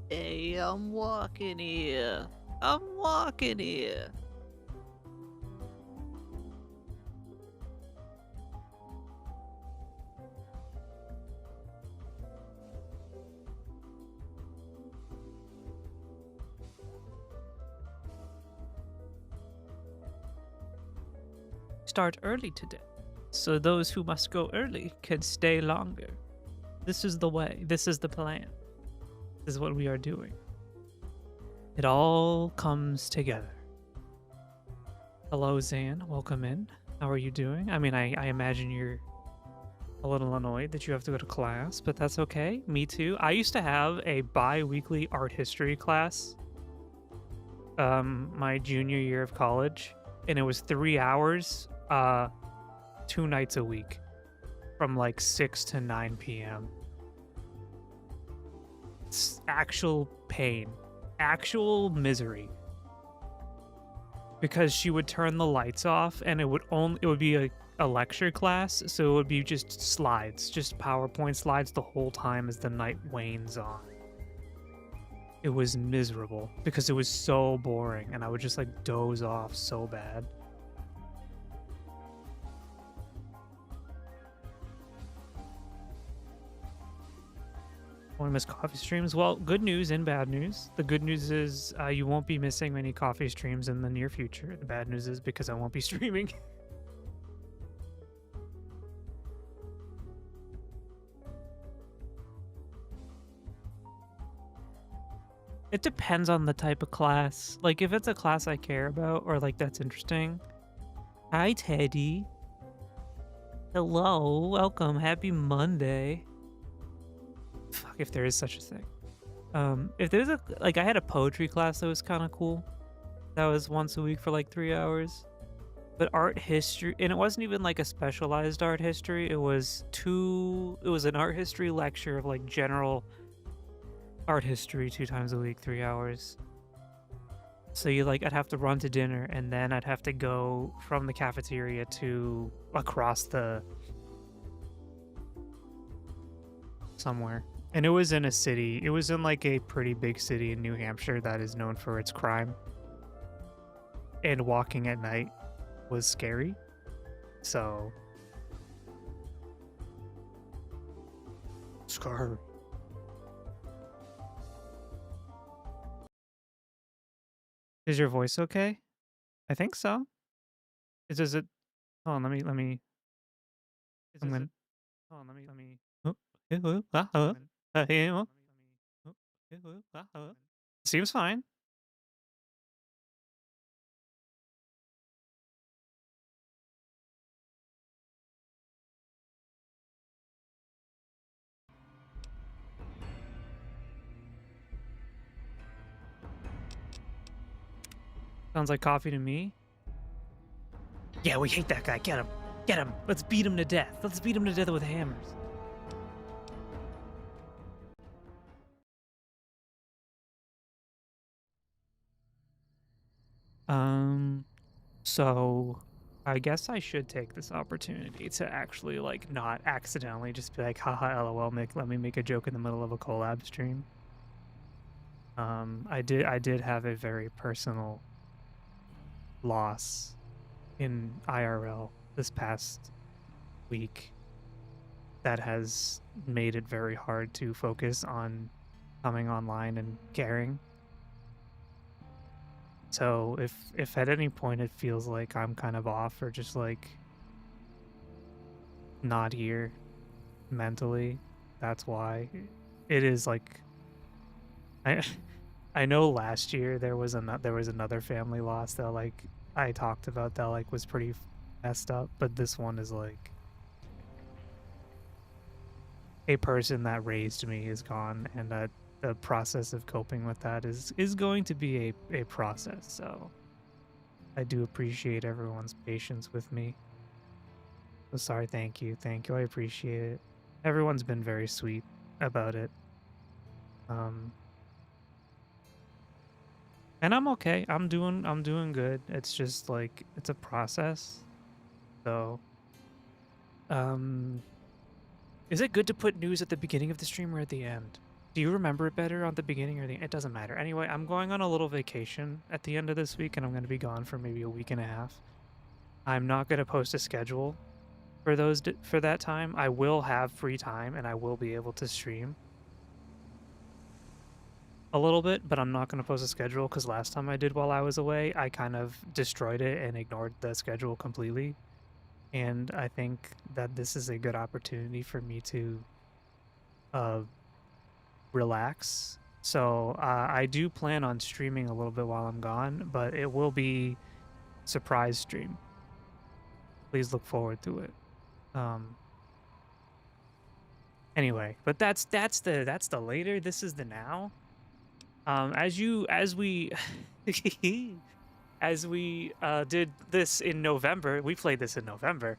Hey, I'm walking here. I'm walking here. Start early today, so those who must go early can stay longer. This is the way. This is the plan. This is what we are doing. It all comes together. Hello, Zan. Welcome in. How are you doing? I mean, I imagine you're a little annoyed that you have to go to class, but that's okay. Me too. I used to have a bi-weekly art history class my junior year of college, and it was 3 hours 2 nights a week from like 6 to 9 p.m. It's actual pain, actual misery, because she would turn the lights off and it would be a lecture class, so it would be just slides, just PowerPoint slides the whole time as the night wanes on. It was miserable because it was so boring and I would just like doze off so bad. Want to miss coffee streams? Well, good news and bad news. The good news is you won't be missing many coffee streams in the near future. The bad news is because I won't be streaming. It depends on the type of class. Like, if it's a class I care about or like that's interesting. Hi, Teddy. Hello. Welcome. Happy Monday. Fuck, if there is such a thing. If there's I had a poetry class that was kind of cool. That was once a week for like 3 hours. But art history, and it wasn't even like a specialized art history. It was an art history lecture of like general art history 2 times a week, 3 hours. So I'd have to run to dinner and then I'd have to go from the cafeteria to across the somewhere. And it was in a city. It was in like a pretty big city in New Hampshire that is known for its crime. And walking at night was scary. So scary. Is your voice okay? I think so. Does it? Hold on, let me. I'm gonna. Hold on, let me. Seems fine. Sounds like coffee to me. Yeah, we hate that guy. Get him. Get him. Let's beat him to death. Let's beat him to death with hammers. Um, so I guess I should take this opportunity to actually like not accidentally just be like, haha, lol, let me make a joke in the middle of a collab stream. I did have a very personal loss in IRL this past week that has made it very hard to focus on coming online and caring. So if at any point it feels like I'm kind of off or just like not here mentally, that's why. It is like I I know last year there was another family loss that like I talked about that like was pretty messed up, but this one is like a person that raised me is gone, and that the process of coping with that is going to be a process. So I do appreciate everyone's patience with me. So sorry, thank you, I appreciate it. Everyone's been very sweet about it. Um, and I'm okay. I'm doing good. It's just like it's a process. So, um, is it good to put news at the beginning of the stream or at the end? Do you remember it better on the beginning or the it doesn't matter. Anyway, I'm going on a little vacation at the end of this week and I'm going to be gone for maybe a week and a half. I'm not going to post a schedule for for that time. I will have free time and I will be able to stream a little bit, but I'm not going to post a schedule because last time I did while I was away, I kind of destroyed it and ignored the schedule completely. And I think that this is a good opportunity for me to uh, relax. So I do plan on streaming a little bit while I'm gone, but it will be surprise stream. Please look forward to it. Um, anyway, but that's the later. This is the now. As we as we did this in November, we played this in November.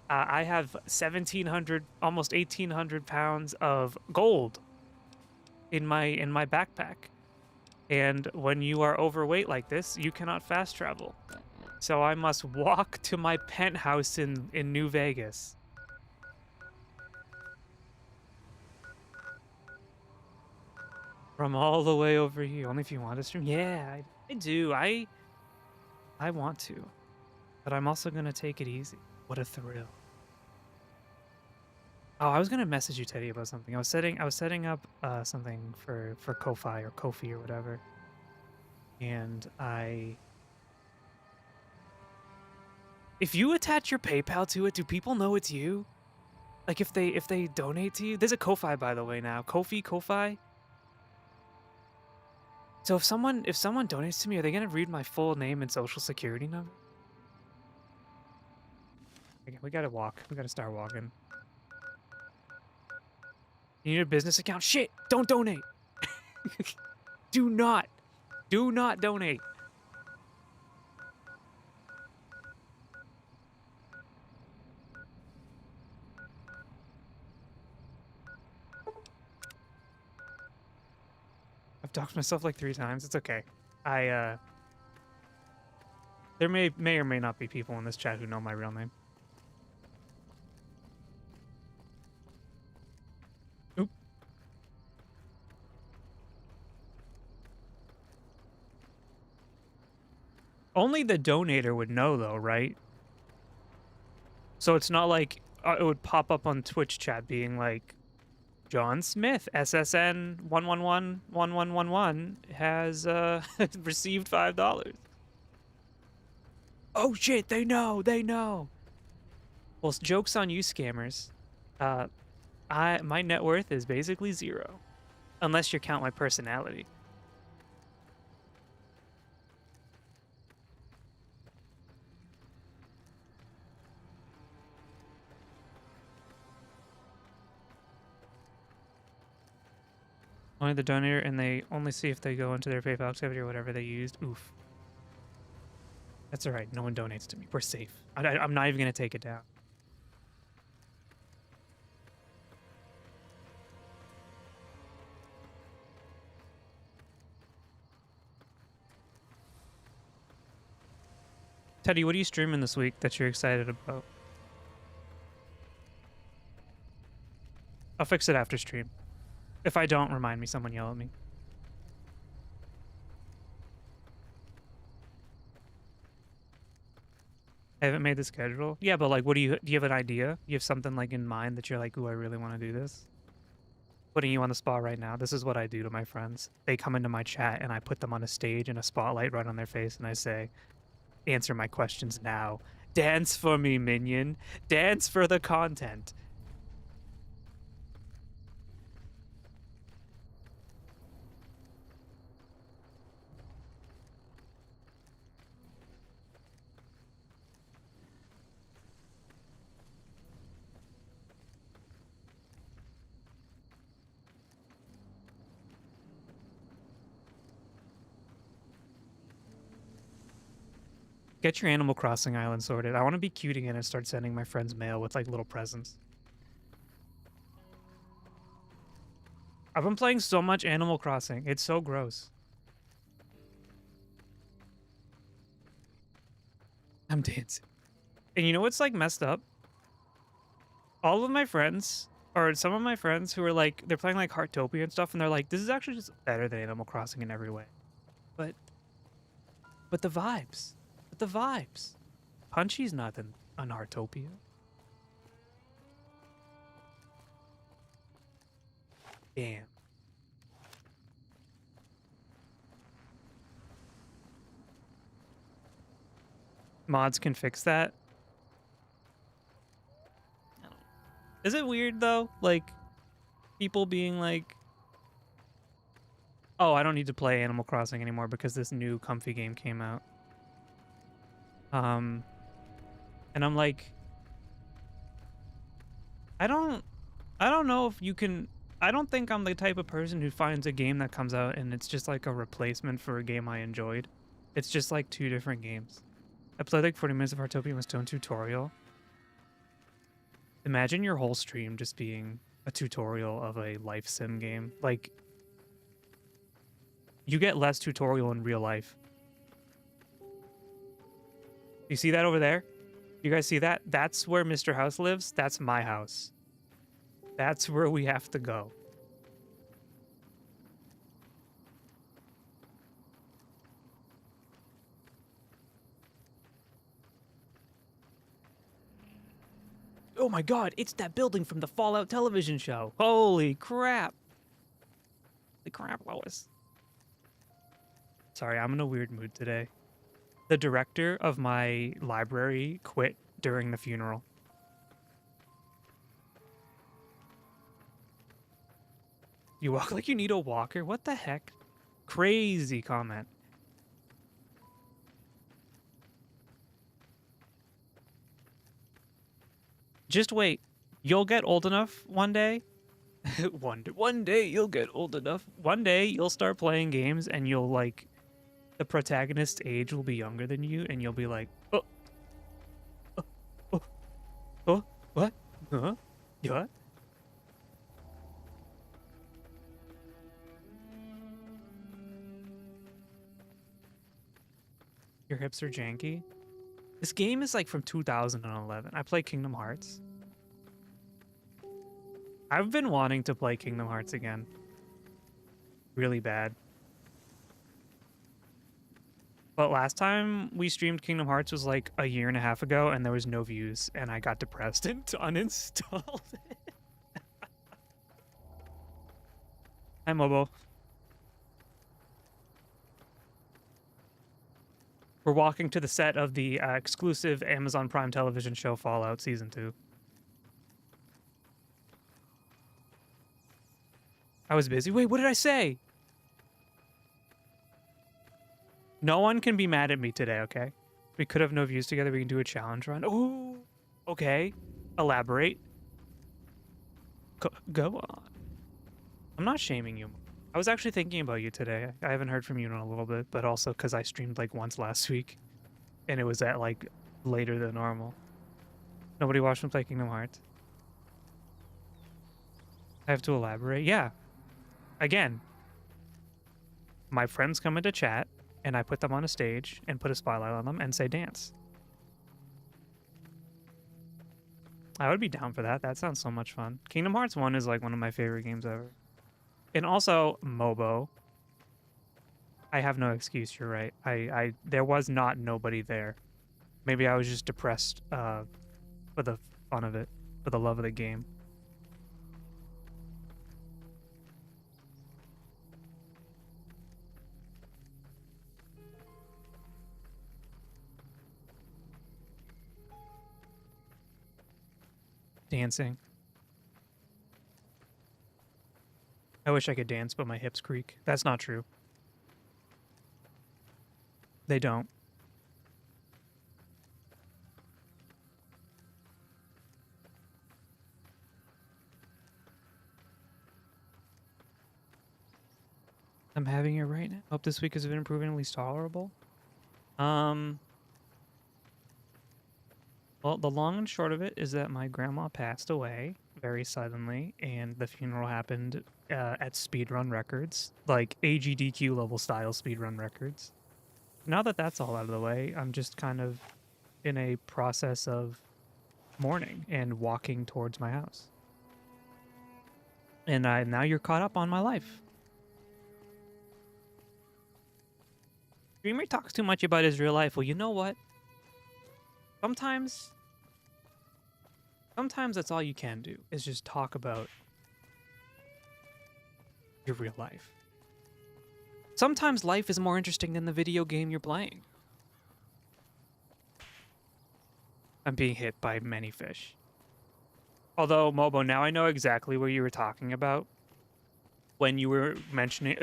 I have 1,700, almost 1,800 pounds of gold in my backpack. And when you are overweight like this, you cannot fast travel. So I must walk to my penthouse in New Vegas. From all the way over here. Only if you want to stream? Yeah, I do. I want to. But I'm also gonna take it easy. What a thrill. Oh, I was gonna message you, Teddy, about something. I was setting up something for Ko-Fi or Kofi or whatever. And if you attach your PayPal to it, do people know it's you? Like if they donate to you? There's a Ko-Fi, by the way, now. Ko-Fi? So if someone donates to me, are they gonna read my full name and social security number? Okay, we gotta walk. We gotta start walking. You need a business account? Shit! Don't donate! Do not donate! I've doxed myself like 3 times. It's okay. There may or may not be people in this chat who know my real name. Oop. Only the donator would know, though, right? So it's not like it would pop up on Twitch chat being like, John Smith, SSN 1111111 has received $5. Oh shit, they know. Well, joke's on you, scammers. My net worth is basically 0. Unless you count my personality. Only the donator, and they only see if they go into their PayPal activity or whatever they used. Oof. That's alright, no one donates to me. We're safe. I'm not even gonna take it down. Teddy, what are you streaming this week that you're excited about? I'll fix it after stream. If I don't, remind me, someone yell at me. I haven't made the schedule. Yeah, but like, do you have an idea? You have something like in mind that you're like, ooh, I really want to do this? Putting you on the spot right now. This is what I do to my friends. They come into my chat and I put them on a stage and a spotlight right on their face and I say, answer my questions now. Dance for me, minion. Dance for the content. Get your Animal Crossing island sorted. I want to be cute again and start sending my friends mail with like little presents. I've been playing so much Animal Crossing. It's so gross. I'm dancing. And you know what's like messed up? All of my friends or some of my friends who are like, they're playing like Heartopia and stuff, and they're like, this is actually just better than Animal Crossing in every way. But but the vibes, but the vibes. Punchy's not on Heartopia. Damn. Mods can fix that. Is it weird though? Like people being like, "Oh, I don't need to play Animal Crossing anymore because this new comfy game came out." Um, and I'm like, I don't I don't know if you can. I don't think I'm the type of person who finds a game that comes out and it's just like a replacement for a game I enjoyed. It's just like two different games. I played like 40 minutes of Heartopia with Stone tutorial. Imagine your whole stream just being a tutorial of a life sim game. Like, you get less tutorial in real life. You see that over there? You guys see that? That's where Mr. House lives. That's my house. That's where we have to go. Oh my god, it's that building from the Fallout television show. Holy crap. Holy crap, Lois. Sorry, I'm in a weird mood today. The director of my library quit during the funeral. You walk like you need a walker? What the heck? Crazy comment. Just wait. You'll get old enough one day. one day you'll get old enough. One day you'll start playing games and you'll like the protagonist's age will be younger than you and you'll be like, oh, oh, oh, oh what? Huh? What? Your hips are janky. This game is like from 2011. I play Kingdom Hearts. I've been wanting to play Kingdom Hearts again. Really bad. But last time we streamed Kingdom Hearts was like a year and a half ago and there was no views and I got depressed and uninstalled it. Hi, Mobo. We're walking to the set of the exclusive Amazon Prime television show Fallout Season 2. I was busy. Wait, what did I say? No one can be mad at me today, okay? We could have no views together. We can do a challenge run. Ooh, okay. Elaborate. Go on. I'm not shaming you. I was actually thinking about you today. I haven't heard from you in a little bit, but also because I streamed like once last week. And it was at like later than normal. Nobody watched me play Kingdom Hearts. I have to elaborate. Yeah. Again, my friends come into chat and I put them on a stage and put a spotlight on them and say dance. I would be down for that. That sounds so much fun. Kingdom Hearts 1 is like one of my favorite games ever. And also, Mobo. I have no excuse, you're right. There was not nobody there. Maybe I was just depressed for the fun of it, for the love of the game. Dancing. I wish I could dance, but my hips creak. That's not true. They don't. I'm having it right now. Hope this week has been improving, at least tolerable. Well, the long and short of it is that my grandma passed away very suddenly, and the funeral happened at Speedrun Records, like AGDQ level style Speedrun Records. Now that that's all out of the way, I'm just kind of in a process of mourning and walking towards my house. And now you're caught up on my life. Streamer talks too much about his real life. Well, you know what? Sometimes that's all you can do is just talk about your real life. Sometimes life is more interesting than the video game you're playing. I'm being hit by many fish. Although, Mobo, now I know exactly what you were talking about when you were mentioning...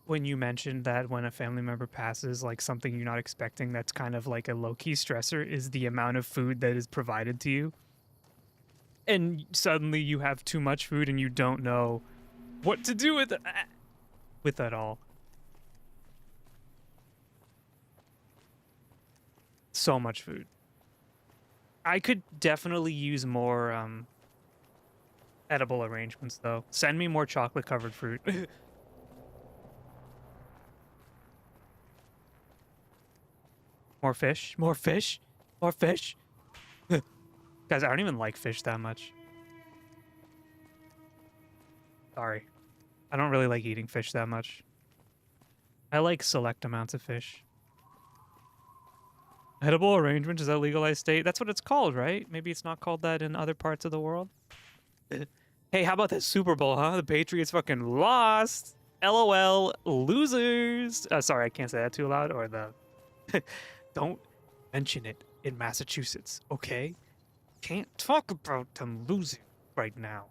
when you mentioned that when a family member passes, like something you're not expecting that's kind of like a low-key stressor is the amount of food that is provided to you. And suddenly you have too much food and you don't know what to do with that all. So much food. I could definitely use more edible arrangements though. Send me more chocolate covered fruit. More fish, more fish, more fish. Guys, I don't even like fish that much. Sorry. I don't really like eating fish that much. I like select amounts of fish. Edible arrangement, is that legalized state? That's what it's called, right? Maybe it's not called that in other parts of the world. Hey, how about that Super Bowl, huh? The Patriots fucking lost. LOL, losers. Sorry, I can't say that too loud. Or the... Don't mention it in Massachusetts, okay? Can't talk about them losing right now.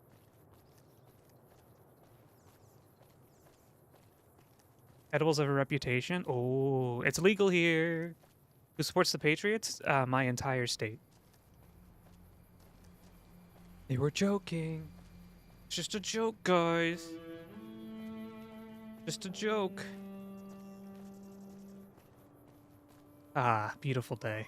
Edibles have a reputation. Oh, it's legal here. Who supports the Patriots? My entire state. They were joking. It's just a joke, guys. Just a joke. Ah, beautiful day.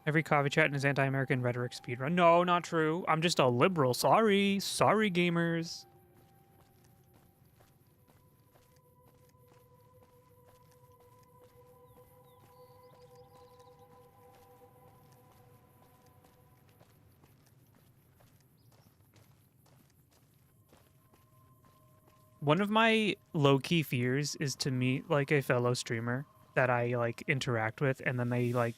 Every coffee chat is anti-American rhetoric speedrun. No, not true. I'm just a liberal. Sorry. Sorry, gamers. One of my low-key fears is to meet, like, a fellow streamer that I, like, interact with, and then they, like...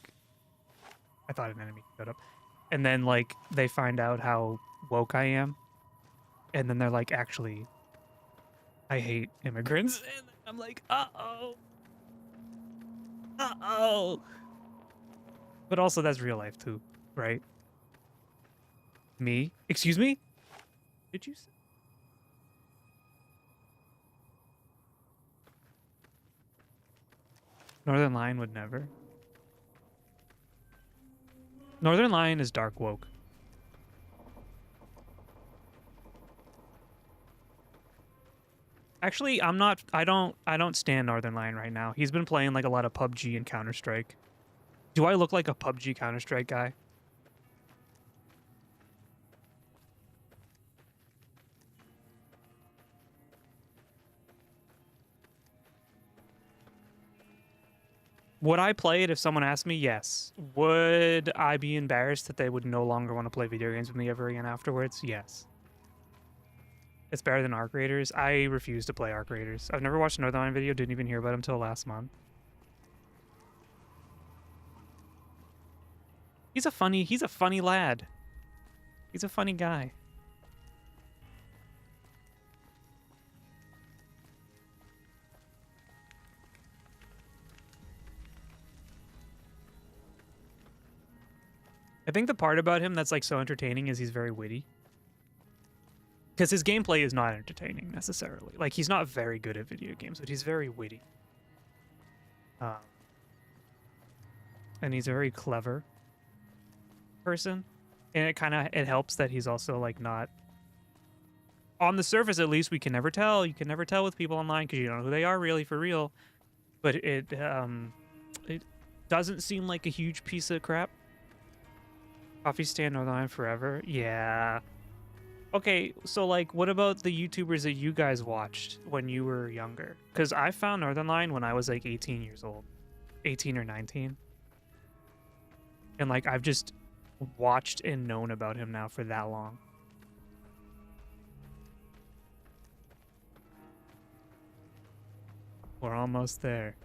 I thought an enemy showed up. And then, like, they find out how woke I am. And then they're like, actually, I hate immigrants. And I'm like, uh-oh. Uh-oh. But also, that's real life, too, right? Me? Excuse me? Did you say? Northern Lion would never. Northern Lion is dark woke. Actually, I don't stand Northern Lion right now. He's been playing like a lot of PUBG and Counter-Strike. Do I look like a PUBG Counter-Strike guy? Would I play it if someone asked me? Yes. Would I be embarrassed that they would no longer want to play video games with me ever again afterwards? Yes. It's better than Arc Raiders. I refuse to play Arc Raiders. I've never watched another Line video, didn't even hear about him until last month. He's a funny lad. He's a funny guy. I think the part about him that's like so entertaining is he's very witty. Because his gameplay is not entertaining necessarily. Like, he's not very good at video games, but he's very witty. And he's a very clever person. And it helps that he's also like not... On the surface, at least, we can never tell. You can never tell with people online because you don't know who they are really for real. But it doesn't seem like a huge piece of crap. Coffee stand online forever? Yeah. Okay, so like what about the YouTubers that you guys watched when you were younger? Because I found Northernlion when I was like 18 years old. 18 or 19. And like I've just watched and known about him now for that long. We're almost there.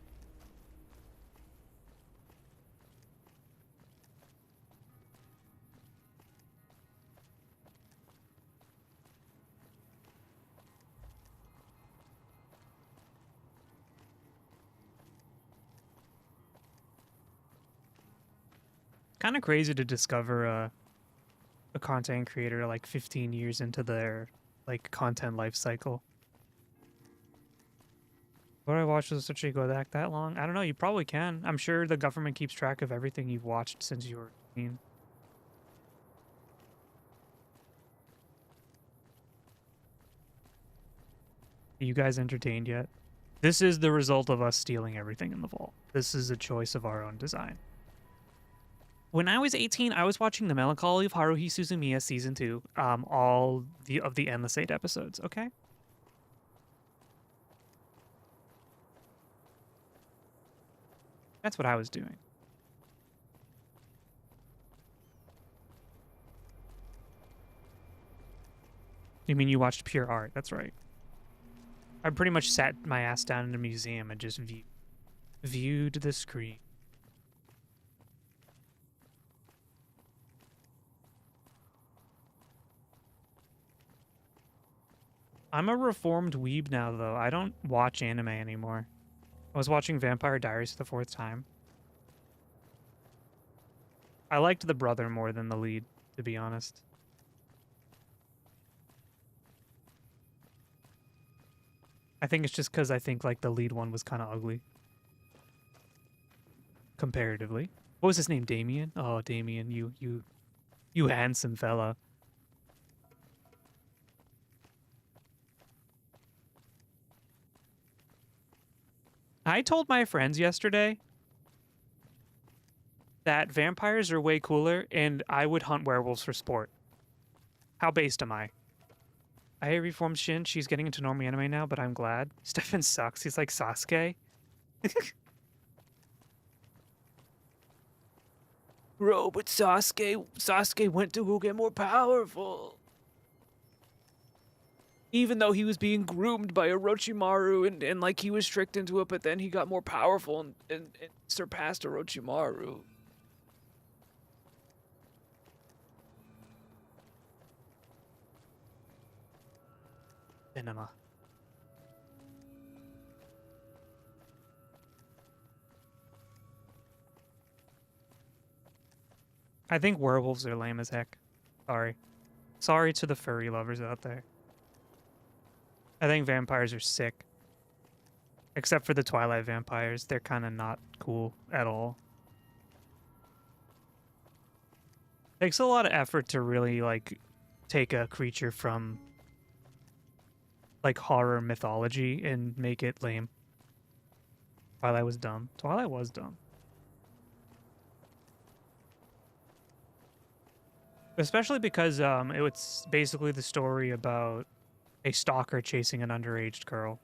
Kind of crazy to discover a content creator like 15 years into their like content life cycle. What I watched does such a go back that long? I don't know. You probably can. I'm sure the government keeps track of everything you've watched since you were 18. Are you guys entertained yet? This is the result of us stealing everything in the vault. This is a choice of our own design. When I was 18, I was watching The Melancholy of Haruhi Suzumiya Season 2, all of the Endless 8 episodes, okay? That's what I was doing. You mean you watched pure art? That's right. I pretty much sat my ass down in a museum and just viewed the screen. I'm a reformed weeb now, though. I don't watch anime anymore. I was watching Vampire Diaries for the 4th time. I liked the brother more than the lead, to be honest. I think it's just because I think like the lead one was kind of ugly. Comparatively. What was his name? Damien? Oh, Damien, you handsome fella. I told my friends yesterday that vampires are way cooler and I would hunt werewolves for sport. How based am I? I reformed Shin. She's getting into normal anime now, but I'm glad. Stefan sucks. He's like Sasuke. Bro, but Sasuke went to go get more powerful. Even though he was being groomed by Orochimaru and like he was tricked into it, but then he got more powerful and surpassed Orochimaru. Cinema. I think werewolves are lame as heck. Sorry. Sorry to the furry lovers out there. I think vampires are sick. Except for the Twilight vampires. They're kind of not cool at all. Takes a lot of effort to really, like, take a creature from, like, horror mythology and make it lame. Twilight was dumb. Twilight was dumb. Especially because it was basically the story about a stalker chasing an underage girl.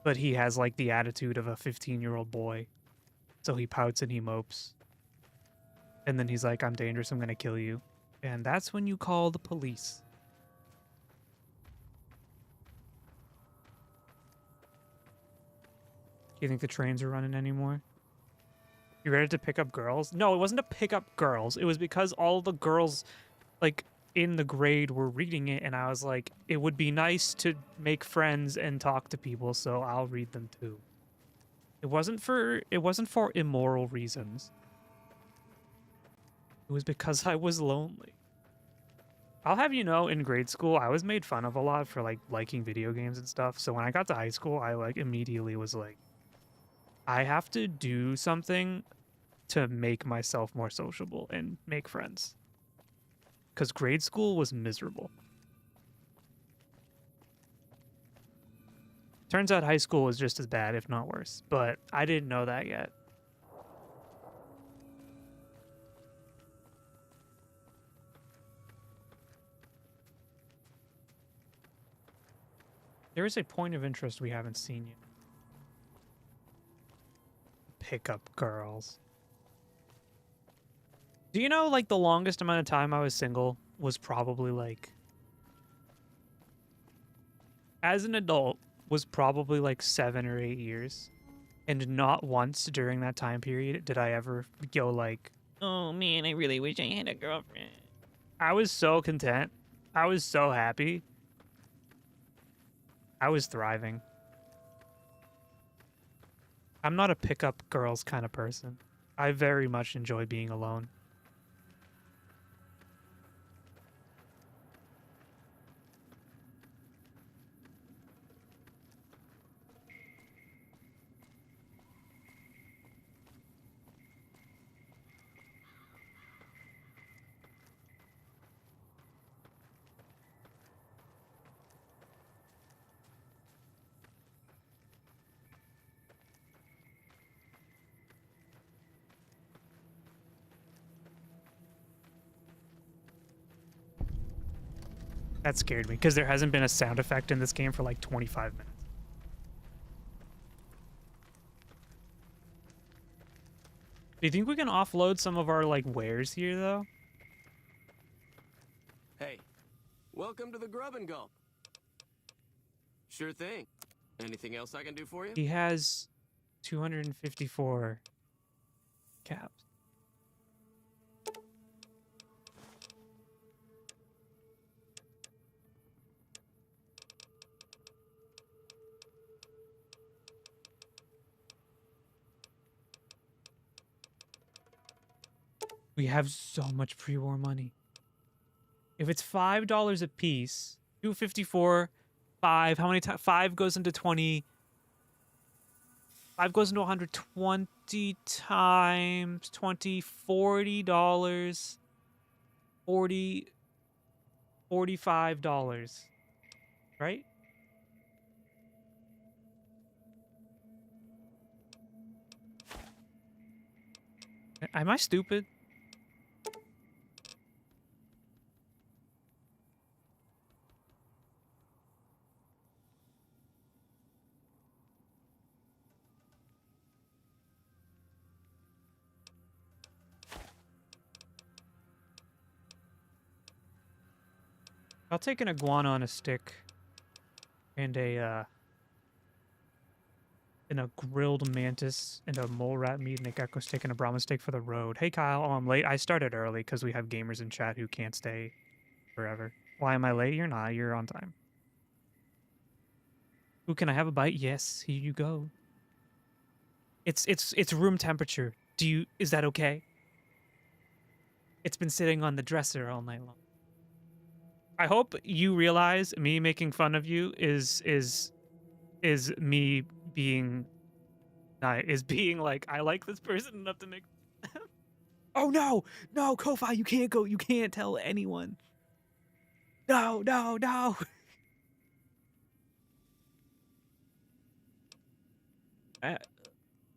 But he has like the attitude of a 15-year-old boy. So he pouts and he mopes. And then he's like, I'm dangerous, I'm gonna kill you. And that's when you call the police. Do you think the trains are running anymore? You ready to pick up girls? No, it wasn't to pick up girls. It was because all the girls, like, in the grade were reading it, and I was like, it would be nice to make friends and talk to people, so I'll read them too. It wasn't for immoral reasons. It was because I was lonely. I'll have you know, in grade school, I was made fun of a lot for like liking video games and stuff. So when I got to high school, I like immediately was like, I have to do something to make myself more sociable and make friends. Because grade school was miserable. Turns out high school was just as bad, if not worse. But I didn't know that yet. There is a point of interest we haven't seen yet. Pickup girls. Do you know, like, the longest amount of time I was single was probably, like... As an adult, was probably, like, 7 or 8 years. And not once during that time period did I ever go, like, oh, man, I really wish I had a girlfriend. I was so content. I was so happy. I was thriving. I'm not a pickup girls kind of person. I very much enjoy being alone. That scared me, because there hasn't been a sound effect in this game for like 25 minutes. Do you think we can offload some of our, like, wares here, though? Hey, welcome to the Grub and Gulp. Sure thing. Anything else I can do for you? He has 254 caps. We have so much pre-war money. If it's $5 a piece, 254, 5, how many times? 5 goes into 20. 5 goes into 120 times 20, $40. 40, $45. Right? Am I stupid? I'll take an iguana on a stick and a grilled mantis and a mole rat meat and a gecko stick and a Brahma steak for the road. Hey Kyle, oh, I'm late. I started early because we have gamers in chat who can't stay forever. Why am I late? You're not. You're on time. Ooh, can I have a bite? Yes, here you go. It's room temperature. Is that okay? It's been sitting on the dresser all night long. I hope you realize me making fun of you is me being being like, I like this person enough to make. Oh no, no, Ko-Fi, you can't go. You can't tell anyone. No, no, no.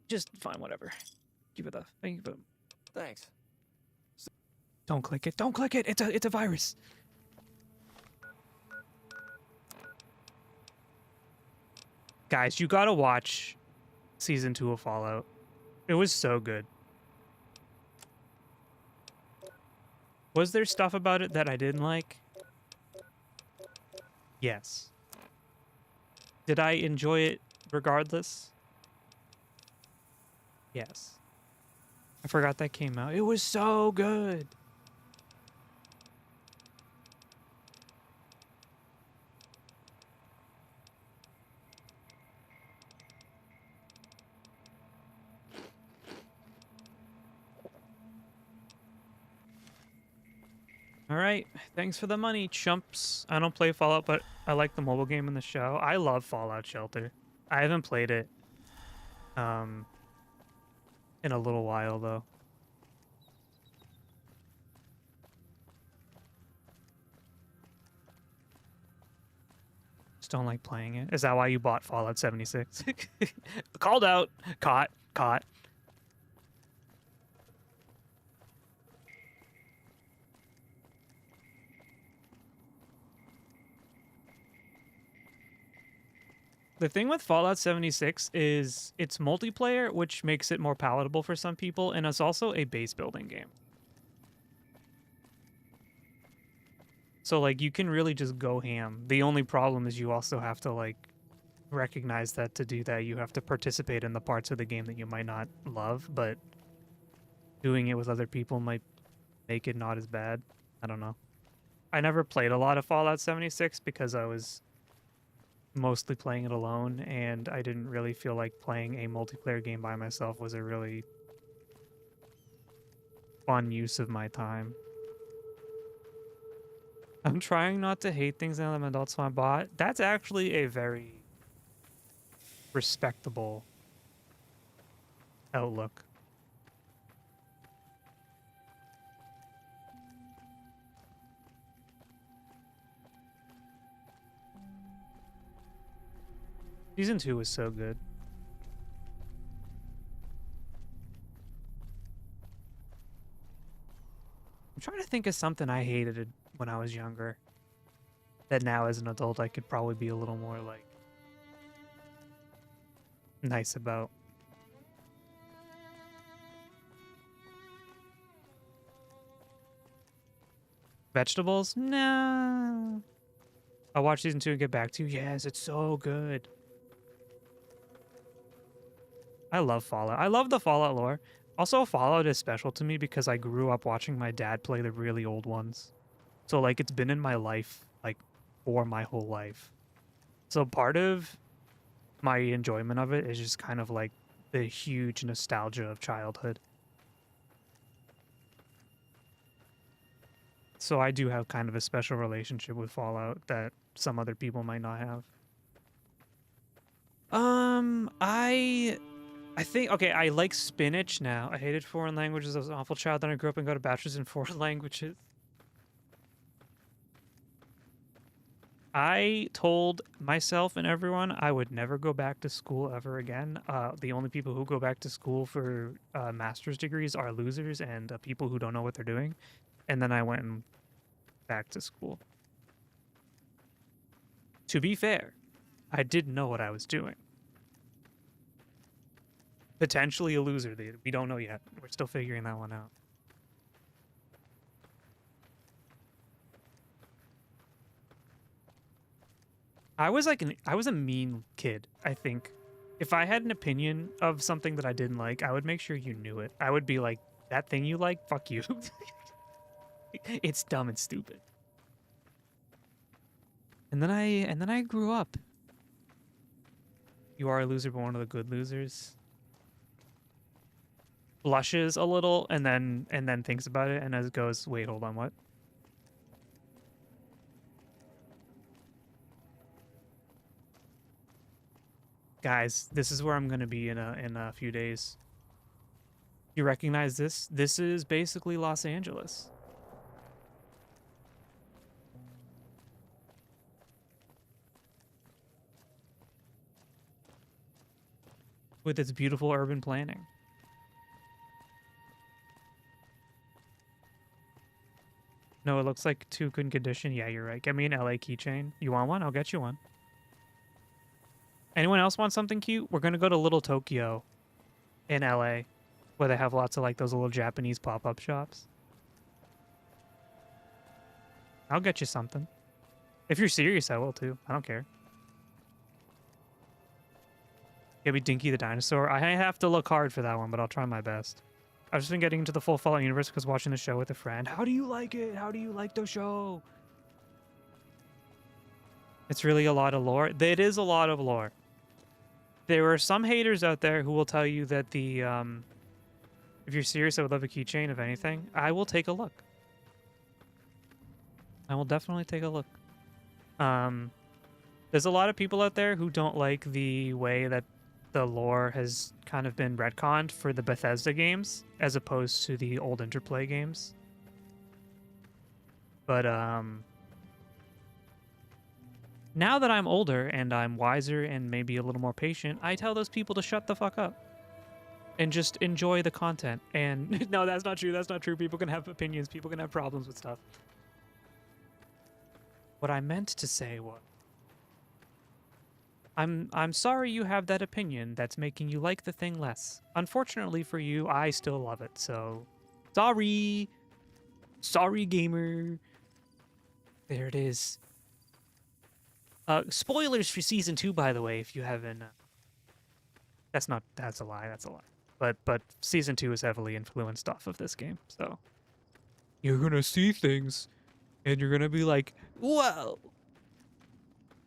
Just fine, whatever. Give it a thank you. Thanks. Don't click it. Don't click it. It's a virus. Guys, you gotta watch season 2 of Fallout. It was so good. Was there stuff about it that I didn't like? Yes. Did I enjoy it regardless? Yes. I forgot that came out. It was so good. All right, thanks for the money, chumps. I don't play Fallout, but I like the mobile game in the show. I love Fallout Shelter. I haven't played it in a little while though. Just don't like playing it. Is that why you bought Fallout 76? Called out. Caught. The thing with Fallout 76 is it's multiplayer, which makes it more palatable for some people, and it's also a base building game. So like you can really just go ham. The only problem is you also have to like recognize that to do that you have to participate in the parts of the game that you might not love, but doing it with other people might make it not as bad. I don't know. I never played a lot of Fallout 76 because I was mostly playing it alone, and I didn't really feel like playing a multiplayer game by myself was a really fun use of my time. I'm trying not to hate things that I'm adult, so I bought. That's actually a very respectable outlook. Season 2 was so good. I'm trying to think of something I hated when I was younger that now as an adult I could probably be a little more like nice about. Vegetables? No. I'll watch season 2 and get back to you. Yes, it's so good. I love Fallout. I love the Fallout lore. Also, Fallout is special to me because I grew up watching my dad play the really old ones. So, like, it's been in my life, like, for my whole life. So, part of my enjoyment of it is just kind of like the huge nostalgia of childhood. So, I do have kind of a special relationship with Fallout that some other people might not have. I think, okay, I like spinach now. I hated foreign languages. I was an awful child. Then I grew up and got a bachelor's in foreign languages. I told myself and everyone I would never go back to school ever again. The only people who go back to school for master's degrees are losers and people who don't know what they're doing. And then I went back to school. To be fair, I didn't know what I was doing. Potentially a loser. We don't know yet. We're still figuring that one out. I was a mean kid, I think. If I had an opinion of something that I didn't like, I would make sure you knew it. I would be like, that thing you like, fuck you. It's dumb and stupid. And then I grew up. You are a loser, but one of the good losers. Blushes a little and then thinks about it and as goes, wait, hold on, what? Guys, this is where I'm gonna be in a few days. You recognize this? This is basically Los Angeles. With its beautiful urban planning. No, it looks like too good condition. Yeah, you're right. Get me an LA keychain. You want one? I'll get you one. Anyone else want something cute? We're gonna go to Little Tokyo in LA, where they have lots of like those little Japanese pop-up shops. I'll get you something. If you're serious, I will too. I don't care. Get me Dinky the Dinosaur. I have to look hard for that one, but I'll try my best. I've just been getting into the full Fallout universe because watching the show with a friend. How do you like it? How do you like the show? It's really a lot of lore. It is a lot of lore. There are some haters out there who will tell you that the, if you're serious, I would love a keychain, if anything. I will take a look. I will definitely take a look. There's a lot of people out there who don't like the way that the lore has kind of been retconned for the Bethesda games as opposed to the old Interplay games. But now that I'm older and I'm wiser and maybe a little more patient, I tell those people to shut the fuck up and just enjoy the content. And no, that's not true. That's not true. People can have opinions. People can have problems with stuff. What I meant to say was I'm sorry you have that opinion that's making you like the thing less. Unfortunately for you, I still love it. So, sorry. Sorry, gamer. There it is. Spoilers for season 2, by the way, if you haven't. That's a lie. That's a lie. But season 2 is heavily influenced off of this game. So you're gonna see things, and you're gonna be like, "Whoa!"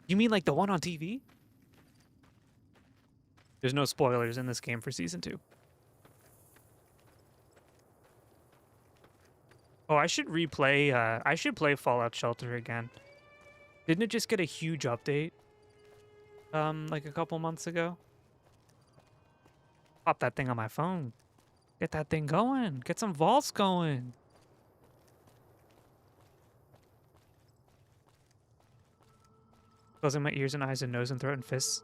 You mean like the one on TV? There's no spoilers in this game for season 2. Oh, I should replay. I should play Fallout Shelter again. Didn't it just get a huge update? Like a couple months ago. Pop that thing on my phone. Get that thing going. Get some vaults going. Closing my ears and eyes and nose and throat and fists.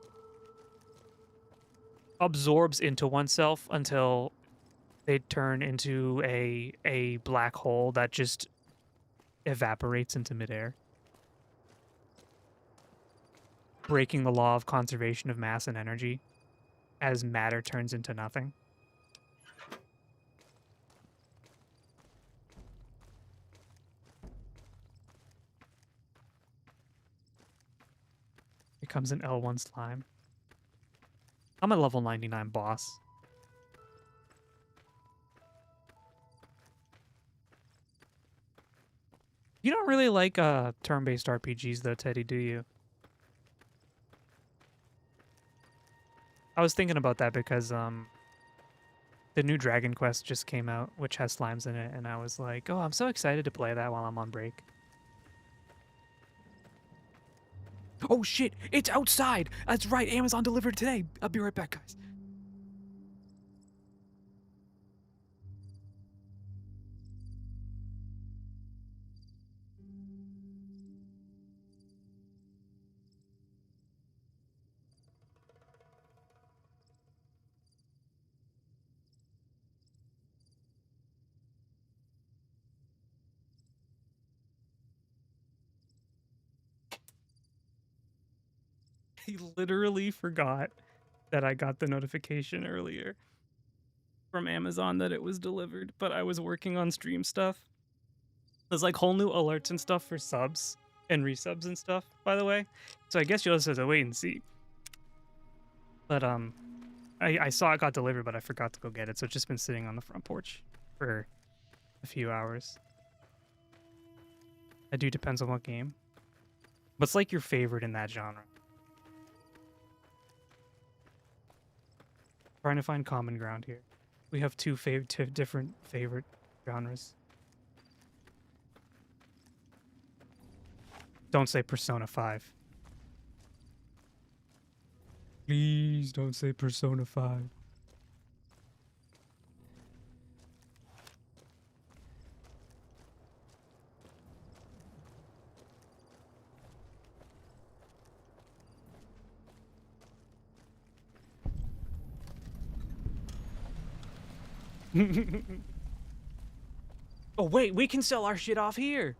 Absorbs into oneself until they turn into a black hole that just evaporates into midair. Breaking the law of conservation of mass and energy as matter turns into nothing. Becomes an L1 slime. I'm a level 99 boss. You don't really like turn-based RPGs though, Teddy, do you? I was thinking about that because the new Dragon Quest just came out, which has slimes in it, and I was like, oh, I'm so excited to play that while I'm on break. Oh shit, it's outside! That's right, Amazon delivered today. I'll be right back, guys. I literally forgot that I got the notification earlier from Amazon that it was delivered, but I was working on stream stuff. There's like whole new alerts and stuff for subs and resubs and stuff, by the way. So I guess you'll just have to wait and see. But I saw it got delivered, but I forgot to go get it, so it's just been sitting on the front porch for a few hours. It do depends on what game. What's like your favorite in that genre? Trying to find common ground here. We have two different favorite genres. Don't say Persona 5. Please don't say Persona 5. Oh wait, we can sell our shit off here.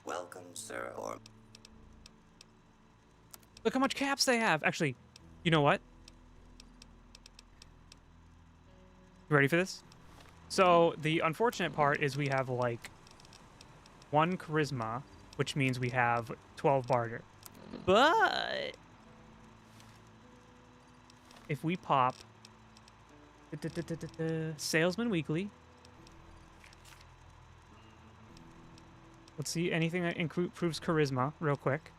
Welcome, sir, or... Look how much caps they have. Actually, you know what? You ready for this? So the unfortunate part is we have like 1 charisma, which means we have 12 barter. But if we pop Salesman Weekly, let's see anything that improves charisma real quick.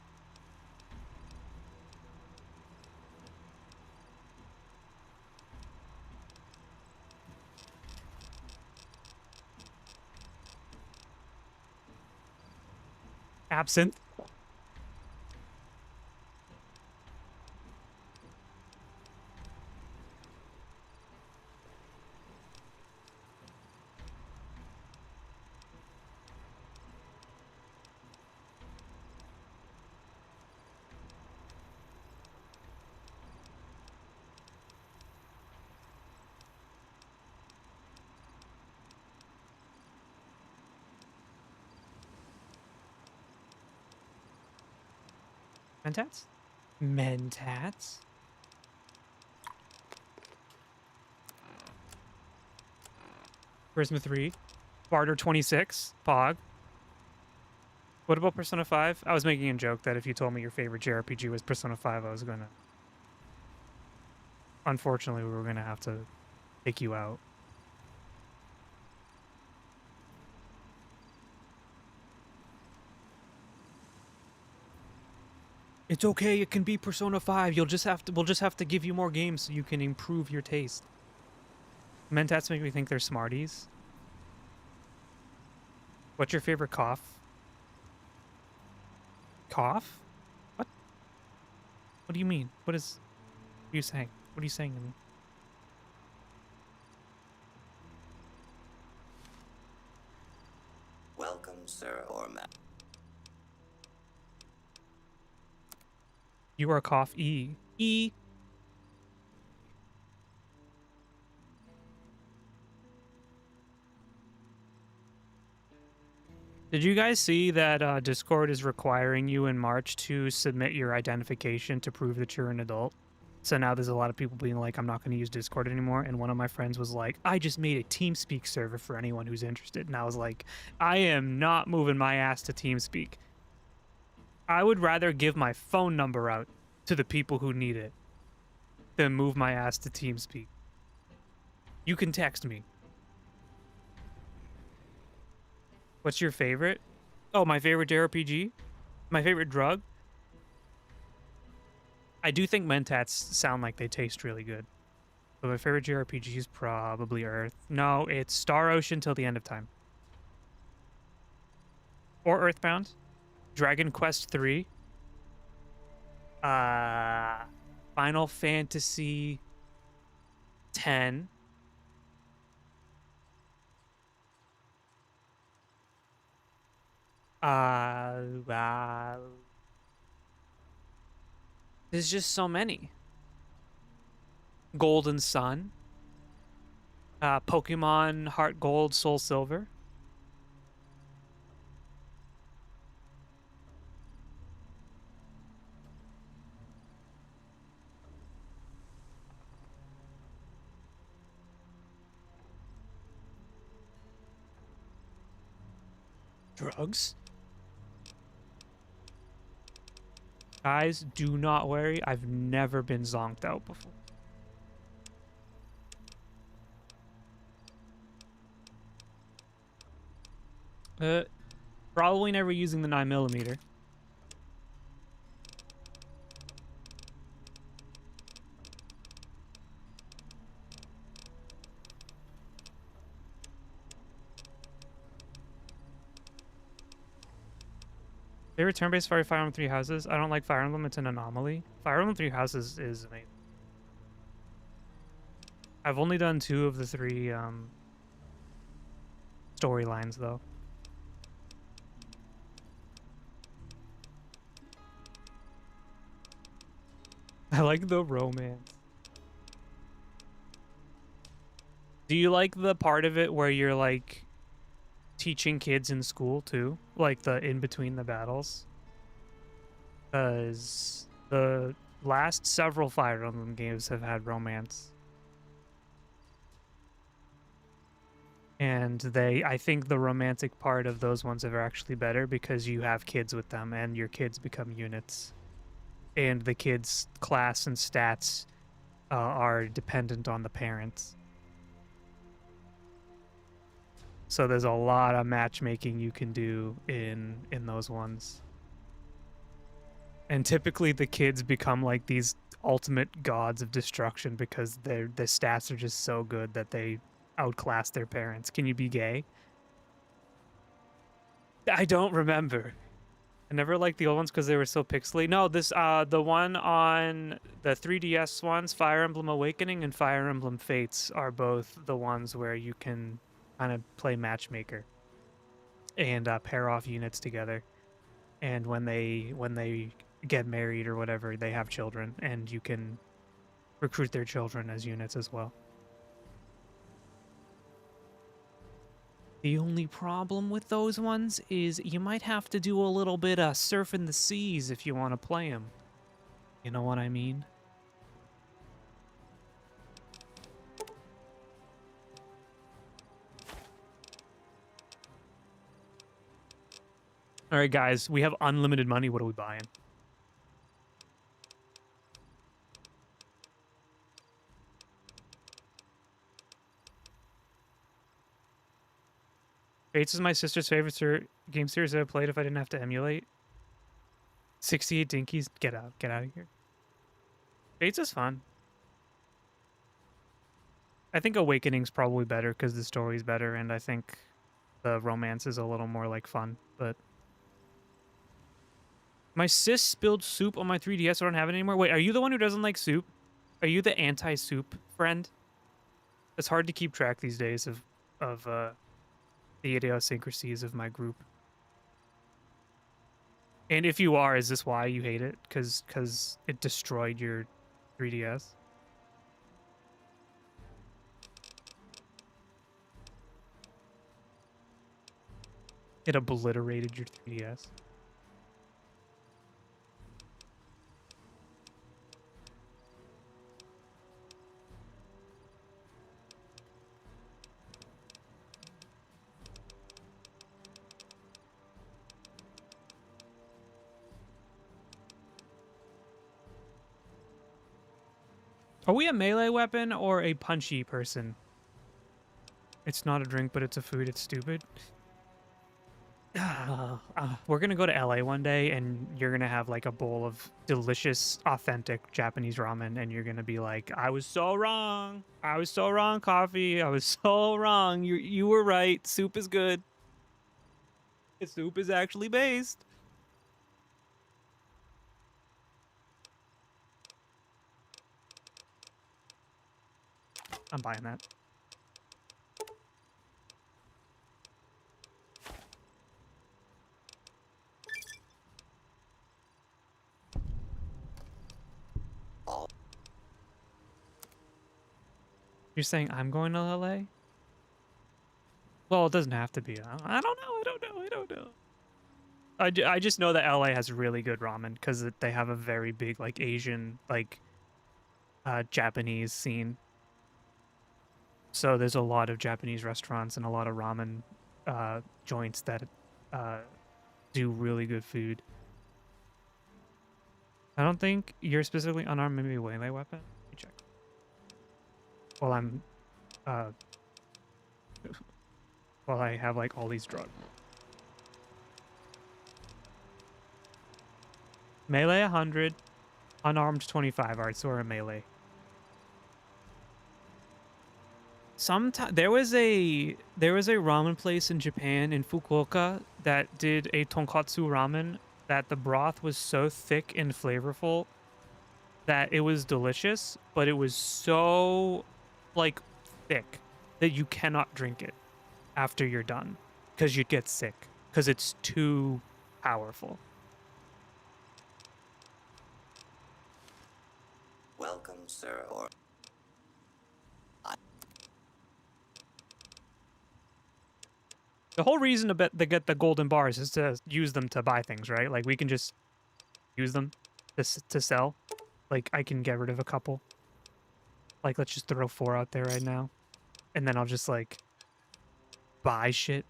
Absinthe. Mentats? Mentats? Charisma 3. Barter 26. Pog. What about Persona 5? I was making a joke that if you told me your favorite JRPG was Persona 5, I was gonna... Unfortunately, we were gonna have to take you out. It's okay, it can be Persona 5. We'll just have to give you more games so you can improve your taste. Mentats make me think they're Smarties. What's your favorite cough? Cough? What? What do you mean? What are you saying? What are you saying to me? Welcome, sir or ma'am. You are cough E. E. Did you guys see that Discord is requiring you in March to submit your identification to prove that you're an adult? So now there's a lot of people being like, I'm not going to use Discord anymore. And one of my friends was like, I just made a TeamSpeak server for anyone who's interested. And I was like, I am not moving my ass to TeamSpeak. I would rather give my phone number out to the people who need it than move my ass to TeamSpeak. You can text me. What's your favorite? Oh, my favorite JRPG? My favorite drug? I do think Mentats sound like they taste really good. But my favorite JRPG is probably Earth. No, it's Star Ocean till the end of time. Or Earthbound. Dragon Quest 3. Final Fantasy 10. There's just so many. Golden Sun. Pokemon Heart Gold, Soul Silver. Drugs? Guys, do not worry. I've never been zonked out before. Probably never using the 9mm. Favorite turn-based Fire Emblem Three Houses? I don't like Fire Emblem. It's an anomaly. Fire Emblem Three Houses is amazing. I've only done 2 of the 3 storylines, though. I like the romance. Do you like the part of it where you're like teaching kids in school too, like the in between the battles? Because the last several Fire Emblem games have had romance, and I think the romantic part of those ones are actually better because you have kids with them and your kids become units, and the kids' class and stats are dependent on the parents. So there's a lot of matchmaking you can do in those ones. And typically the kids become like these ultimate gods of destruction because their stats are just so good that they outclass their parents. Can you be gay? I don't remember. I never liked the old ones because they were so pixely. No, this the one on the 3DS ones, Fire Emblem Awakening and Fire Emblem Fates, are both the ones where you can kind of play matchmaker and pair off units together. And when they get married or whatever, they have children, and you can recruit their children as units as well. The only problem with those ones is you might have to do a little bit of surfing the seas if you want to play them. You know what I mean? All right, guys, we have unlimited money. What are we buying? Fates is my sister's favorite game series I played if I didn't have to emulate. 68 Dinkies. Get out. Get out of here. Fates is fun. I think Awakening's probably better because the story's better, and I think the romance is a little more, like, fun, but... My sis spilled soup on my 3DS, so I don't have it anymore. Wait, are you the one who doesn't like soup? Are you the anti-soup friend? It's hard to keep track these days of the idiosyncrasies of my group. And if you are, is this why you hate it? Because it destroyed your 3DS? It obliterated your 3DS. Are we a melee weapon or a punchy person? It's not a drink, but it's a food. It's stupid. We're gonna go to LA one day, and you're gonna have like a bowl of delicious, authentic Japanese ramen, and you're gonna be like, "I was so wrong. I was so wrong, coffee. I was so wrong. You were right. Soup is good. Soup is actually based." I'm buying that. You're saying I'm going to LA? Well, it doesn't have to be. I don't know. I don't know. I just know that LA has really good ramen because they have a very big, like, Asian, like, Japanese scene. So there's a lot of Japanese restaurants and a lot of ramen joints that do really good food. I don't think you're specifically unarmed, maybe a melee weapon. Let me check. While I'm while I have like all these drugs. Melee 100, unarmed 25. All right, so we're a melee. There was a ramen place in Japan, in Fukuoka, that did a tonkatsu ramen that the broth was so thick and flavorful that it was delicious, but it was so, like, thick that you cannot drink it after you're done because you'd get sick because it's too powerful. Welcome, sir, or... The whole reason to get the golden bars is to use them to buy things, right? Like, we can just use them to sell. Like, I can get rid of a couple. Like, let's just throw 4 out there right now. And then I'll just, like, buy shit.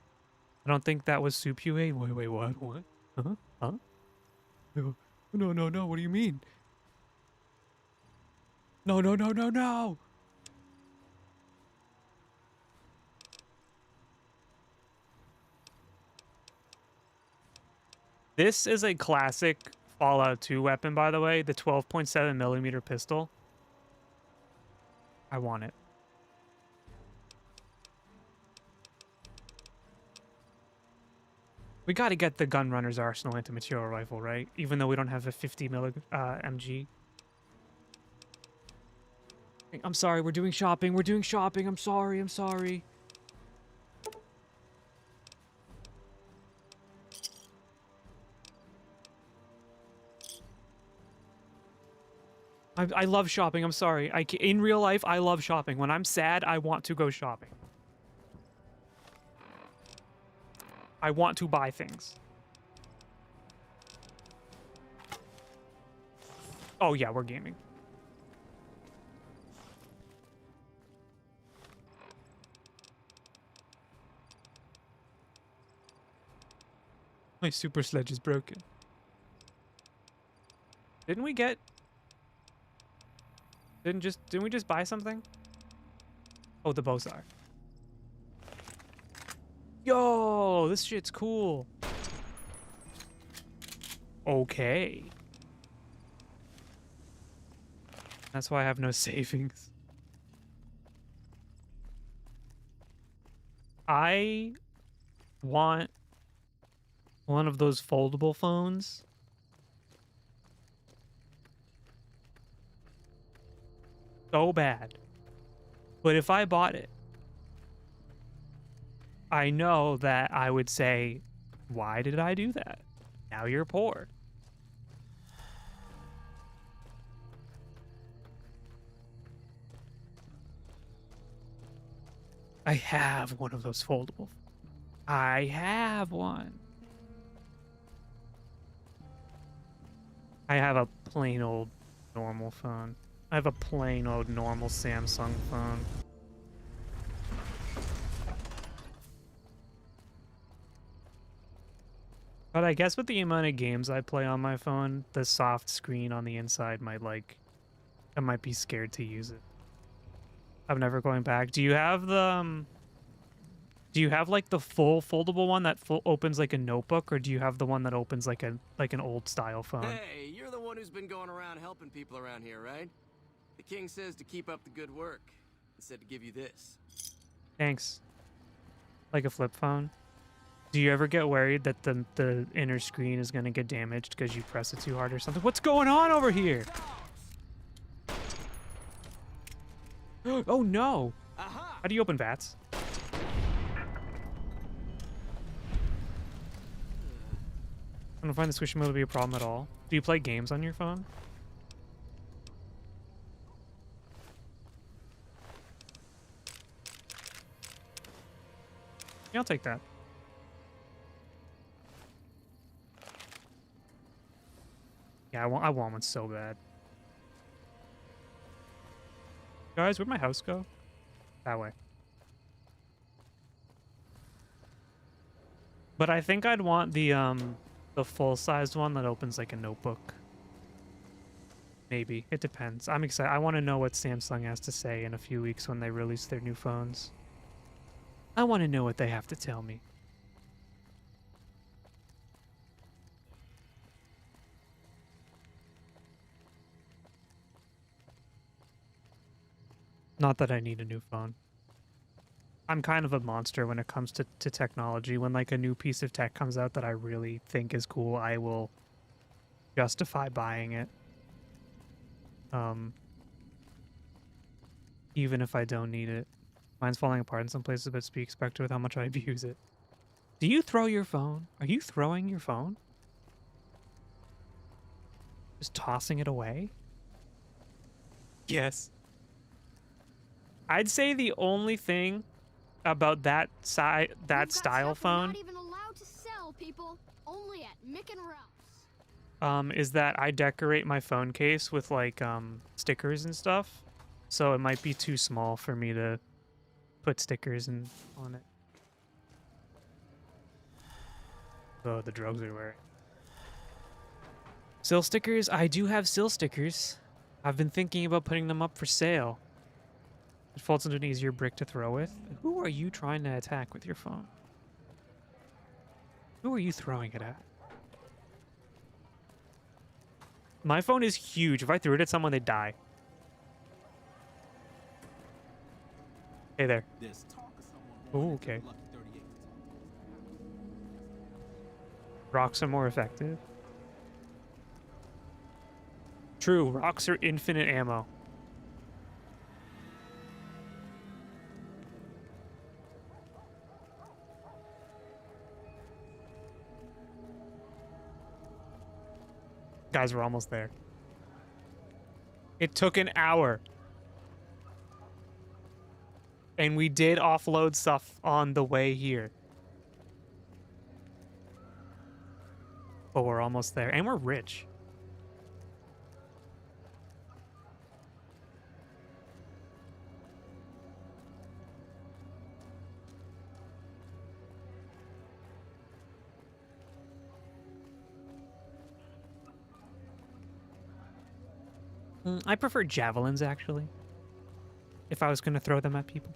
I don't think that was soup you ate. Wait, what? What? Huh? Huh? No, what do you mean? No. This is a classic Fallout 2 weapon, by the way. The 12.7 millimeter pistol. I want it. We gotta get the Gunrunner's Arsenal anti-material rifle, right? Even though we don't have a 50 MG. I'm sorry, we're doing shopping. I'm sorry. I love shopping. I'm sorry. In real life, I love shopping. When I'm sad, I want to go shopping. I want to buy things. Oh yeah, we're gaming. My super sledge is broken. Didn't we get... Didn't we just buy something? Oh, the Bosar. Yo, this shit's cool. Okay. That's why I have no savings. I want one of those foldable phones. So bad. But if I bought it, I know that I would say, why did I do that? Now you're poor. I have one of those foldable. I have one. I have a plain old normal phone. I have a plain old normal Samsung phone. But I guess with the amount of games I play on my phone, the soft screen on the inside might I might be scared to use it. I'm never going back. Do you have the do you have like the full foldable one that opens like a notebook, or do you have the one that opens like an old style phone? Hey, you're the one who's been going around helping people around here, right? The king says to keep up the good work. He said to give you this. Thanks. Like a flip phone? Do you ever get worried that the inner screen is going to get damaged because you press it too hard or something? What's going on over here? Oh no! Aha! How do you open VATS? I don't find the switching mode to be a problem at all. Do you play games on your phone? Yeah, I'll take that. Yeah, I want one so bad. Guys, where'd my house go? That way. But I think I'd want the full-sized one that opens like a notebook. Maybe. It depends. I'm excited. I want to know what Samsung has to say in a few weeks when they release their new phones. I want to know what they have to tell me. Not that I need a new phone. I'm kind of a monster when it comes to technology. When like a new piece of tech comes out that I really think is cool, I will justify buying it. Even if I don't need it. Mine's falling apart in some places, but to be expected with how much I abuse it. Do you throw your phone? Are you throwing your phone? Just tossing it away? Yes. I'd say the only thing about that style phone Not even allowed to sell, people. Only at Mick and Ralph's. is that I decorate my phone case with like stickers and stuff, so it might be too small for me to put stickers on it. Oh, the drugs are wearing. Sill stickers? I do have Sill stickers. I've been thinking about putting them up for sale. It falls into an easier brick to throw with. Who are you trying to attack with your phone? Who are you throwing it at? My phone is huge. If I threw it at someone, they'd die. Hey there. Oh, okay. Rocks are more effective. True, rocks are infinite ammo. Guys, we're almost there. It took an hour. And we did offload stuff on the way here. but we're almost there, and we're rich. I prefer javelins, actually, if I was going to throw them at people.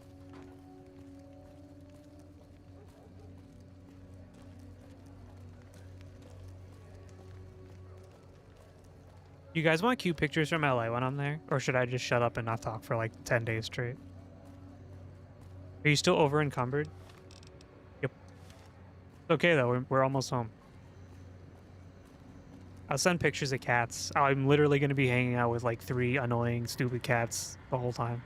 You guys want cute pictures from LA when I'm there? Or should I just shut up and not talk for like 10 days straight? Are you still over encumbered? Yep. It's okay though, we're almost home. I'll send pictures of cats. I'm literally going to be hanging out with like 3 annoying, stupid cats the whole time.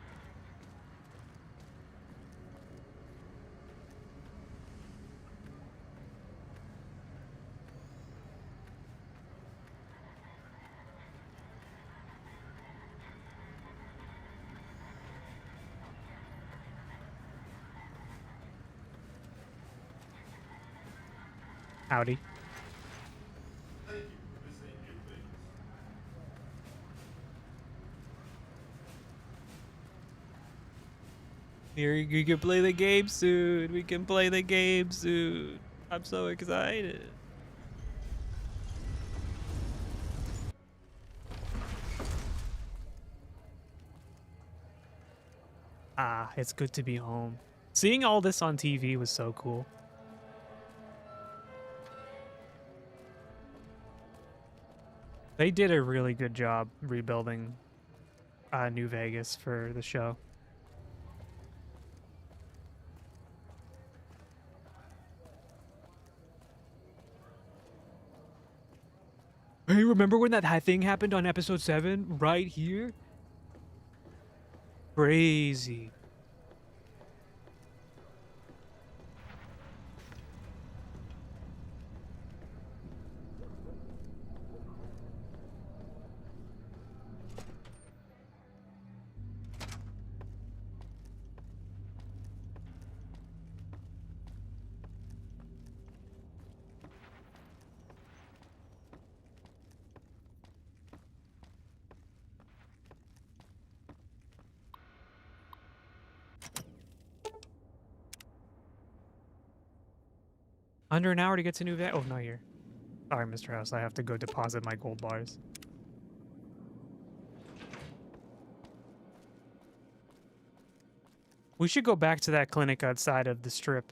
Howdy. Here, we can play the game soon. We can play the game soon. I'm so excited. Ah, it's good to be home. Seeing all this on TV was so cool. They did a really good job rebuilding New Vegas for the show. Hey, remember when that thing happened on episode 7 right here? Crazy. Under an hour to get to New Vegas. Oh, no, you're. Sorry, Mr. House. I have to go deposit my gold bars. We should go back to that clinic outside of the strip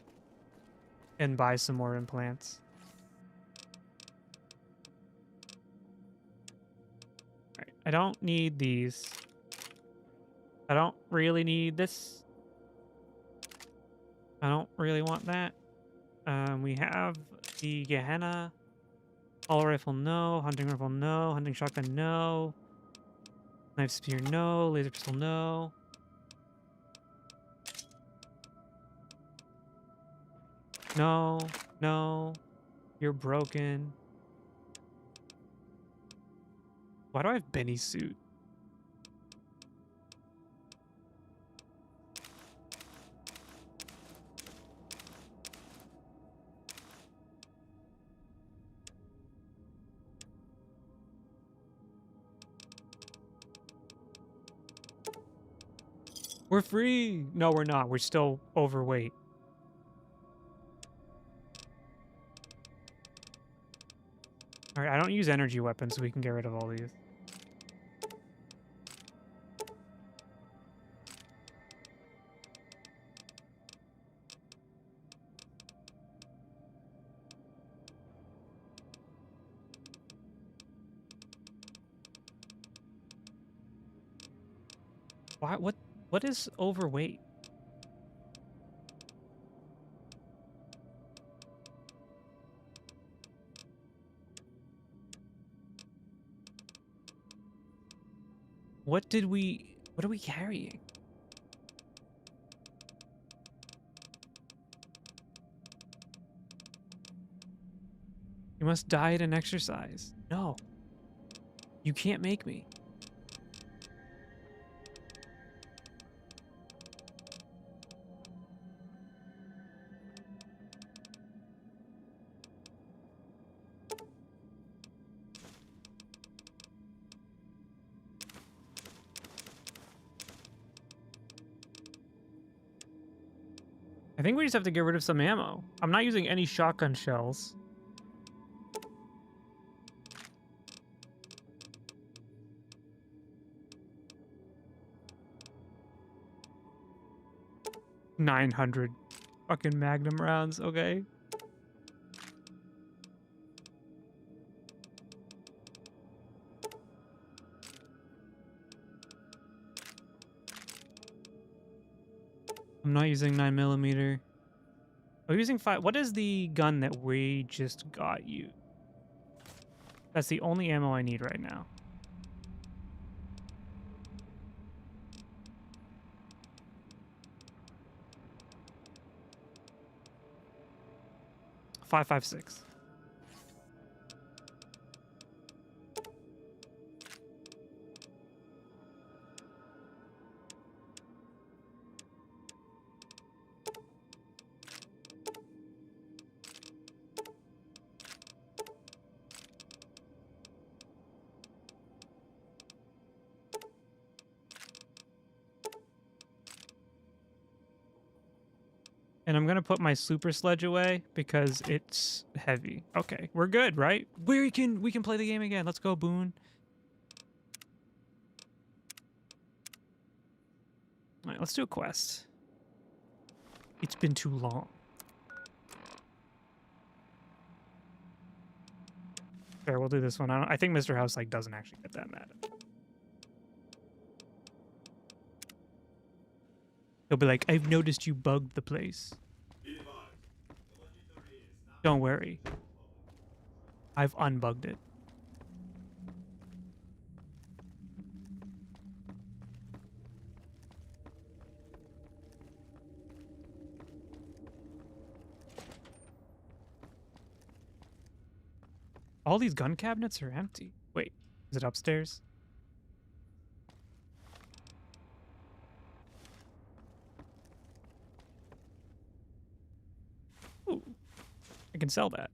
and buy some more implants. Alright, I don't need these. I don't really need this. I don't really want that. We have the Gehenna. All rifle, no. Hunting rifle, no. Hunting shotgun, no. Knife spear, no. Laser pistol, no. No, no. You're broken. Why do I have Benny's suit? We're free. No, we're not. We're still overweight. All right, I don't use energy weapons, so we can get rid of all these. Why? What is overweight? What are we carrying? You must diet and exercise. No. You can't make me. think we just have to get rid of some ammo. I'm not using any shotgun shells. $900 fucking Magnum rounds, okay? I'm not using 9mm. I'm using 5. What is the gun that we just got you? That's the only ammo I need right now. .556. And I'm gonna put my super sledge away because it's heavy. Okay, we're good, right? We can play the game again. Let's go, Boone. All right, let's do a quest. It's been too long. Fair, we'll do this one. I think Mr. House like doesn't actually get that mad. He'll be like, I've noticed you bugged the place. Don't worry. I've unbugged it. All these gun cabinets are empty. Wait, is it upstairs? Ooh, I can sell that.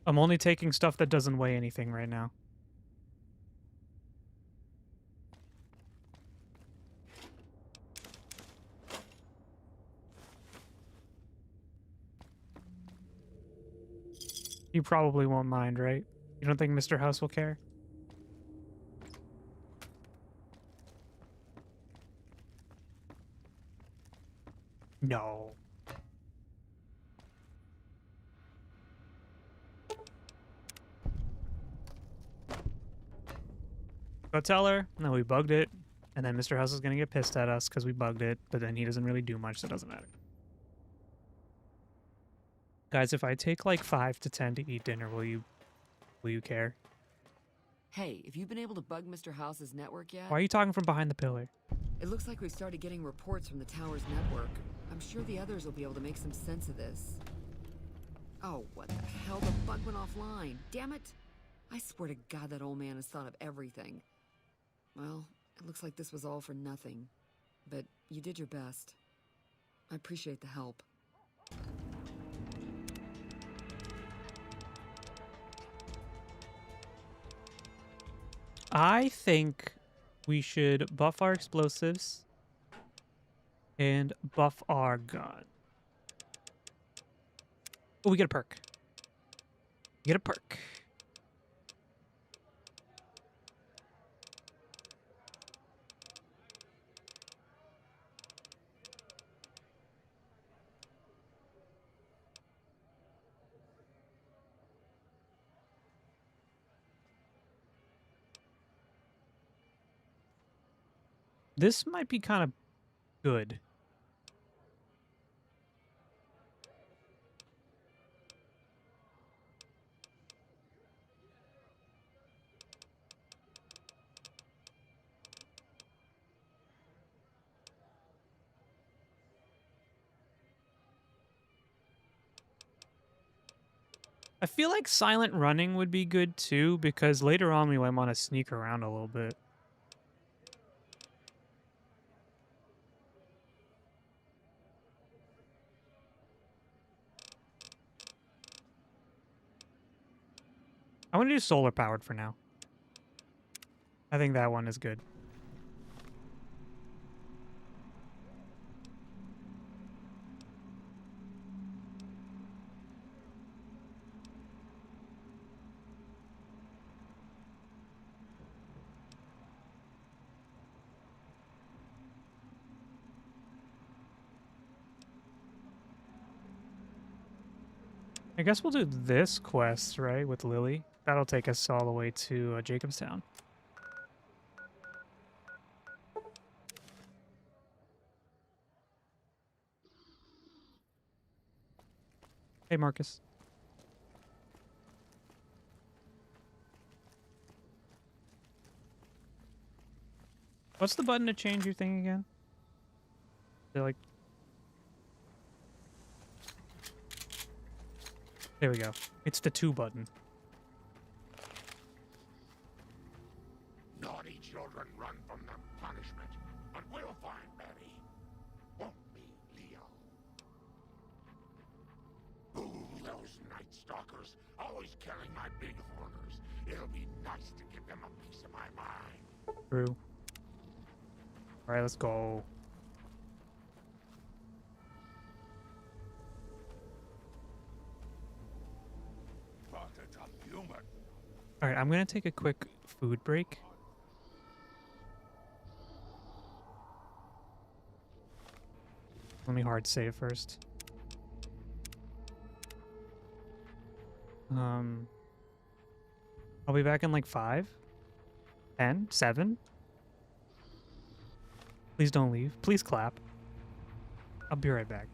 I'm only taking stuff that doesn't weigh anything right now. You probably won't mind, right? You don't think Mr. House will care? No. Go tell her. No, we bugged it. And then Mr. House is going to get pissed at us because we bugged it. But then he doesn't really do much, so it doesn't matter. Guys, if I take like 5 to 10 to eat dinner, will you care? Hey, have you been able to bug Mr. House's network yet? Why are you talking from behind the pillar? It looks like we've started getting reports from the tower's network. I'm sure the others will be able to make some sense of this. Oh, what the hell? The bug went offline. Damn it! I swear to God that old man has thought of everything. Well, it looks like this was all for nothing. But you did your best. I appreciate the help. I think we should buff our explosives and buff our gun. Oh, we get a perk. We get a perk. This might be kind of good. I feel like silent running would be good too, because later on we might want to sneak around a little bit. I want to do solar powered for now. I think that one is good. I guess we'll do this quest, right, with Lily. That'll take us all the way to Jacobstown. Hey, Marcus. What's the button to change your thing again? They're like... There we go. It's the 2 button. Naughty children run from the punishment, but we'll find Betty. Won't we, Leo? Ooh, those Night Stalkers, always killing my big horners. It'll be nice to give them a piece of my mind. True. Alright, let's go. But it's a human. Alright, I'm gonna take a quick food break. Let me hard save first. I'll be back in like 5, 10, 7. Please don't leave. Please clap. I'll be right back.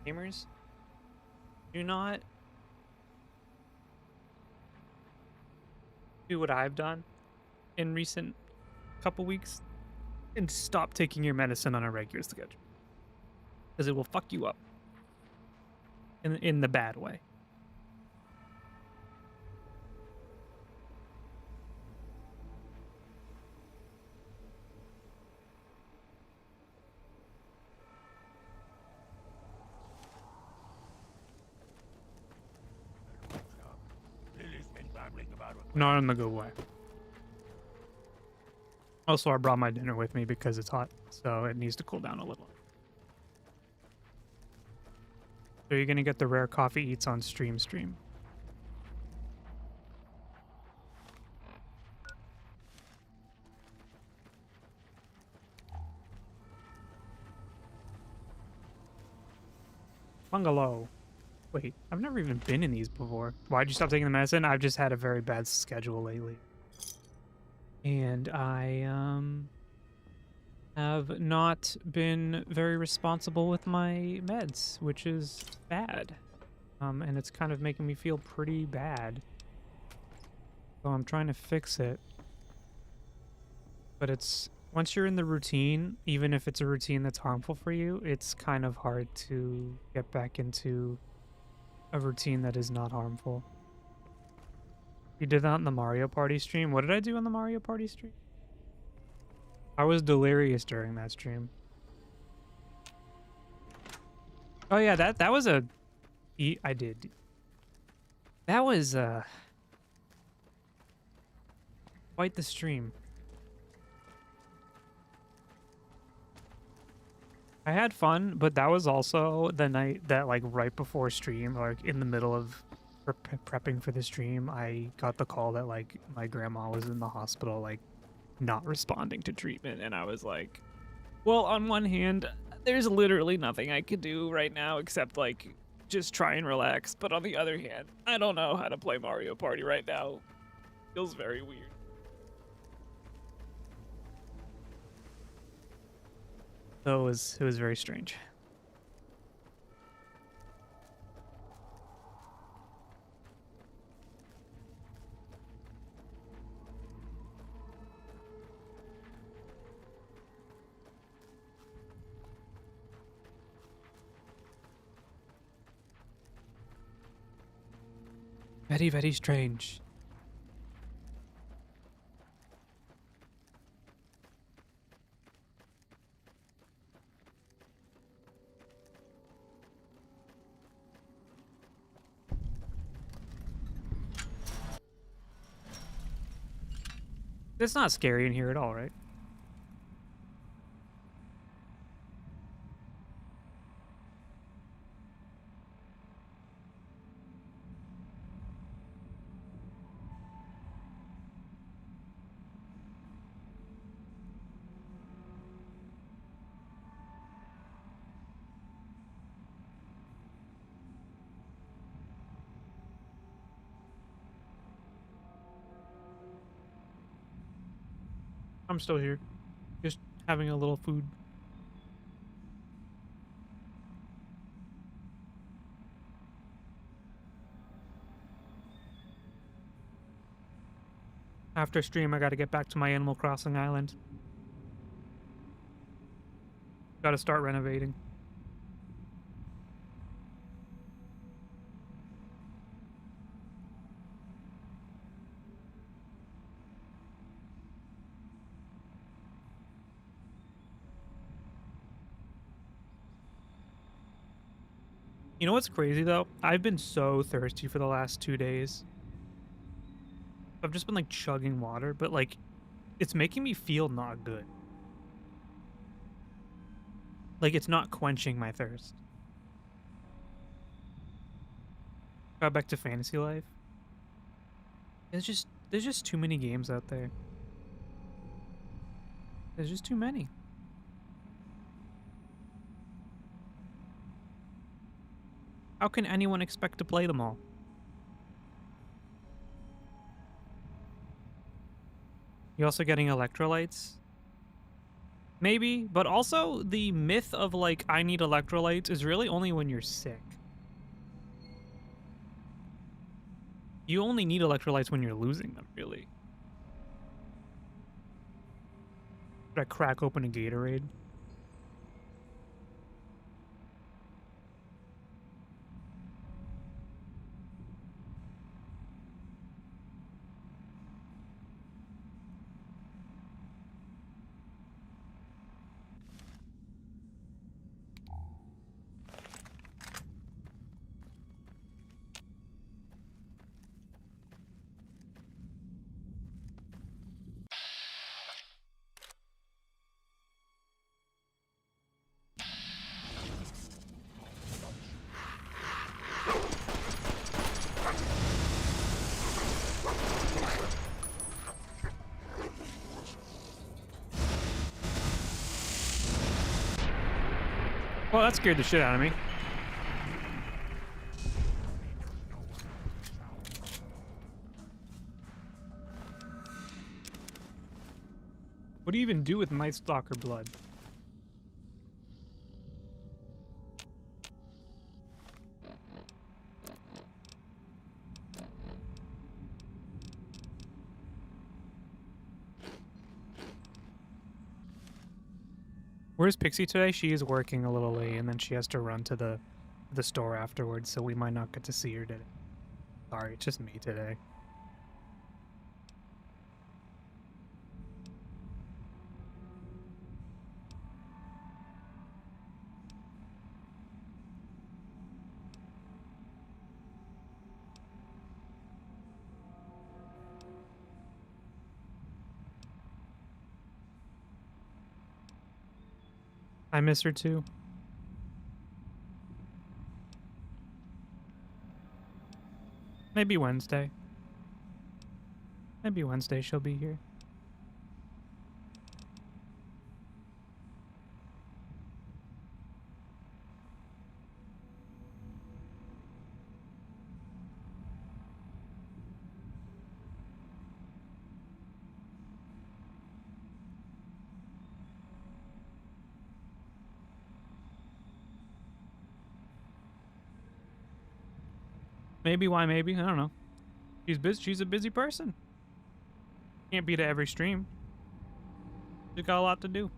Gamers, do not do what I've done in recent couple weeks and stop taking your medicine on a regular schedule, because it will fuck you up in the bad way. Lily's been babbling about what Not in the good way. Also, I brought my dinner with me because it's hot, so it needs to cool down a little. So you're gonna get the rare coffee eats on stream. Bungalow. Wait, I've never even been in these before. Why'd you stop taking the medicine? I've just had a very bad schedule lately. And I have not been very responsible with my meds, which is bad. And it's kind of making me feel pretty bad. So I'm trying to fix it. But it's once you're in the routine, even if it's a routine that's harmful for you, it's kind of hard to get back into a routine that is not harmful. You did that on the Mario Party stream? What did I do on the Mario Party stream? I was delirious during that stream. Oh yeah, that was a... I did. That was quite the stream. I had fun, but that was also the night that, like, right before stream, like in the middle of prepping for the stream, I got the call that, like, my grandma was in the hospital, like, not responding to treatment, and I was like, well, on one hand, there's literally nothing I could do right now except, like, just try and relax, but on the other hand, I don't know how to play Mario Party right now. Feels very weird. So it was very strange. Very, very strange. It's not scary in here at all, right? I'm still here. Just having a little food. After stream, I gotta get back to my Animal Crossing island. Gotta start renovating. You know what's crazy though? I've been so thirsty for the last 2 days. I've just been like chugging water, but like it's making me feel not good. Like it's not quenching my thirst. Got back to fantasy life. There's just too many games out there. There's just too many. How can anyone expect to play them all? You also getting electrolytes? Maybe, but also the myth of like I need electrolytes is really only when you're sick. You only need electrolytes when you're losing them, really. Should I crack open a Gatorade? Well, that scared the shit out of me. What do you even do with Night Stalker blood? Where's Pixie today? She is working a little late, and then she has to run to the store afterwards, so we might not get to see her today. Sorry, it's just me today. I miss her too. Maybe Wednesday. Maybe Wednesday she'll be here. Maybe, why maybe? I don't know. She's busy. She's a busy person. Can't be to every stream. She's got a lot to do.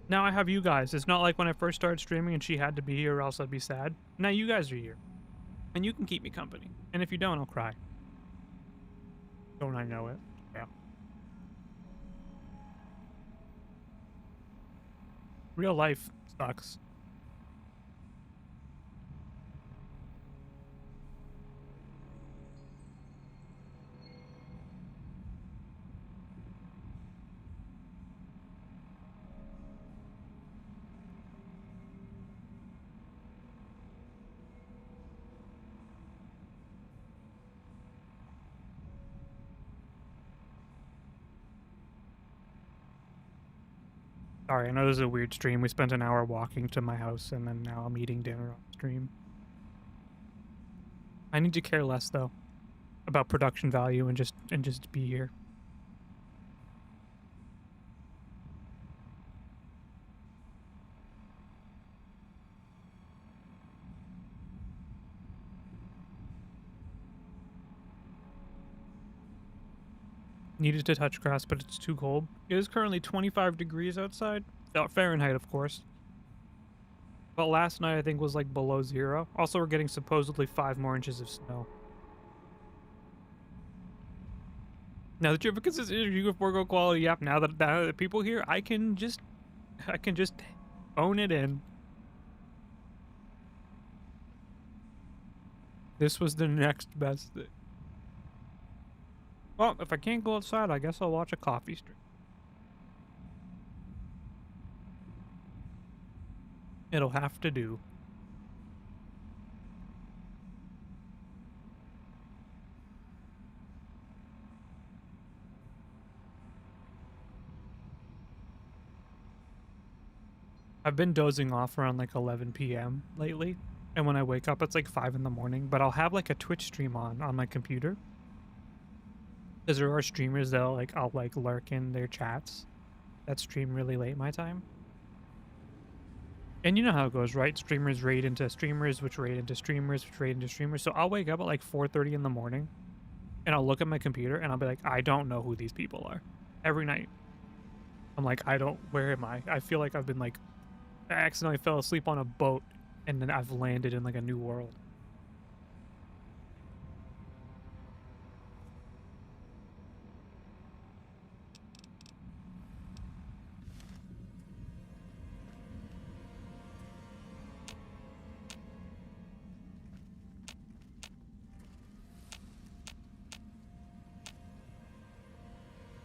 Now I have you guys. It's not like when I first started streaming and she had to be here or else I'd be sad. Now you guys are here. And you can keep me company. And if you don't, I'll cry. Don't I know it? Yeah. Real life sucks. Sorry, I know this is a weird stream. We spent an hour walking to my house, and then now I'm eating dinner on stream. I need to care less though about production value and just be here. Needed to touch grass, but it's too cold. It is currently 25 degrees outside. Fahrenheit, of course. But last night, I think, was like below 0. Also, we're getting supposedly 5 more inches of snow. Now that you have a consistent issue with Go quality app, now that the people here, I can just own it in. This was the next best thing. Well, if I can't go outside, I guess I'll watch a coffee stream. It'll have to do. I've been dozing off around like 11 p.m. lately. And when I wake up, it's like 5 in the morning, but I'll have like a Twitch stream on my computer. Because there are streamers that I'll like lurk in their chats that stream really late my time. And you know how it goes, right? Streamers raid into streamers, which raid into streamers, which raid into streamers. So I'll wake up at like 4:30 in the morning and I'll look at my computer and I'll be like, I don't know who these people are. Every night. I'm like, where am I? I feel like I've been like, I accidentally fell asleep on a boat and then I've landed in like a new world.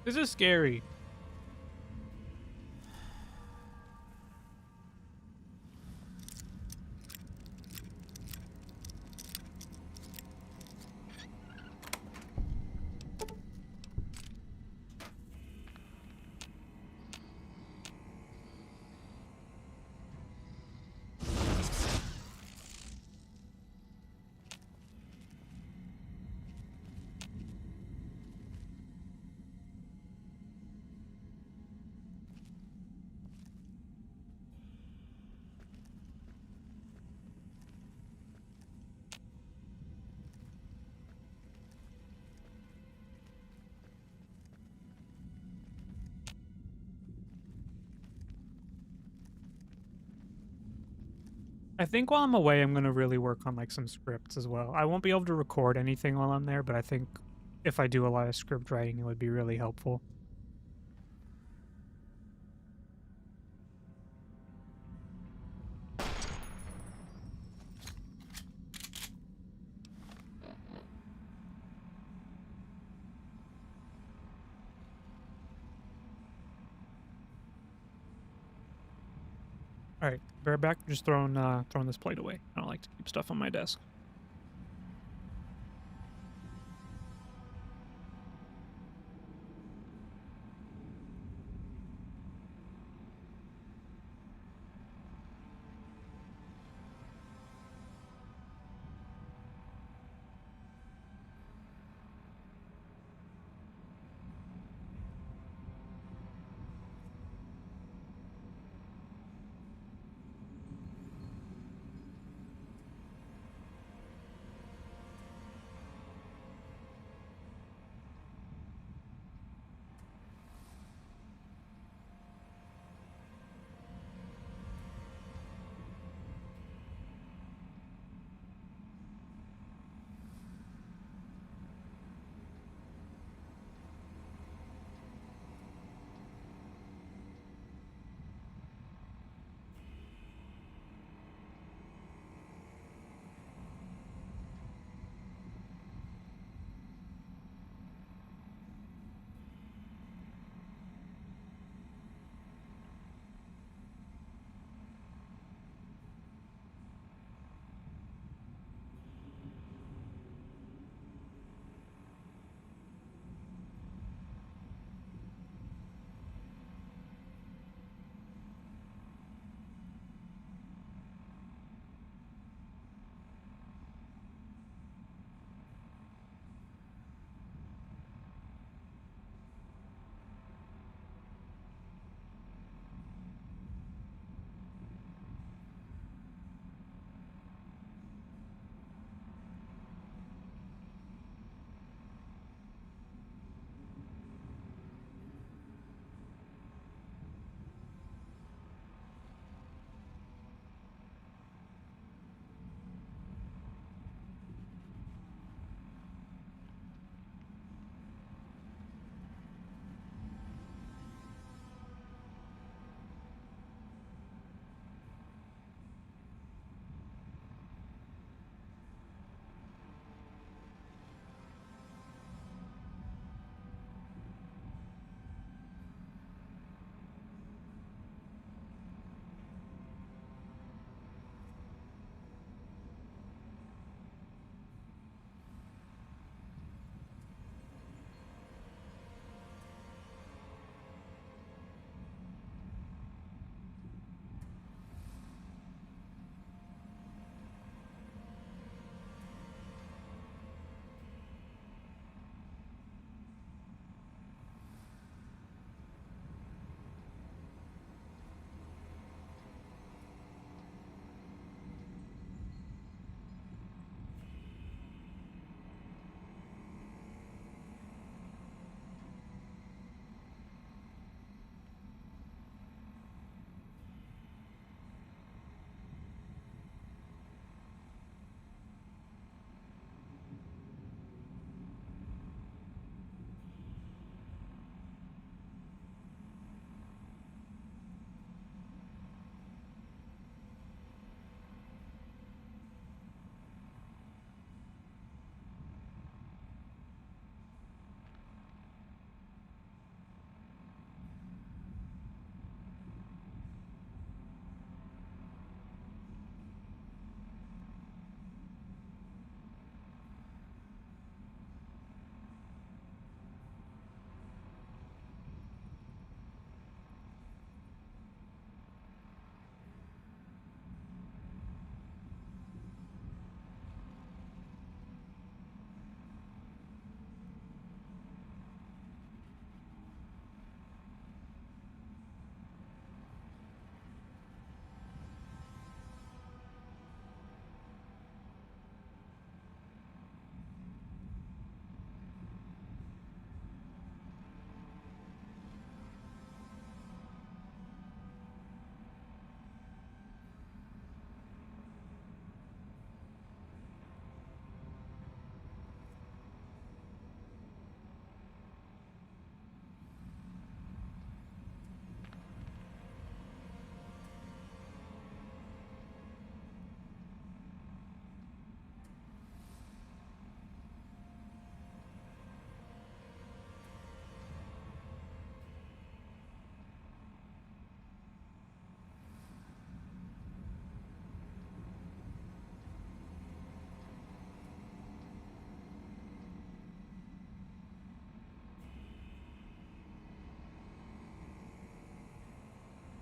This is scary. I think while I'm away, I'm going to really work on like some scripts as well. I won't be able to record anything while I'm there, but I think if I do a lot of script writing, it would be really helpful. All right, bear back. Just throwing this plate away. I don't like to keep stuff on my desk.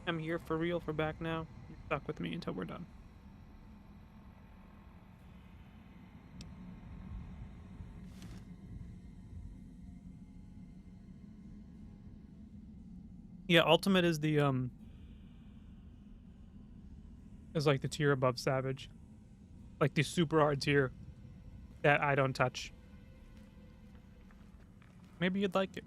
I'm here for real for back now. You're stuck with me until we're done. Yeah, Ultimate is the is like the tier above Savage. Like the super hard tier that I don't touch. Maybe you'd like it.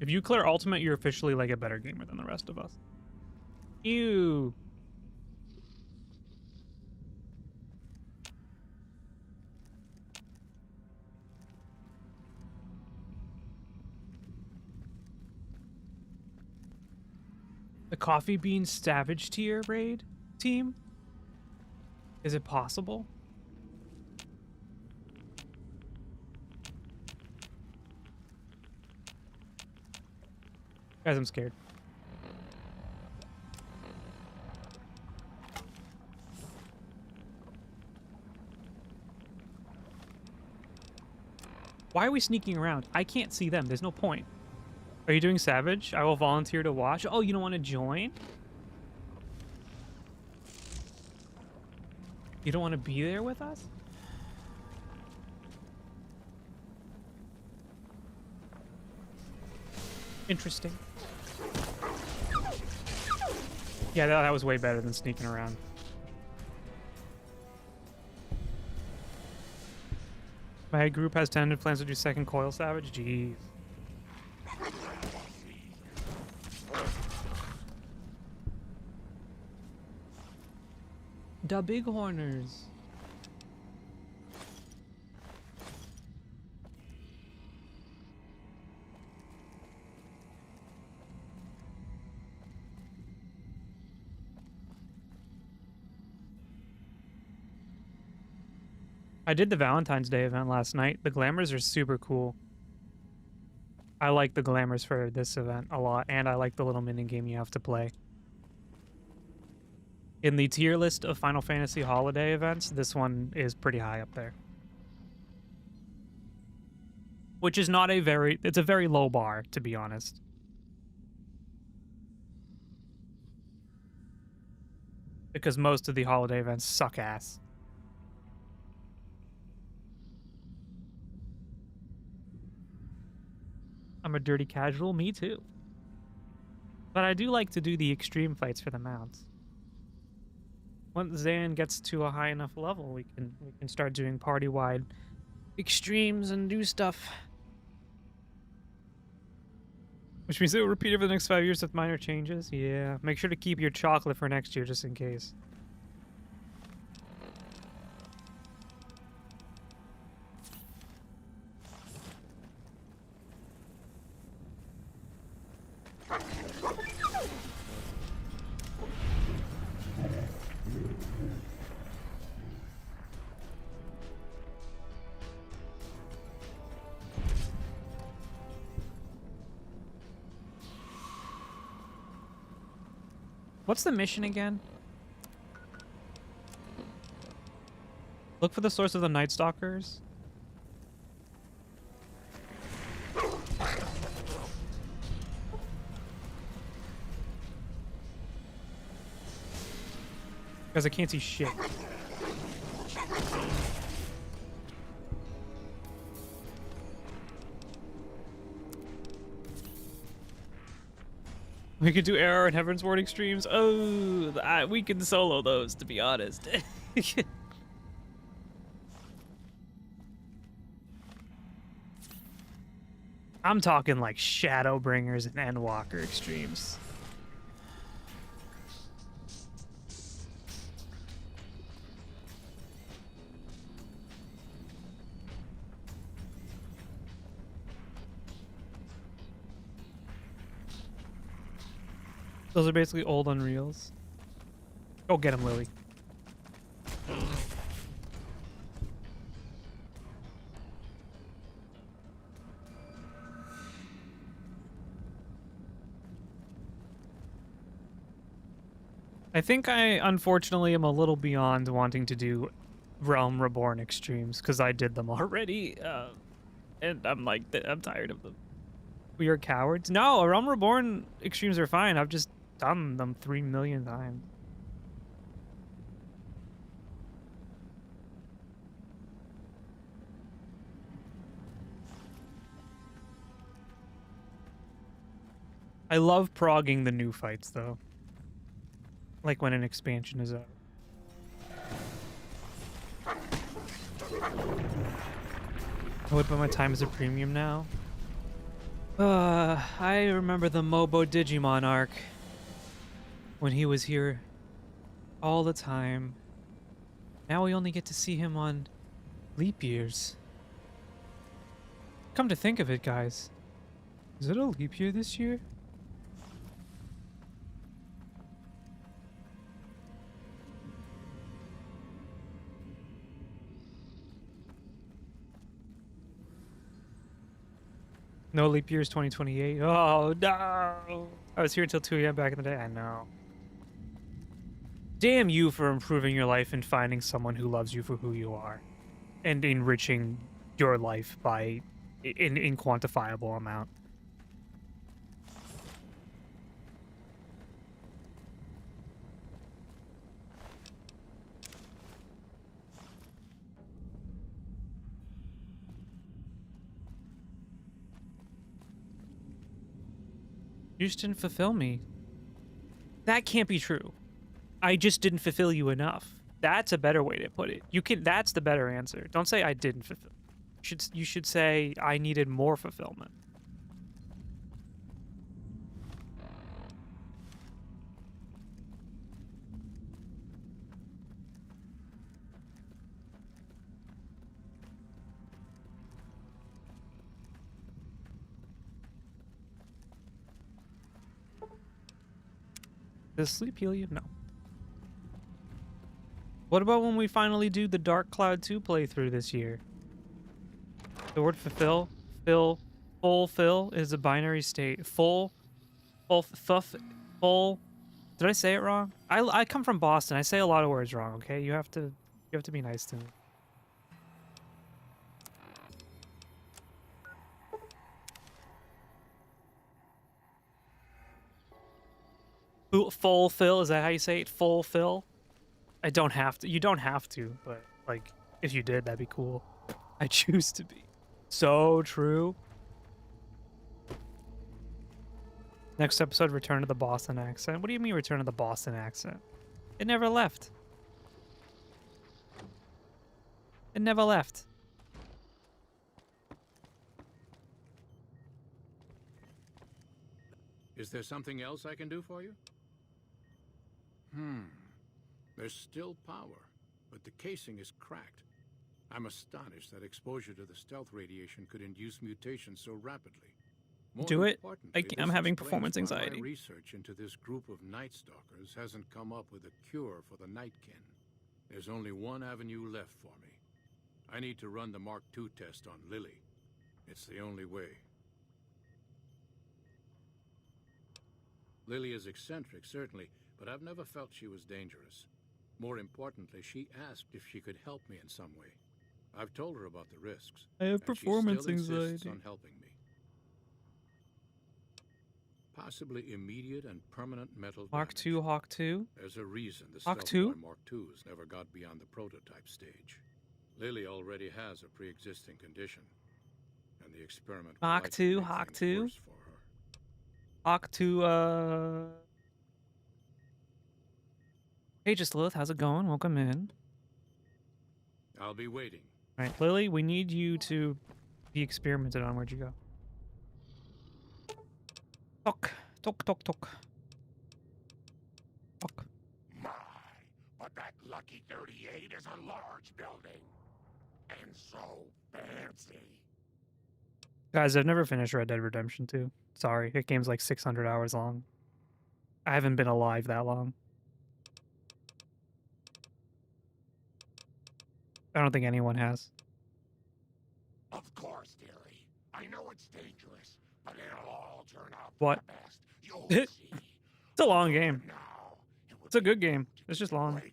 If you clear Ultimate, you're officially like a better gamer than the rest of us. Ew. The Coffee Bean Savage tier raid team? Is it possible? Guys, I'm scared. Why are we sneaking around? I can't see them. There's no point. Are you doing Savage? I will volunteer to watch. Oh, you don't want to join? You don't want to be there with us? Interesting. Yeah, that was way better than sneaking around. My group has tentative plans to do second Coil Savage? Jeez. Da Bighorners. I did the Valentine's Day event last night. The glamours are super cool. I like the glamours for this event a lot, and I like the little mini game you have to play. In the tier list of Final Fantasy holiday events, this one is pretty high up there. Which is not a very... It's a very low bar, to be honest. Because most of the holiday events suck ass. I'm a dirty casual, me too. But I do like to do the extreme fights for the mounts. Once Zan gets to a high enough level, we can start doing party-wide extremes and do stuff. Which means it will repeat over the next 5 years with minor changes. Yeah, make sure to keep your chocolate for next year just in case. What's the mission again? Look for the source of the Night Stalkers. Because I can't see shit. We could do Arrow and Heaven's Ward extremes. Oh, we can solo those, to be honest. I'm talking like Shadowbringers and Endwalker extremes. Those are basically old Unreals. Go get him, Lily. I think I, unfortunately, am a little beyond wanting to do Realm Reborn extremes, because I did them already. And I'm like, I'm tired of them. We are cowards. No, Realm Reborn extremes are fine. I've just done them 3 million times. I love progging the new fights though. Like when an expansion is out. I would put my time as a premium now. I remember the Mobo Digimon arc. When he was here all the time. Now we only get to see him on leap years. Come to think of it, guys. Is it a leap year this year? No leap years 2028. Oh, no. I was here until 2 a.m. back in the day. I know. Damn you for improving your life and finding someone who loves you for who you are. And enriching your life by an inquantifiable amount. You just didn't fulfill me. That can't be true. I just didn't fulfill you enough. That's a better way to put it. That's the better answer. Don't say I didn't fulfill. You should say I needed more fulfillment. Does sleep heal you? No. What about when we finally do the Dark Cloud 2 playthrough this year? The word fulfill, fulfill is a binary state. Full. Did I say it wrong? I come from Boston. I say a lot of words wrong, okay? You have to be nice to me. Fulfill, is that how you say it? Fulfill? I don't have to. You don't have to, but like if you did, that'd be cool. I choose to be. So true. Next episode, return to the Boston accent. What do you mean return to the Boston accent? It never left. It never left. Is there something else I can do for you? There's still power, but the casing is cracked. I'm astonished that exposure to the stealth radiation could induce mutations so rapidly. More Do it. importantly, I'm this having explains performance why anxiety. My research into this group of Night Stalkers hasn't come up with a cure for the Nightkin. There's only one avenue left for me. I need to run the Mark II test on Lily. It's the only way. Lily is eccentric, certainly, but I've never felt she was dangerous. More importantly, she asked if she could help me in some way. I've told her about the risks. I have and performance she still insists anxiety. on helping me. Possibly immediate and permanent mental Mark damage. II, Hawk 2. There's a reason the Hawk Stealth 2? Boy Mark IIs never got beyond the prototype stage. Lily already has a pre-existing condition, and the experiment will Hawk likely 2, make Hawk things 2. worse for her. Hawk 2, Hey, just Lilith, how's it going? Welcome in. I'll be waiting. All right, Lily, we need you to be experimented on. Where'd you go? Talk. Talk. My, but that Lucky 38 is a large building. And so fancy. Guys, I've never finished Red Dead Redemption 2. Sorry, that game's like 600 hours long. I haven't been alive that long. I don't think anyone has. Of course, dearie. I know it's dangerous, but it'll all turn out What? for the best. You'll It's see. a long game. Now, it would It's a be good game. It's just long. waiting.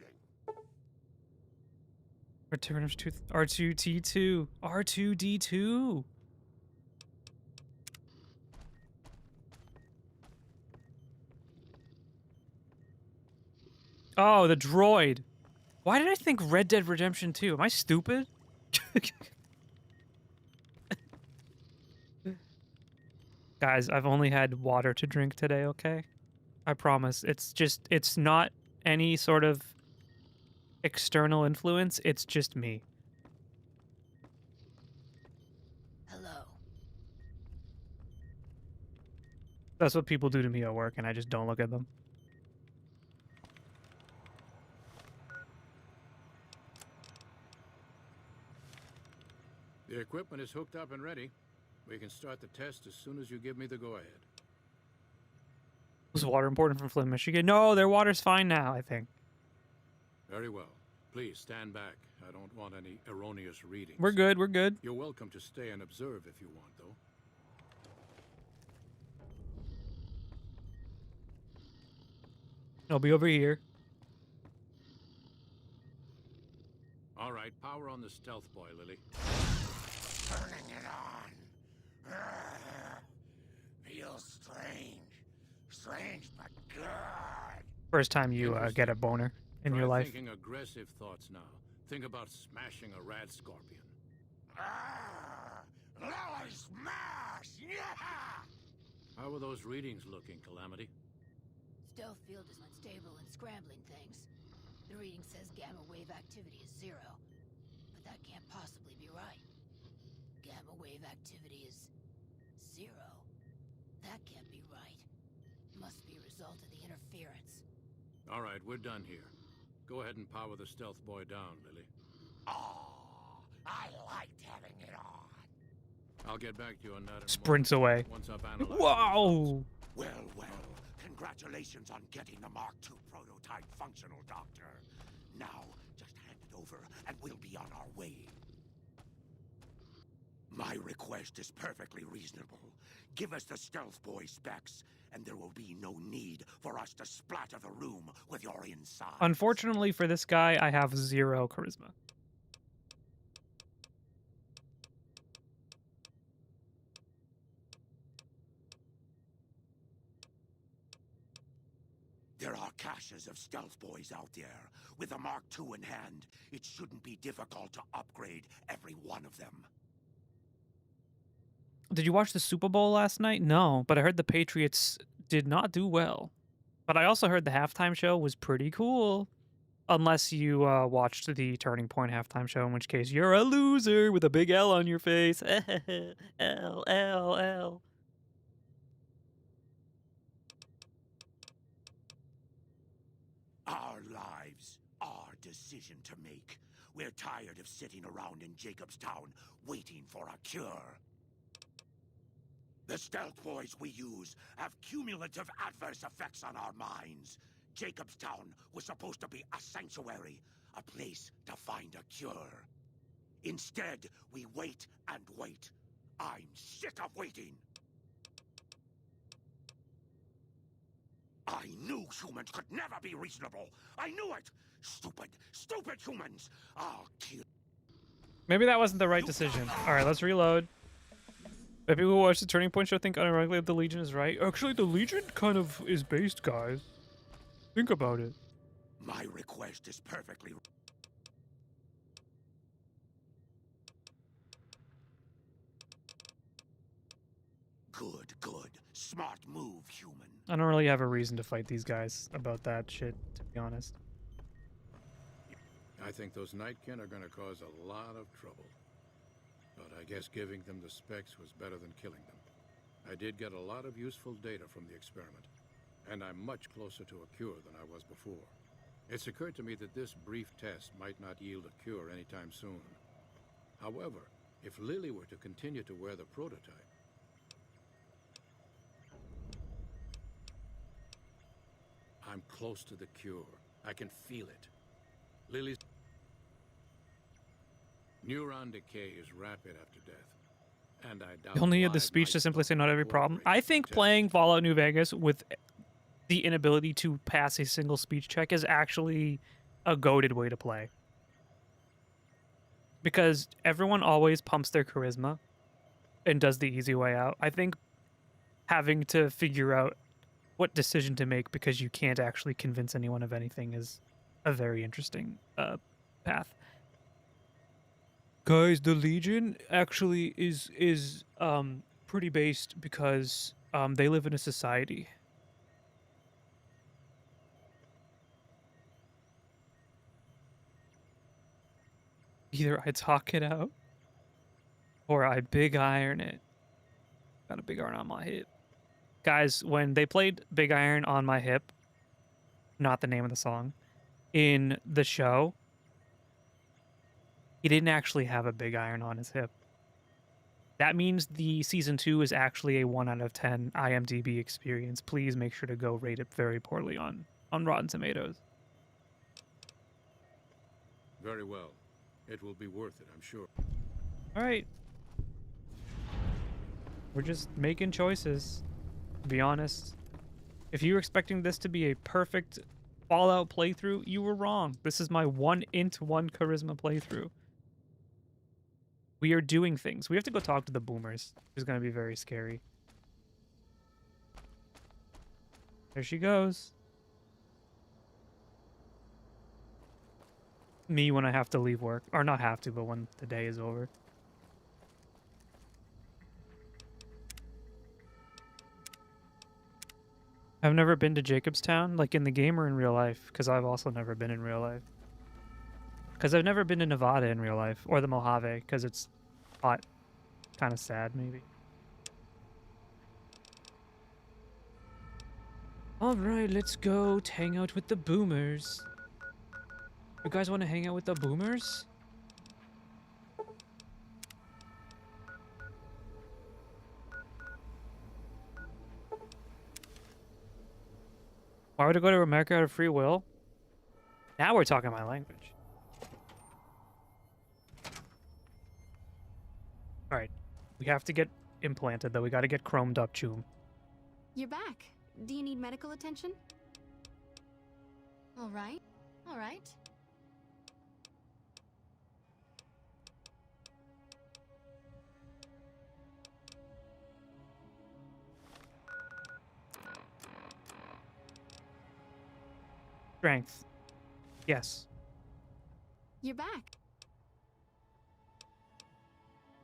Return of R2-D2. R2-D2. Oh, the droid. Why did I think Red Dead Redemption 2? Am I stupid? Guys, I've only had water to drink today, okay? I promise. It's not any sort of external influence. It's just me. Hello. That's what people do to me at work, and I just don't look at them. The equipment is hooked up and ready. We can start the test as soon as you give me the go-ahead. Was water important from Flint, Michigan? No, their water's fine now, I think. Very well. Please stand back. I don't want any erroneous readings. We're good, we're good. You're welcome to stay and observe if you want, though. I'll be over here. All right, power on the stealth boy, Lily. Turning it on. Feels strange. Strange, but good. First time you get a boner in your Try life. thinking aggressive thoughts now. Think about smashing a rad scorpion. Lily smash! Yeah! How are those readings looking, Calamity? Stealth field is unstable and scrambling things. The reading says gamma wave activity is 0, but that can't possibly be right. Gamma wave activity is 0. That can't be right. Must be a result of the interference. All right, we're done here. Go ahead and power the stealth boy down, Lily. Oh, I liked having it on. I'll get back to you on that in a Sprints moment, away. once I've analyzed the results. Wow! Well, congratulations on getting the Mark II prototype functional, Doctor. Now, just hand it over and we'll be on our way. My request is perfectly reasonable. Give us the stealth boy specs, and there will be no need for us to splatter the room with your inside. Unfortunately for this guy, I have 0 charisma. There are caches of stealth boys out there. With a Mark II in hand, it shouldn't be difficult to upgrade every one of them. Did you watch the Super Bowl last night? No, but I heard the Patriots did not do well. But I also heard the halftime show was pretty cool. Unless you watched the Turning Point halftime show, in which case you're a loser with a big L on your face. L, L, L. Our lives, our decision to make. We're tired of sitting around in Jacobstown waiting for a cure. The stealth boys we use have cumulative adverse effects on our minds. Jacobstown was supposed to be a sanctuary, a place to find a cure. Instead, we wait and wait. I'm sick of waiting. I knew humans could never be reasonable. I knew it. Stupid, stupid humans. I'll kill. Maybe that wasn't the right decision. All right, let's reload. But people who watch the Turning Point show think unironically that the Legion is right. Actually, the Legion kind of is based, guys. Think about it. My request is perfectly. Good, good. Smart move, human. I don't really have a reason to fight these guys about that shit, to be honest. I think those Nightkin are going to cause a lot of trouble. But I guess giving them the specs was better than killing them. I did get a lot of useful data from the experiment, and I'm much closer to a cure than I was before. It's occurred to me that this brief test might not yield a cure anytime soon. However, if Lily were to continue to wear the prototype, I'm close to the cure. I can feel it. Lily's neuron decay is rapid after death, and I doubt You'll need the live speech to Night simply say Stalkers not every will problem. break I the think test. playing Fallout New Vegas with the inability to pass a single speech check is actually a goated way to play. Because everyone always pumps their charisma and does the easy way out. I think having to figure out what decision to make because you can't actually convince anyone of anything is a very interesting path. Guys, the Legion actually is pretty based because they live in a society. Either I talk it out or I big iron it. Got a big iron on my hip. Guys, when they played Big Iron on My Hip, not the name of the song, in the show, he didn't actually have a big iron on his hip. That means the season 2 is actually a 1 out of 10 IMDb experience. Please make sure to go rate it very poorly on Rotten Tomatoes. Very well. It will be worth it, I'm sure. All right. We're just making choices, to be honest. If you were expecting this to be a perfect Fallout playthrough, you were wrong. This is my 1 int 1 charisma playthrough. We are doing things. We have to go talk to the boomers. It's going to be very scary. There she goes. Me when I have to leave work. Or not have to, but when the day is over. I've never been to Jacobstown, like in the game or in real life, because I've also never been in real life. Because I've never been to Nevada in real life, or the Mojave, because it's hot. Kind of sad, maybe. Alright, let's go hang out with the boomers. You guys want to hang out with the boomers? Why would I go to America out of free will? Now we're talking my language. Alright. We have to get implanted, though. We gotta get chromed up, Choom. You're back. Do you need medical attention? All right. All right. Strength. Yes. You're back.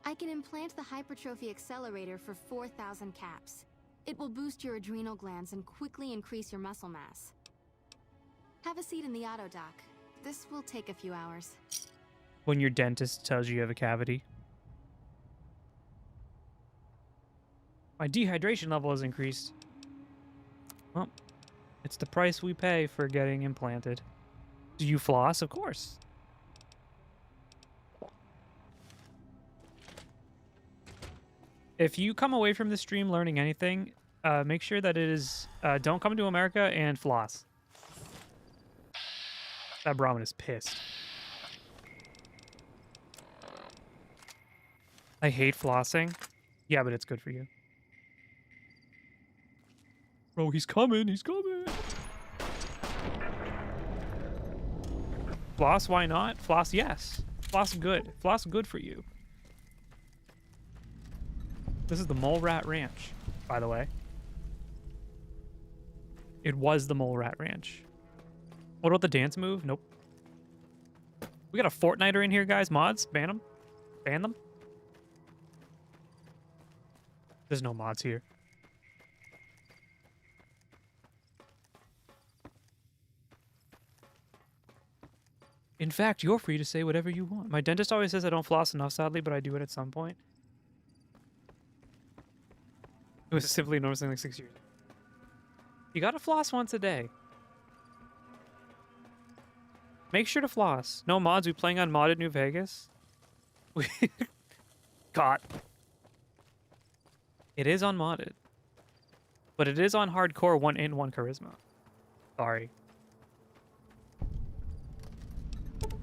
I can implant the hypertrophy accelerator for 4,000 caps. It will boost your adrenal glands and quickly increase your muscle mass. Have a seat in the auto dock. This will take a few hours. When your dentist tells you have a cavity. My dehydration level has increased. Well, it's the price we pay for getting implanted. Do you floss? Of course. If you come away from the stream learning anything, make sure that it is don't come to America and floss. That Brahmin is pissed. I hate flossing. Yeah, but it's good for you. Bro, he's coming. He's coming. Floss, why not? Floss, yes. Floss, good. Floss, good for you. This is the Mole Rat Ranch, by the way. It was the Mole Rat Ranch. What about the dance move? Nope. We got a Fortniter in here, guys. Mods? Ban them? Ban them? There's no mods here. In fact, you're free to say whatever you want. My dentist always says I don't floss enough, sadly, but I do it at some point. It was simply noticing like 6 years. You gotta floss once a day. Make sure to floss. No mods, we playing on modded New Vegas? We got. It is on modded. But it is on hardcore 1 in 1 charisma. Sorry.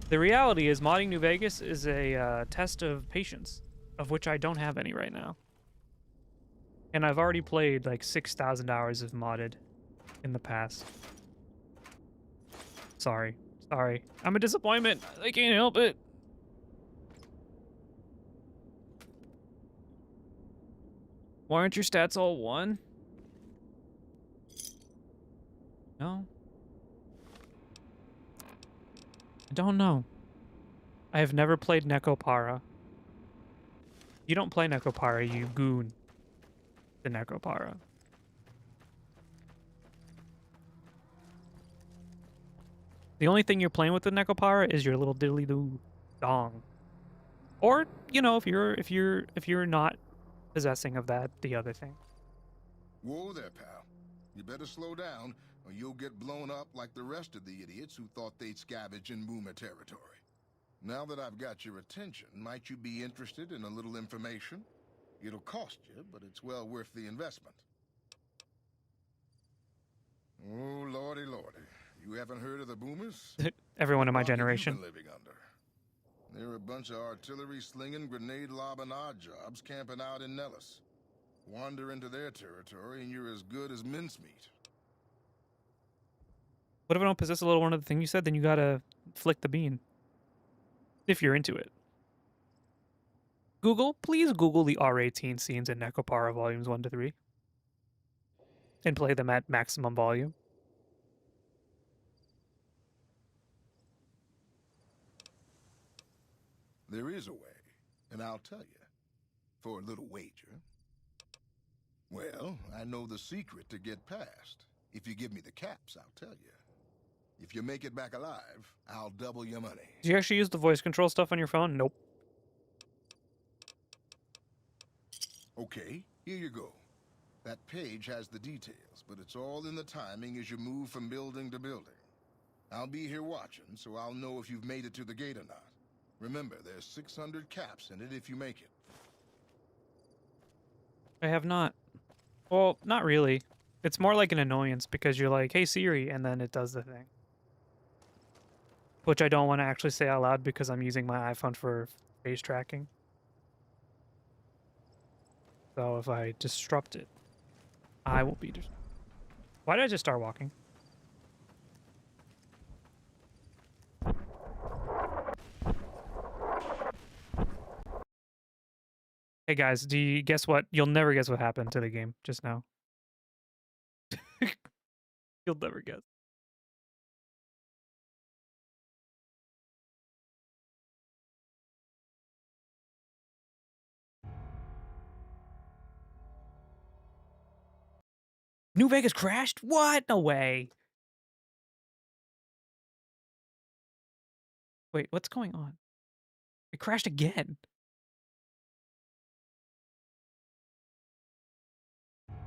The reality is modding New Vegas is a test of patience, of which I don't have any right now. And I've already played like 6,000 hours of modded in the past. Sorry. Sorry. I'm a disappointment. I can't help it. Why aren't your stats all 1? No? I don't know. I have never played Nekopara. You don't play Nekopara, you goon the Nekopara. The only thing you're playing with the Nekopara is your little diddly doo dong. Or, you know, if you're not possessing of that, the other thing. Whoa there, pal. You better slow down, or you'll get blown up like the rest of the idiots who thought they'd scavenge in Boomer territory. Now that I've got your attention, might you be interested in a little information? It'll cost you, but it's well worth the investment. Oh, lordy, lordy. You haven't heard of the Boomers? Everyone in my What rock have you generation. been living under? They're a bunch of artillery-slinging, grenade-lobbing odd jobs camping out in Nellis. Wander into their territory, and you're as good as mincemeat. What if I don't possess a little one of the thing you said? Then you gotta flick the bean. If you're into it. Google, please Google the R18 scenes in Nekopara Volumes 1 to 3. And play them at maximum volume. There is a way, and I'll tell you. For a little wager. Well, I know the secret to get past. If you give me the caps, I'll tell you. If you make it back alive, I'll double your money. Do you actually use the voice control stuff on your phone? Nope. Okay, here you go. That page has the details, but it's all in the timing as you move from building to building. I'll be here watching, so I'll know if you've made it to the gate or not. Remember, there's 600 caps in it if you make it. I have not. Well, not really. It's more like an annoyance because you're like, hey Siri, and then it does the thing. Which I don't want to actually say out loud because I'm using my iPhone for face tracking. So if I disrupt it, I will be... Why did I just start walking? Hey guys, do you guess what? You'll never guess what happened to the game just now. You'll never guess. New Vegas crashed? What? No way. Wait, what's going on? It crashed again.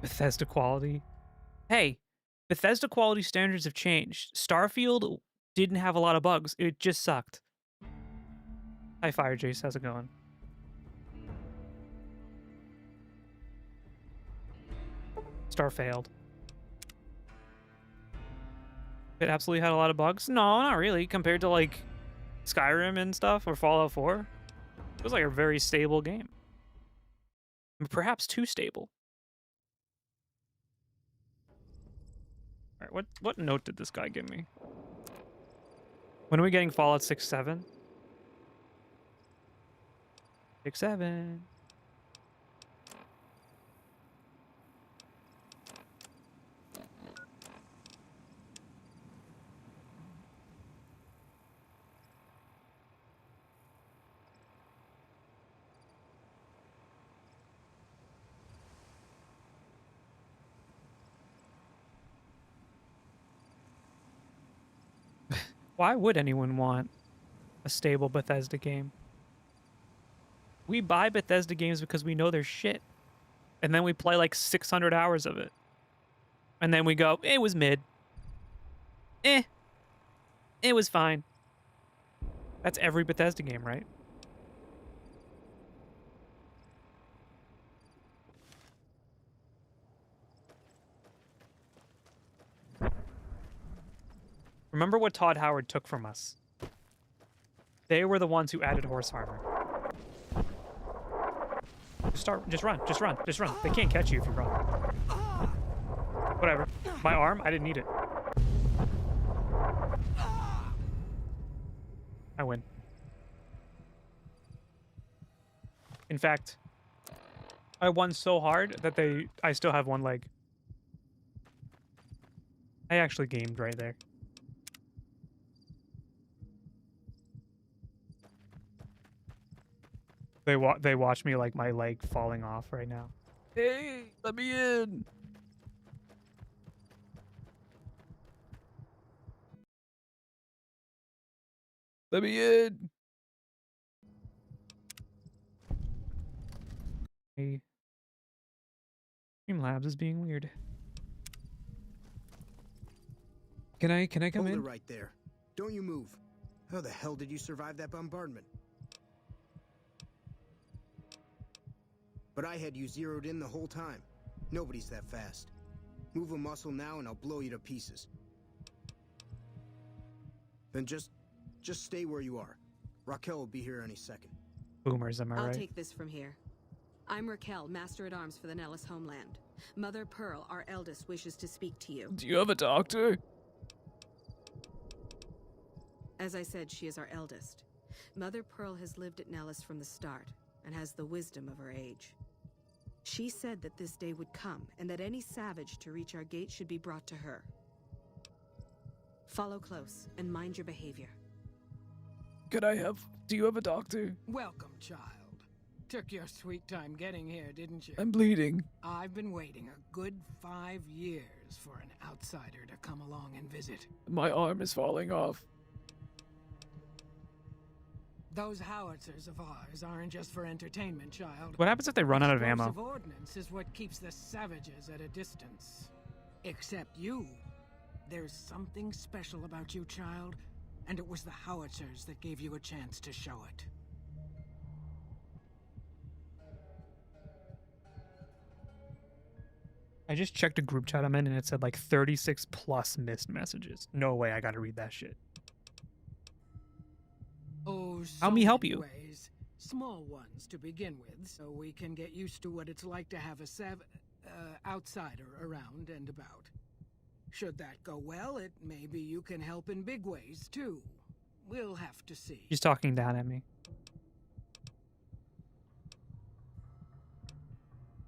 Bethesda quality. Hey, Bethesda quality standards have changed. Starfield didn't have a lot of bugs. It just sucked. Hi, Fire Jace. How's it going? Star failed. It absolutely had a lot of bugs? No, not really. Compared to, like, Skyrim and stuff, or Fallout 4. It was, like, a very stable game. Perhaps too stable. Alright, what note did this guy give me? When are we getting Fallout 6-7? 6-7. Why would anyone want a stable Bethesda game? We buy Bethesda games because we know they're shit. And then we play like 600 hours of it. And then we go, it was mid. It was fine. That's every Bethesda game, right? Remember what Todd Howard took from us. They were the ones who added horse armor. Just run. They can't catch you if you run. Whatever. My arm, I didn't need it. I win. In fact, I won so hard that I still have one leg. I actually gamed right there. They watch me like my leg falling off right now. Hey, let me in. Let me in. Hey. Streamlabs is being weird. Can I come Hold in? it right there. Don't you move. How the hell did you survive that bombardment? But I had you zeroed in the whole time. Nobody's that fast. Move a muscle now and I'll blow you to pieces. Then just stay where you are. Raquel will be here any second. Boomers, am I I'll right? take this from here. I'm Raquel, Master-at-Arms for the Nellis homeland. Mother Pearl, our eldest, wishes to speak to you. Do you have a doctor? As I said, she is our eldest. Mother Pearl has lived at Nellis from the start, and has the wisdom of her age. She said that this day would come, and that any savage to reach our gate should be brought to her. Follow close, and mind your behavior. Do you have a doctor? Welcome, child. Took your sweet time getting here, didn't you? I'm bleeding. I've been waiting a good 5 years for an outsider to come along and visit. My arm is falling off. Those howitzers of ours aren't just for entertainment, child. What happens if they run out of ammo? Explosive ordnance is what keeps the savages at a distance. Except you. There's something special about you, child, and it was the howitzers that gave you a chance to show it. I just checked a group chat I'm in and it said like 36 plus missed messages. No way I gotta read that shit. Oh, Help me help you. ways. Small ones to begin with, so we can get used to what it's like to have a outsider around and about. Should that go well, maybe you can help in big ways, too. We'll have to see. She's talking down at me.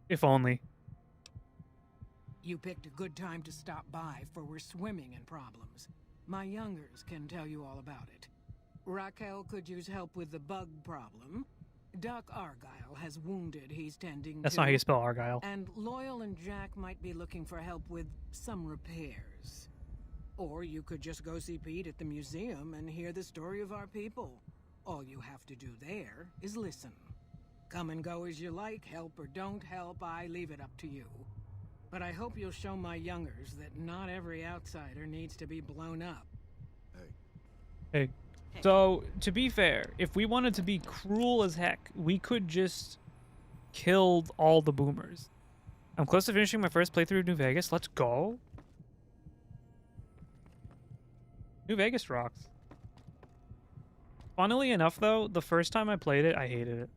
If only. You picked a good time to stop by, for we're swimming in problems. My youngers can tell you all about it. Raquel could use help with the bug problem. Doc Argyle has wounded he's tending That's to. not how you spell Argyle. And Loyal and Jack might be looking for help with some repairs. Or you could just go see Pete at the museum and hear the story of our people. All you have to do there is listen. Come and go as you like, help or don't help, I leave it up to you. But I hope you'll show my youngers that not every outsider needs to be blown up. Hey. So, to be fair, if we wanted to be cruel as heck, we could just kill all the boomers. I'm close to finishing my first playthrough of New Vegas. Let's go. New Vegas rocks. Funnily enough, though, the first time I played it, I hated it.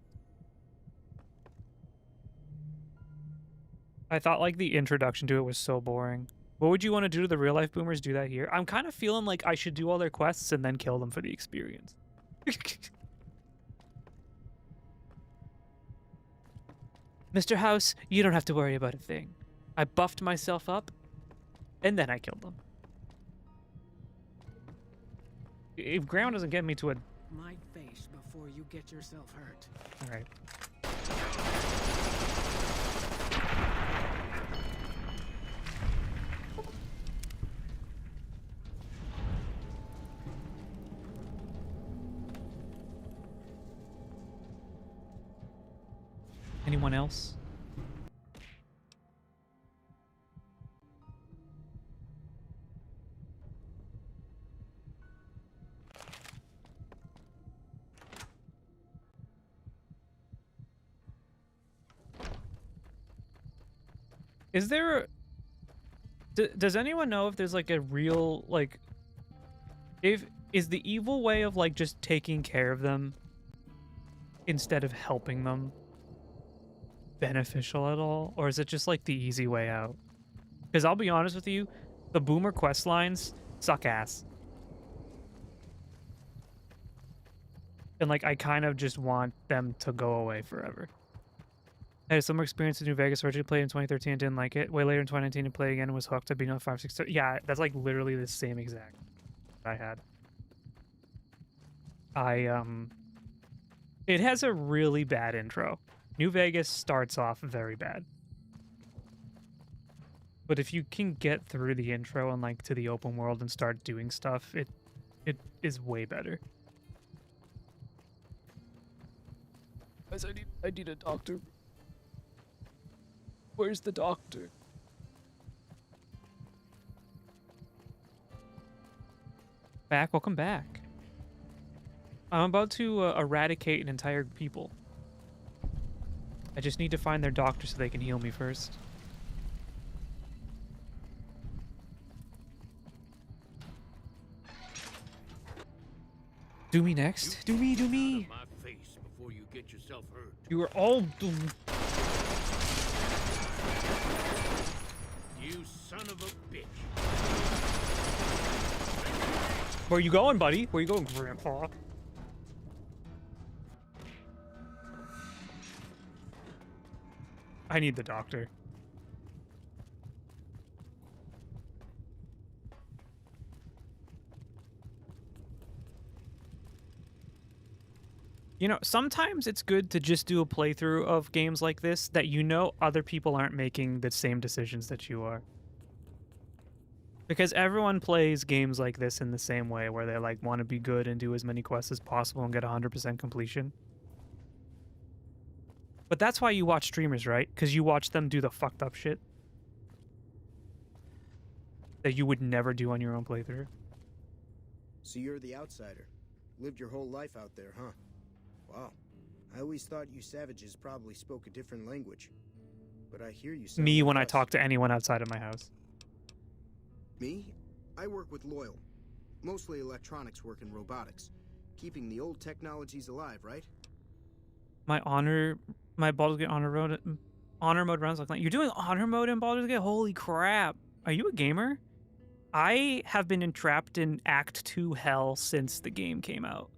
I thought, like, the introduction to it was so boring. What would you want to do to the real-life boomers? Do that here? I'm kind of feeling like I should do all their quests and then kill them for the experience. Mr. House, you don't have to worry about a thing. I buffed myself up, and then I killed them. If ground doesn't get me to a... My face before you get yourself hurt. Alright. Anyone else? Is there... does anyone know if there's like a real, like... Is the evil way of like just taking care of them instead of helping them beneficial at all, or is it just like the easy way out? Because I'll be honest with you, the boomer quest lines suck ass, and like I kind of just want them to go away forever. I had a similar experience in New Vegas. Originally played in 2013 and didn't like it. Way later in 2019 and played again and was hooked. I've been on 5, 6, 7. Yeah, that's like literally the same exact I had. It has a really bad intro. New Vegas starts off very bad. But if you can get through the intro and like to the open world and start doing stuff, it is way better. Guys, I need a doctor. Where's the doctor? Welcome back. I'm about to eradicate an entire people. I just need to find their doctor so they can heal me first. Do me next. Do me, do me. My face before you get yourself hurt. You are all doomed. You son of a bitch. Where you going, buddy? Where you going, Grandpa? I need the doctor. You know, sometimes it's good to just do a playthrough of games like this that you know other people aren't making the same decisions that you are. Because everyone plays games like this in the same way, where they like want to be good and do as many quests as possible and get 100% completion. But that's why you watch streamers, right? Because you watch them do the fucked up shit that you would never do on your own playthrough. So you're the outsider. Lived your whole life out there, huh? Wow. I always thought you savages probably spoke a different language. But I hear you sound Me like when I us. talk to anyone outside of my house. Me? I work with Loyal. Mostly electronics work and robotics. Keeping the old technologies alive, right? My Baldur's Gate honor mode runs like that. You're doing honor mode in Baldur's Gate? Holy crap. Are you a gamer? I have been entrapped in Act 2 hell since the game came out.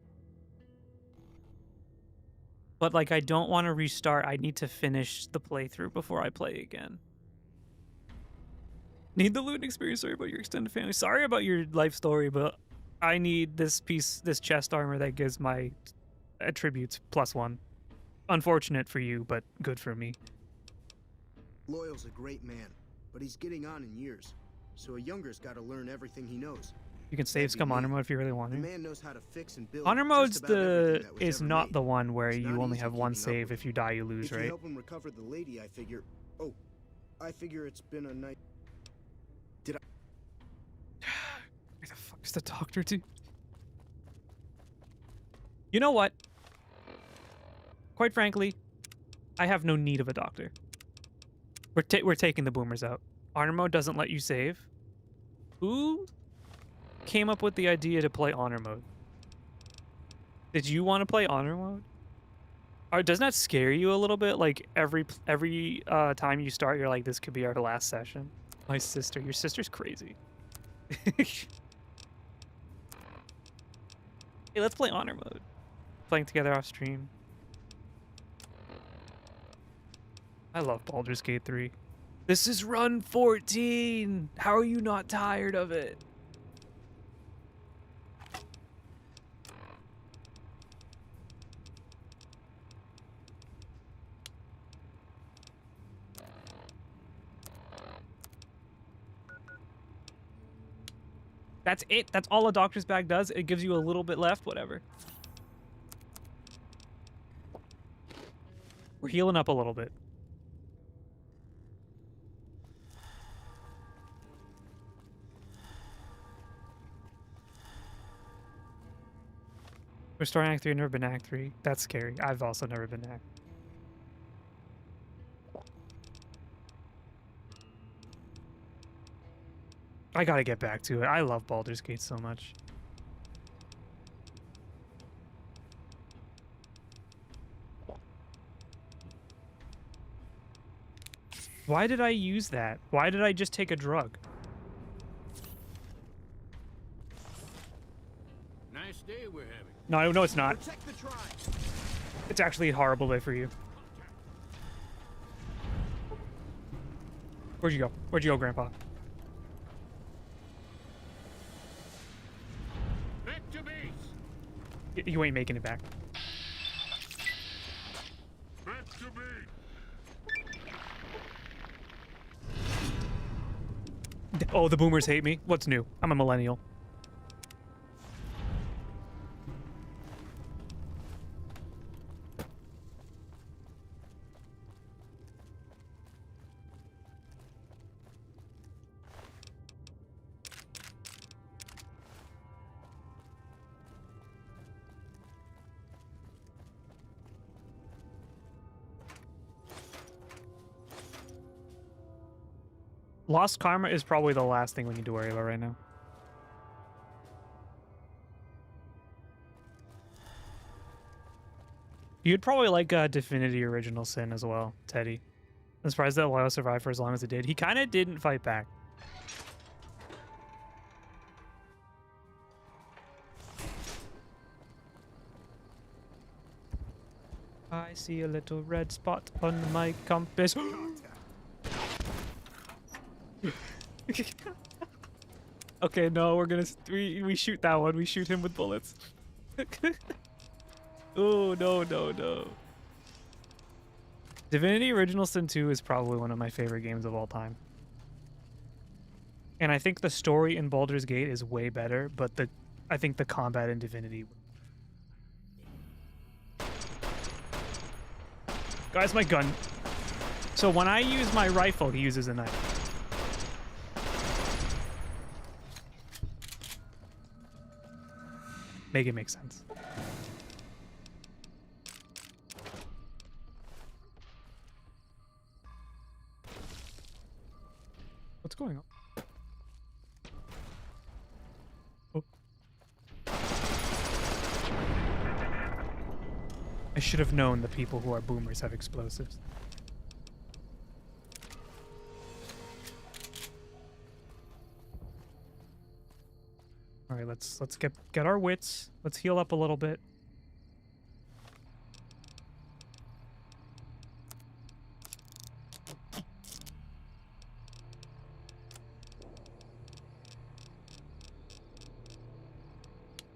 But like, I don't want to restart. I need to finish the playthrough before I play again. Need the loot and experience story about your extended family. Sorry about your life story, but I need this chest armor that gives my attributes +1. Unfortunate for you, but good for me. Loyal's a great man, but he's getting on in years. So a younger's got to learn everything he knows. You can save scum honor mode if you really want The to. man knows how to fix and build Honor mode's just about everything that was is ever not made. the one where It's you not only easy have one keeping up save. with If you die, you lose, If you right? help him recover the lady, I figure... Oh, I figure it's been a night... Did I... Where the fuck is the doctor, dude? You know what? Quite frankly, I have no need of a doctor. We're taking the boomers out. Honor mode doesn't let you save. Who came up with the idea to play honor mode? Did you want to play honor mode? Or doesn't that scare you a little bit? Like every time you start, you're like, this could be our last session. My sister, your sister's crazy. Hey, let's play honor mode. Playing together off stream. I love Baldur's Gate 3. This is run 14. How are you not tired of it? That's it. That's all a doctor's bag does. It gives you a little bit left, whatever. We're healing up a little bit. We're starting Act 3. I've never been to Act 3. That's scary. I've also never been to Act. I gotta get back to it. I love Baldur's Gate so much. Why did I use that? Why did I just take a drug? Nice day we're having. No, it's not. Protect the tribe. It's actually a horrible day for you. Where'd you go? Where'd you go, Grandpa? Back to base! You ain't making it back. Back to base! Oh, the boomers hate me. What's new? I'm a millennial. Lost Karma is probably the last thing we need to worry about right now. You'd probably like Divinity Original Sin as well, Teddy. I'm surprised that Lyle survived for as long as it did. He kind of didn't fight back. I see a little red spot on my compass. Okay, no, we're gonna we shoot that one. We shoot him with bullets. Oh no. Divinity Original Sin 2 is probably one of my favorite games of all time. And I think the story in Baldur's Gate is way better, but I think the combat in Divinity. Guys, my gun. So when I use my rifle, he uses a knife. Make it make sense. What's going on? Oh. I should have known the people who are boomers have explosives. All right, let's get our wits. Let's heal up a little bit.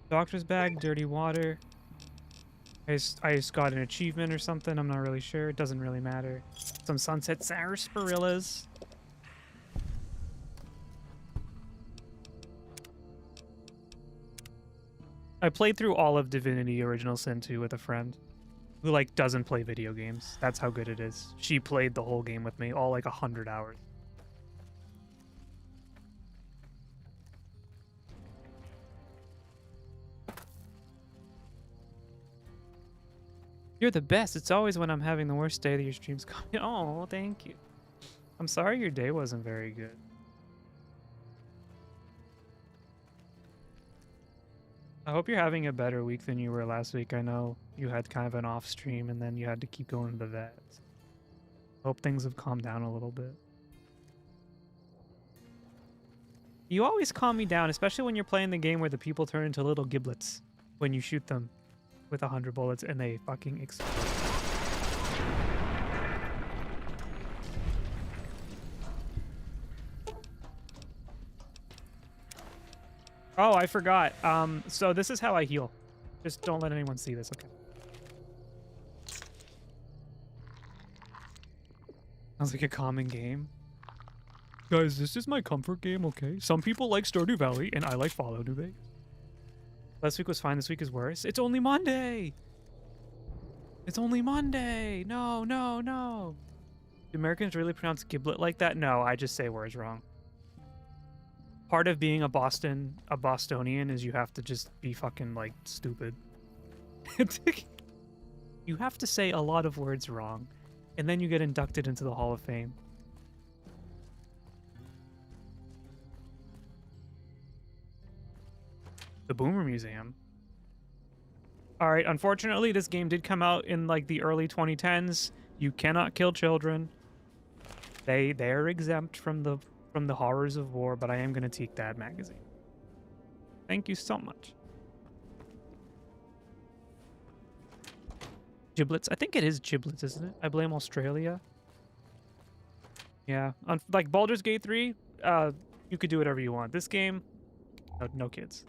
Doctor's bag, dirty water. I just got an achievement or something. I'm not really sure. It doesn't really matter. Some sunset sarsaparillas. I played through all of Divinity Original Sin 2 with a friend who like doesn't play video games. That's how good it is. She played the whole game with me, all like 100 hours. You're the best. It's always when I'm having the worst day that your streams come. Oh, thank you. I'm sorry your day wasn't very good. I hope you're having a better week than you were last week. I know you had kind of an off stream and then you had to keep going to the vet. Hope things have calmed down a little bit. You always calm me down, especially when you're playing the game where the people turn into little giblets when you shoot them with 100 bullets and they fucking explode. Oh, I forgot. So this is how I heal. Just don't let anyone see this, okay? Sounds like a common game. Guys, this is my comfort game, okay? Some people like Stardew Valley, and I like Fallout New Vegas. Last week was fine, this week is worse. It's only Monday! It's only Monday! No. Do Americans really pronounce giblet like that? No, I just say words wrong. Part of being a Bostonian is you have to just be fucking, like, stupid. You have to say a lot of words wrong, and then you get inducted into the Hall of Fame. The Boomer Museum. Alright, unfortunately, this game did come out in, like, the early 2010s. You cannot kill children. They're exempt from the horrors of war, but I am going to take that magazine. Thank you so much. Giblets. I think it is giblets, isn't it? I blame Australia. Yeah, on like Baldur's Gate 3, you could do whatever you want. This game, no kids.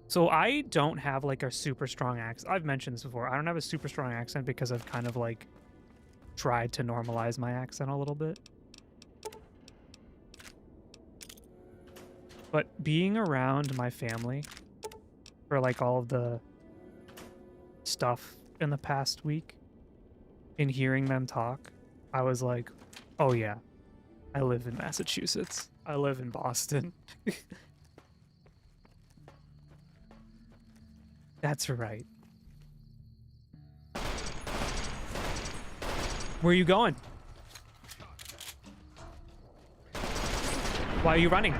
So I don't have like a super strong accent. I've mentioned this before. I don't have a super strong accent because I've kind of like tried to normalize my accent a little bit. But being around my family for like all of the stuff in the past week and hearing them talk, I was like, oh yeah, I live in Massachusetts. I live in Boston. That's right. Where are you going? Why are you running?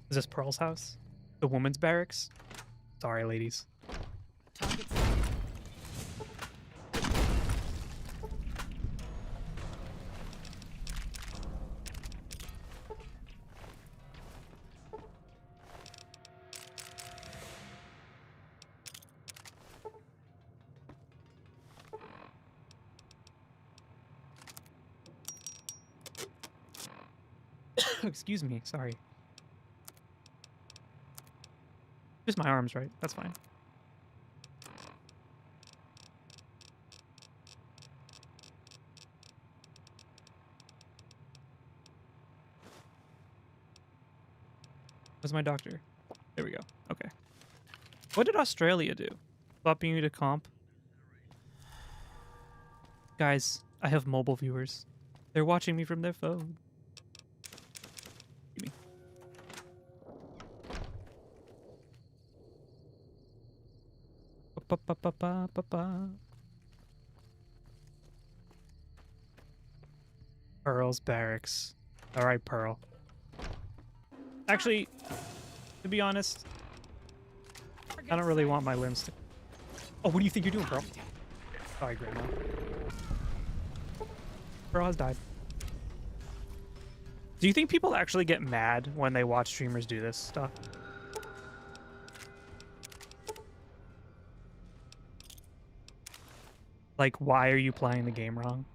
Is this Pearl's house? The woman's barracks? Sorry, ladies. Excuse me, sorry. Just my arms, right? That's fine. Where's my doctor? There we go. Okay. What did Australia do? Bumping you to comp? Guys, I have mobile viewers. They're watching me from their phone. Give me. Ba-ba-ba-ba-ba-ba. Pearl's barracks. All right, Pearl. Actually, to be honest, I don't really want my limbs to... Oh, what do you think you're doing, Pearl? Sorry, Grandma. Pearl has died. Do you think people actually get mad when they watch streamers do this stuff? Like, why are you playing the game wrong?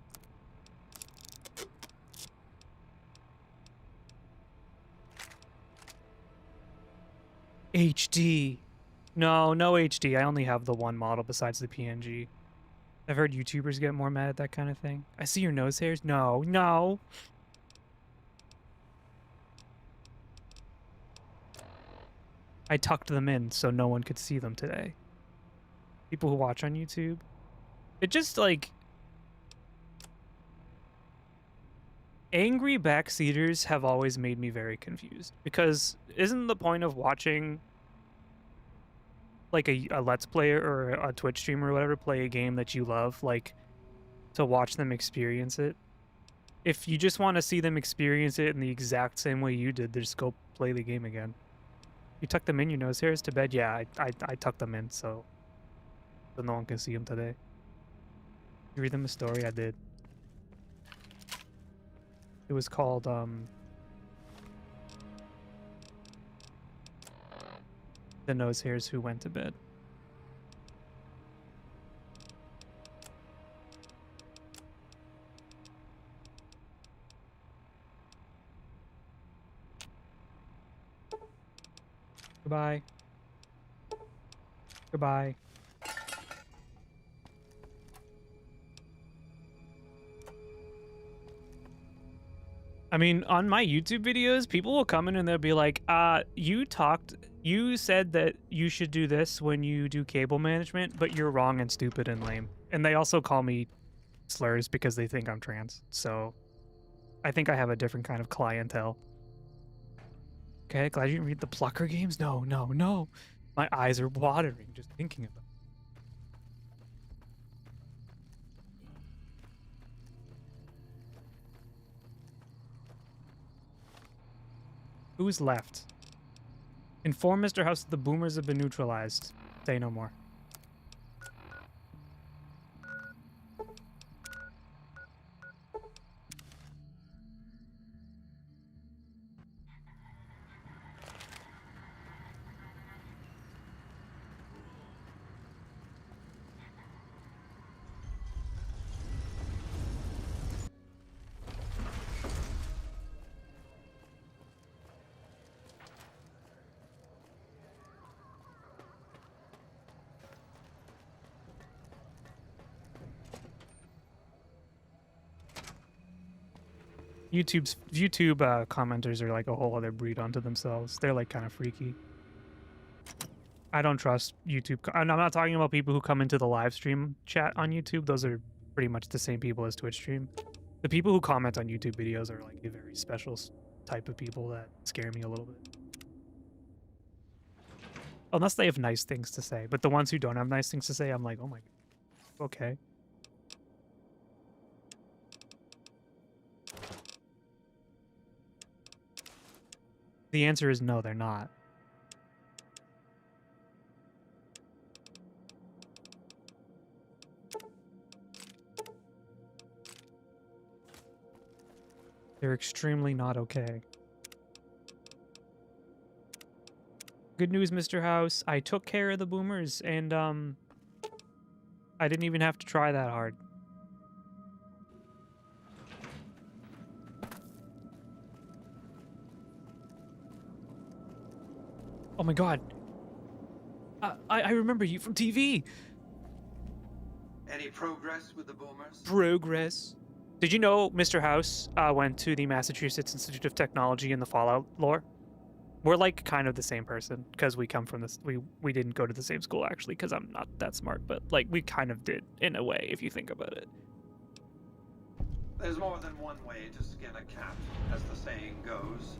HD. No HD. I only have the one model besides the PNG. I've heard YouTubers get more mad at that kind of thing. I see your nose hairs. No. I tucked them in so no one could see them today. People who watch on YouTube. It just like... Angry backseaters have always made me very confused. Because isn't the point of watching like a Let's Player or a Twitch streamer or whatever play a game that you love, like to watch them experience it? If you just want to see them experience it in the exact same way you did, just go play the game again. You tuck them in your nose hairs to bed? Yeah, I tucked them in so no one can see them today. You read them a story? I did. It was called The Nose Hairs Who Went to Bed. Goodbye. Goodbye. I mean, on my YouTube videos, people will come in and they'll be like, you said that you should do this when you do cable management, but you're wrong and stupid and lame. And they also call me slurs because they think I'm trans. So I think I have a different kind of clientele. Okay, glad you didn't read the Plucker games. No. My eyes are watering just thinking about it. Who's left? Inform Mr. House that the boomers have been neutralized. Say no more. YouTube commenters are like a whole other breed unto themselves. They're like kind of freaky. I don't trust YouTube. I'm not talking about people who come into the live stream chat on YouTube. Those are pretty much the same people as Twitch stream. The people who comment on YouTube videos are like a very special type of people that scare me a little bit. Unless they have nice things to say. But the ones who don't have nice things to say, I'm like, oh my god, okay. The answer is no, they're not. They're extremely not okay. Good news, Mr. House. I took care of the boomers, and I didn't even have to try that hard. Oh my god. I remember you from TV. Any progress with the boomers? Progress. Did you know Mr. House went to the Massachusetts Institute of Technology in the Fallout lore? We're like kind of the same person because we come from this. We didn't go to the same school actually because I'm not that smart, but like we kind of did in a way if you think about it. There's more than one way to skin a cat, as the saying goes.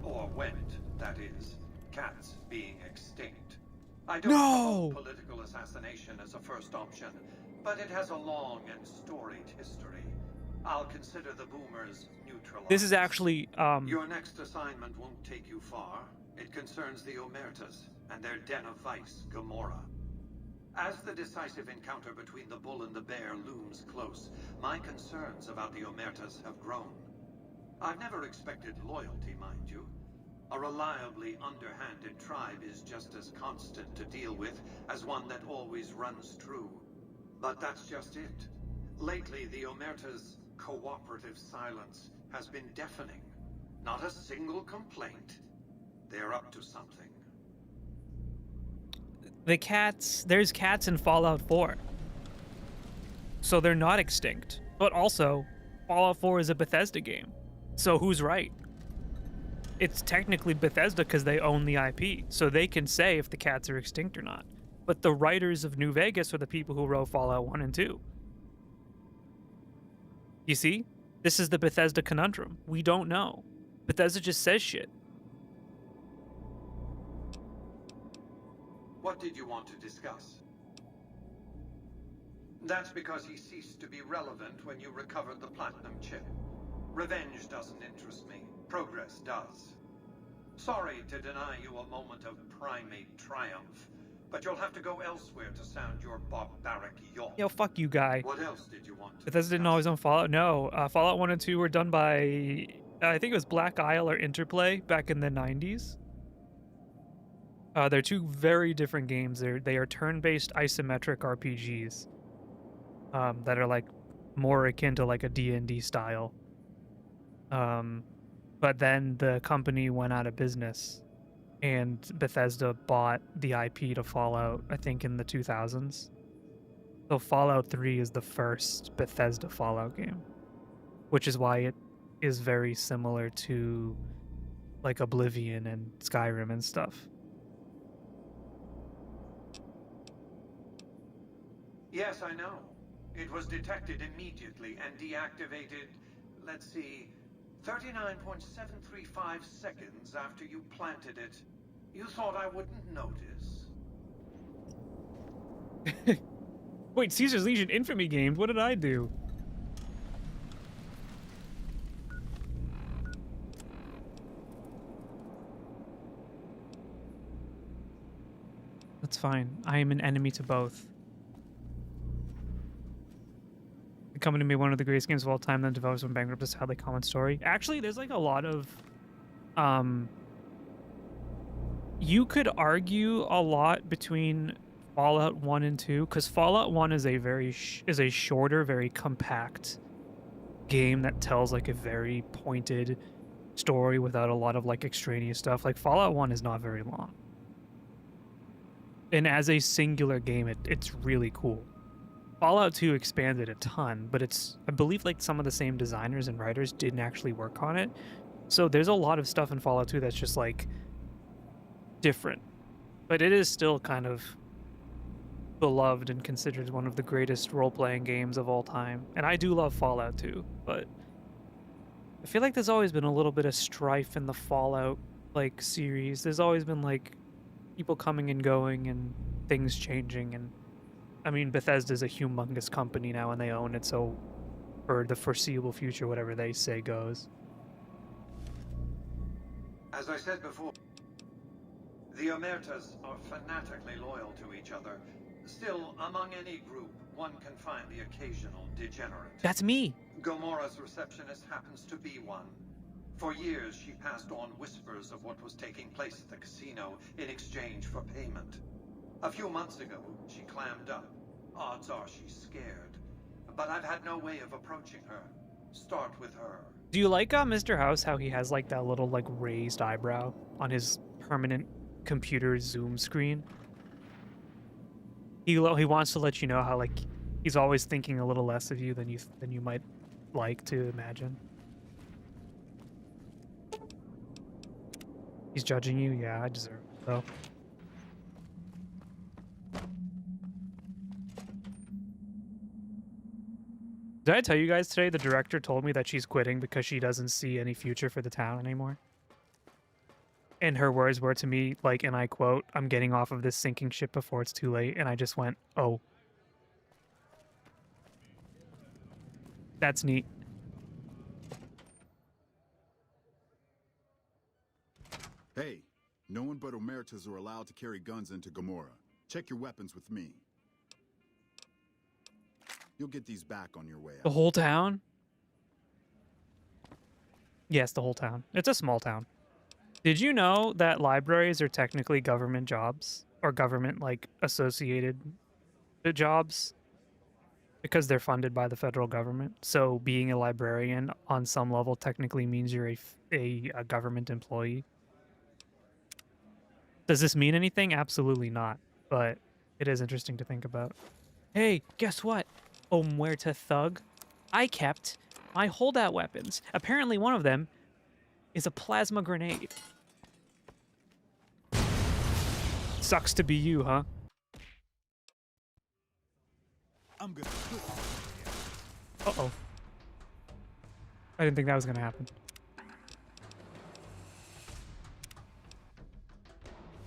Or went, that is. Cats being extinct. I don't know political assassination as a first option, but it has a long and storied history. I'll consider the boomers neutralized. This is actually Your next assignment won't take you far. It concerns the Omertas and their den of vice, Gamora. As the decisive encounter between the bull and the bear looms close, my concerns about the Omertas have grown. I've never expected loyalty, mind you. A reliably underhanded tribe is just as constant to deal with as one that always runs true. But that's just it. Lately, the Omerta's cooperative silence has been deafening. Not a single complaint. They're up to something. There's cats in Fallout 4. So they're not extinct. But also, Fallout 4 is a Bethesda game. So who's right? It's technically Bethesda because they own the IP, so they can say if the cats are extinct or not. But the writers of New Vegas are the people who wrote Fallout 1 and 2. You see? This is the Bethesda conundrum. We don't know. Bethesda just says shit. What did you want to discuss? That's because he ceased to be relevant when you recovered the platinum chip. Revenge doesn't interest me. Progress does. Sorry to deny you a moment of primate triumph, but you'll have to go elsewhere to sound your barbaric yawn. Yo, fuck you, guy. What else did you want to Bethesda didn't always own Fallout. No, Fallout 1 and 2 were done by, I think it was Black Isle or Interplay back in the 90s. They're two very different games. They are turn-based isometric RPGs that are like more akin to like a D&D style. But then the company went out of business, and Bethesda bought the IP to Fallout, I think, in the 2000s. So Fallout 3 is the first Bethesda Fallout game, which is why it is very similar to like Oblivion and Skyrim and stuff. Yes, I know. It was detected immediately and deactivated, let's see, 39.735 seconds after you planted it. You thought I wouldn't notice? Wait, Caesar's Legion Infamy games? What did I do? That's fine. I am an enemy to both. Coming to me one of the greatest games of all time, then developers went bankrupt. Is how they common story. Actually, there's like a lot of, you could argue a lot between Fallout 1 and 2, because Fallout 1 is a very shorter, very compact game that tells like a very pointed story without a lot of like extraneous stuff. Like Fallout 1 is not very long, and as a singular game, it's really cool. Fallout 2 expanded a ton, but it's, I believe, like some of the same designers and writers didn't actually work on it. So there's a lot of stuff in Fallout 2 that's just like different, but it is still kind of beloved and considered one of the greatest role-playing games of all time. And I do love Fallout 2, but I feel like there's always been a little bit of strife in the Fallout like series. There's always been like people coming and going and things changing, and I mean, Bethesda's a humongous company now and they own it, so for the foreseeable future, whatever they say goes. As I said before, the Omertas are fanatically loyal to each other. Still, among any group, one can find the occasional degenerate. That's me! Gomora's receptionist happens to be one. For years, she passed on whispers of what was taking place at the casino in exchange for payment. A few months ago, she clammed up. Odds are she's scared. But I've had no way of approaching her. Start with her. Do you like Mr. House, how he has like that little like raised eyebrow on his permanent computer zoom screen? He wants to let you know how like he's always thinking a little less of you than you might like to imagine. He's judging you? Yeah, I deserve it though. Did I tell you guys today the director told me that she's quitting because she doesn't see any future for the town anymore? And her words were to me, like, and I quote, "I'm getting off of this sinking ship before it's too late." And I just went, oh. That's neat. Hey, no one but Omertas are allowed to carry guns into Gomorrah. Check your weapons with me. You'll get these back on your way out. The whole town? Yes, the whole town. It's a small town. Did you know that libraries are technically government jobs? Or government, like, associated jobs? Because they're funded by the federal government. So being a librarian on some level technically means you're a government employee. Does this mean anything? Absolutely not. But it is interesting to think about. Hey, guess what? Omerta thug. I kept my holdout weapons. Apparently one of them is a plasma grenade. Sucks to be you, huh? I'm good. Uh-oh. I didn't think that was gonna happen.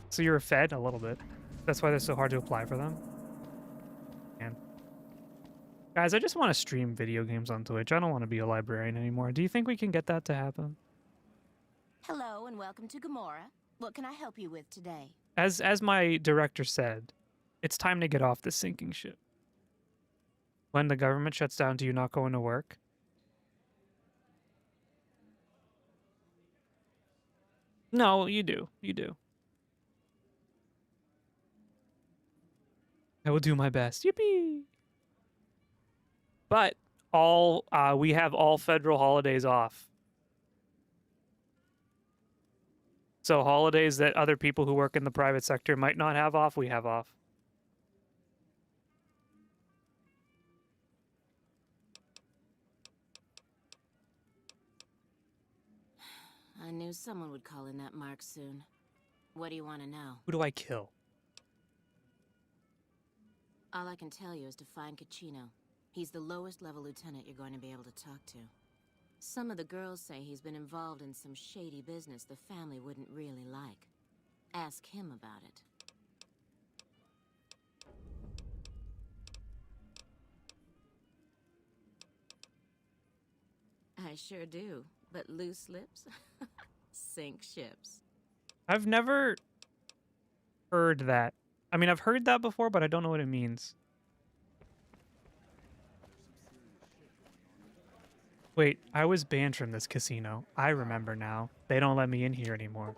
So you're a Fed? A little bit. That's why they're so hard to apply for them? Man. Guys, I just want to stream video games on Twitch. I don't want to be a librarian anymore. Do you think we can get that to happen? Hello and welcome to Gomorrah. What can I help you with today? As my director said, it's time to get off this sinking ship. When the government shuts down, do you not go into work? No, you do. You do. I will do my best. Yippee! But we have all federal holidays off. So holidays that other people who work in the private sector might not have off, we have off. I knew someone would call in that mark soon. What do you want to know? Who do I kill? All I can tell you is to find Caccino. He's the lowest level lieutenant you're going to be able to talk to. Some of the girls say he's been involved in some shady business the family wouldn't really like. Ask him about it. I sure do, but loose lips sink ships. I've never heard that I mean, I've heard that before, but I don't know what it means. Wait, I was banned from this casino. I remember now. They don't let me in here anymore.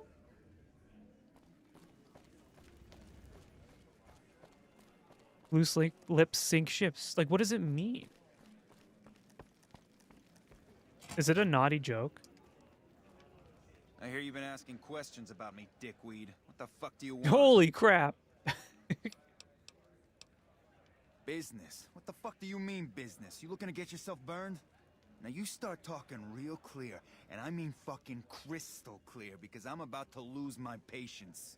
Loose lips sink ships. Like, what does it mean? Is it a naughty joke? I hear you've been asking questions about me, dickweed. What the fuck do you want? Holy crap. Business? What the fuck do you mean business? You looking to get yourself burned? Now you start talking real clear, and I mean fucking crystal clear, because I'm about to lose my patience.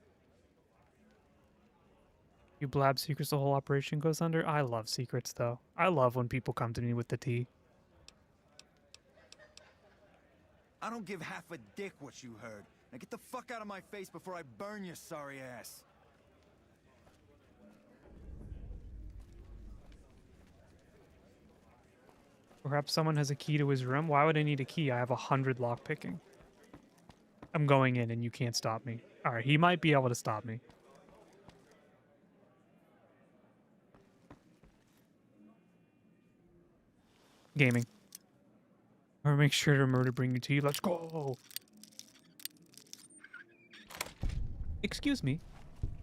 You blab secrets, the whole operation goes under? I love secrets, though. I love when people come to me with the tea. I don't give half a dick what you heard. Now get the fuck out of my face before I burn your sorry ass. Perhaps someone has a key to his room? Why would I need a key? I have 100 lockpicking. I'm going in and you can't stop me. Alright, he might be able to stop me. Gaming. Or make sure to remember to bring you tea. Let's go! Excuse me.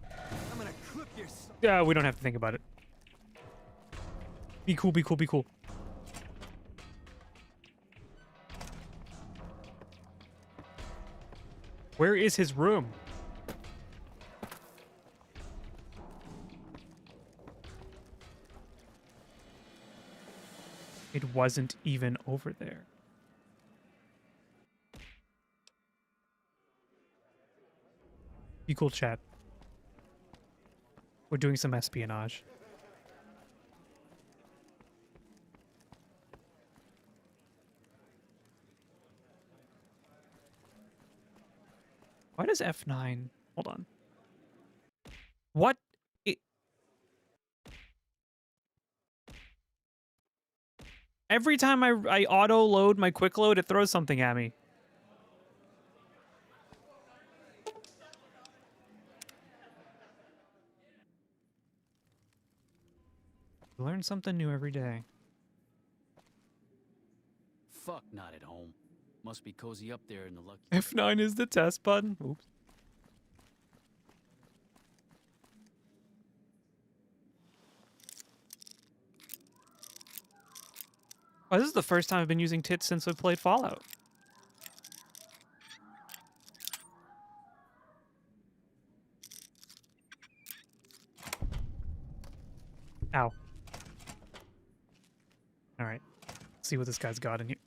I'm gonna clip your... Yeah, we don't have to think about it. Be cool, be cool, be cool. Where is his room? It wasn't even over there. Be cool, chat. We're doing some espionage. Why does F9... Hold on. What? Every time I auto-load my quick load, it throws something at me. Learn something new every day. Fuck, not at home. Must be cozy up there in the lucky... F9 is the test button. Oops. Oh, this is the first time I've been using tits since I played Fallout. Ow. Alright. See what this guy's got in here.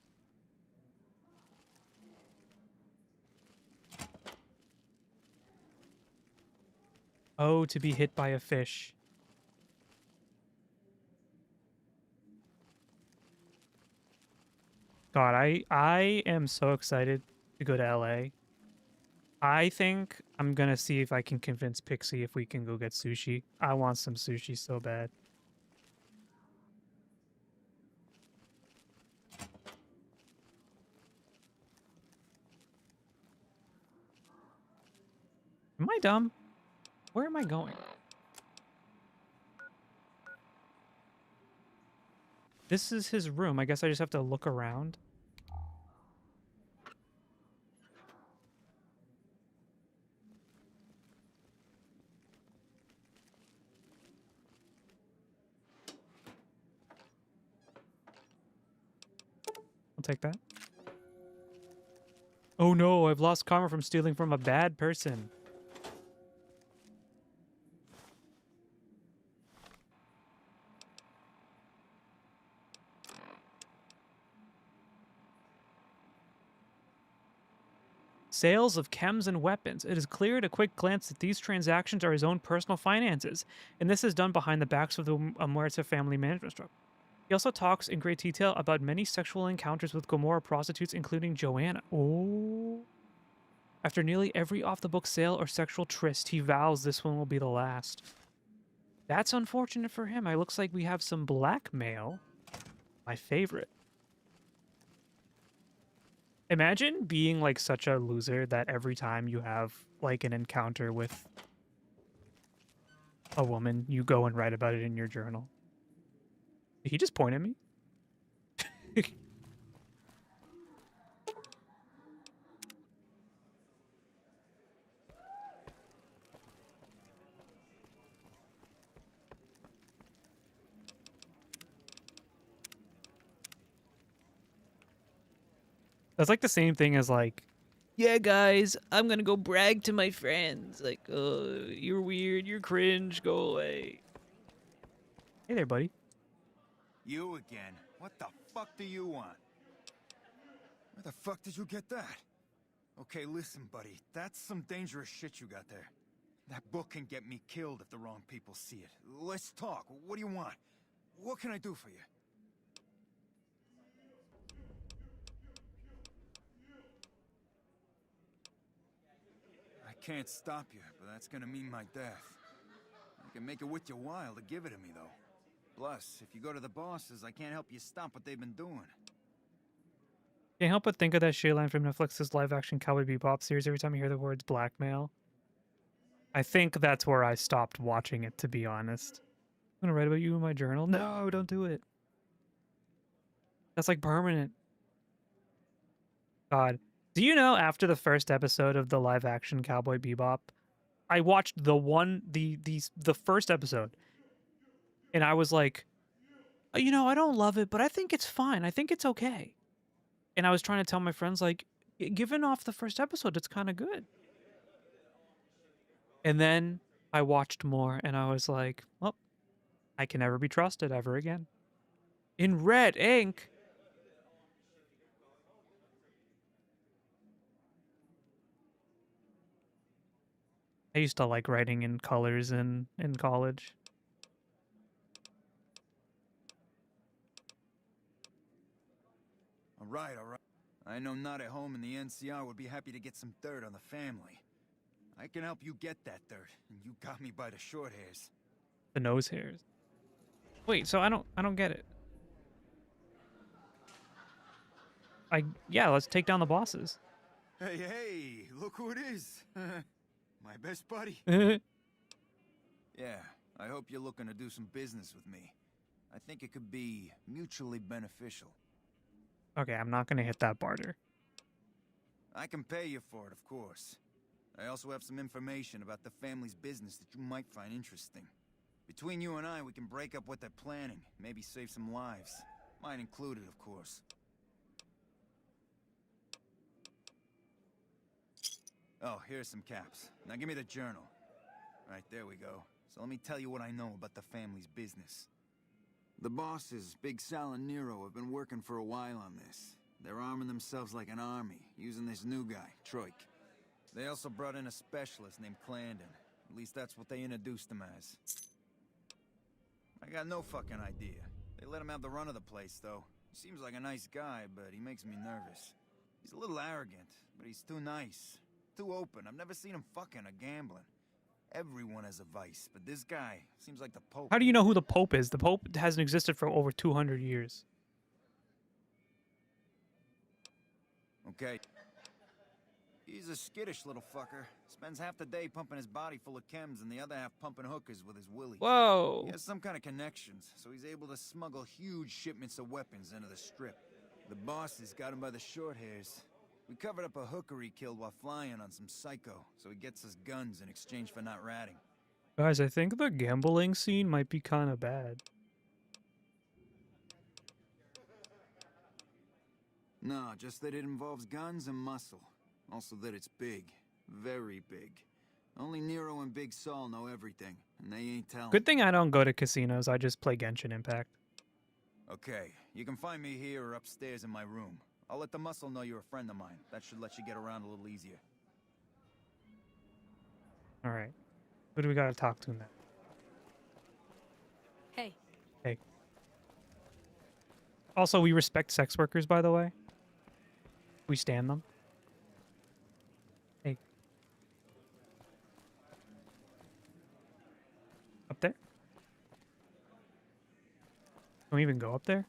Oh, to be hit by a fish. God, I am so excited to go to LA. I think I'm gonna see if I can convince Pixie if we can go get sushi. I want some sushi so bad. Am I dumb? Where am I going? This is his room. I guess I just have to look around. I'll take that. Oh no, I've lost karma from stealing from a bad person. Sales of chems and weapons. It is clear at a quick glance that these transactions are his own personal finances, and this is done behind the backs of the Muerta family management structure. He also talks in great detail about many sexual encounters with Gomorrah prostitutes, including Joanna. Oh. After nearly every off-the-book sale or sexual tryst, he vows this one will be the last. That's unfortunate for him. It looks like we have some blackmail. My favorite. Imagine being like such a loser that every time you have like an encounter with a woman, you go and write about it in your journal. Did he just point at me? That's like the same thing as like, yeah, guys, I'm gonna go brag to my friends. Like, you're weird, you're cringe, go away. Hey there, buddy. You again? What the fuck do you want? Where the fuck did you get that? Okay, listen, buddy. That's some dangerous shit you got there. That book can get me killed if the wrong people see it. Let's talk. What do you want? What can I do for you? I can't stop you, but that's gonna mean my death. I can make it worth your while to give it to me, though. Plus, if you go to the bosses, I can't help you stop what they've been doing. Can't help but think of that shit line from Netflix's live-action Cowboy Bebop series every time I hear the words blackmail. I think that's where I stopped watching it, to be honest. I'm gonna write about you in my journal? No, don't do it. That's like permanent. God. Do you know, after the first episode of the live-action Cowboy Bebop, I watched the first episode, and I was like, you know, I don't love it, but I think it's fine. I think it's okay. And I was trying to tell my friends, like, given off the first episode, it's kind of good. And then I watched more, and I was like, well, I can never be trusted ever again. In red ink. I used to like writing in colors in college. All right. I know not at home in the NCR would be happy to get some dirt on the family. I can help you get that dirt, and you got me by the short hairs. The nose hairs. Wait, so I don't get it. Yeah, let's take down the bosses. Hey, look who it is. My best buddy. Yeah, I hope you're looking to do some business with me. I think it could be mutually beneficial. Okay, I'm not gonna hit that barter. I can pay you for it, of course. I also have some information about the family's business that you might find interesting. Between you and I, we can break up what they're planning, maybe save some lives. Mine included, of course. Oh, here's some caps. Now give me the journal. Right, there we go. So let me tell you what I know about the family's business. The bosses, Big Sal and Nero, have been working for a while on this. They're arming themselves like an army, using this new guy, Troik. They also brought in a specialist named Clandon. At least that's what they introduced him as. I got no fucking idea. They let him have the run of the place, though. He seems like a nice guy, but he makes me nervous. He's a little arrogant, but he's too nice. Too open. I've never seen him fucking or gambling. Everyone has a vice, but this guy seems like the Pope. How do you know who the Pope is? The Pope hasn't existed for over 200 years. Okay. He's a skittish little fucker. Spends half the day pumping his body full of chems and the other half pumping hookers with his willy. Whoa. He has some kind of connections, so he's able to smuggle huge shipments of weapons into the strip. The bosses got him by the short hairs. We covered up a hooker he killed while flying on some psycho, so he gets us guns in exchange for not ratting. Guys, I think the gambling scene might be kind of bad. No, just that it involves guns and muscle. Also that it's big. Very big. Only Nero and Big Saul know everything, and they ain't telling. Good thing I don't go to casinos. I just play Genshin Impact. Okay, you can find me here or upstairs in my room. I'll let the muscle know you're a friend of mine. That should let you get around a little easier. All right. Who do we got to talk to now? Hey. Hey. Also, we respect sex workers, by the way. We stand them. Hey. Up there? Can we even go up there?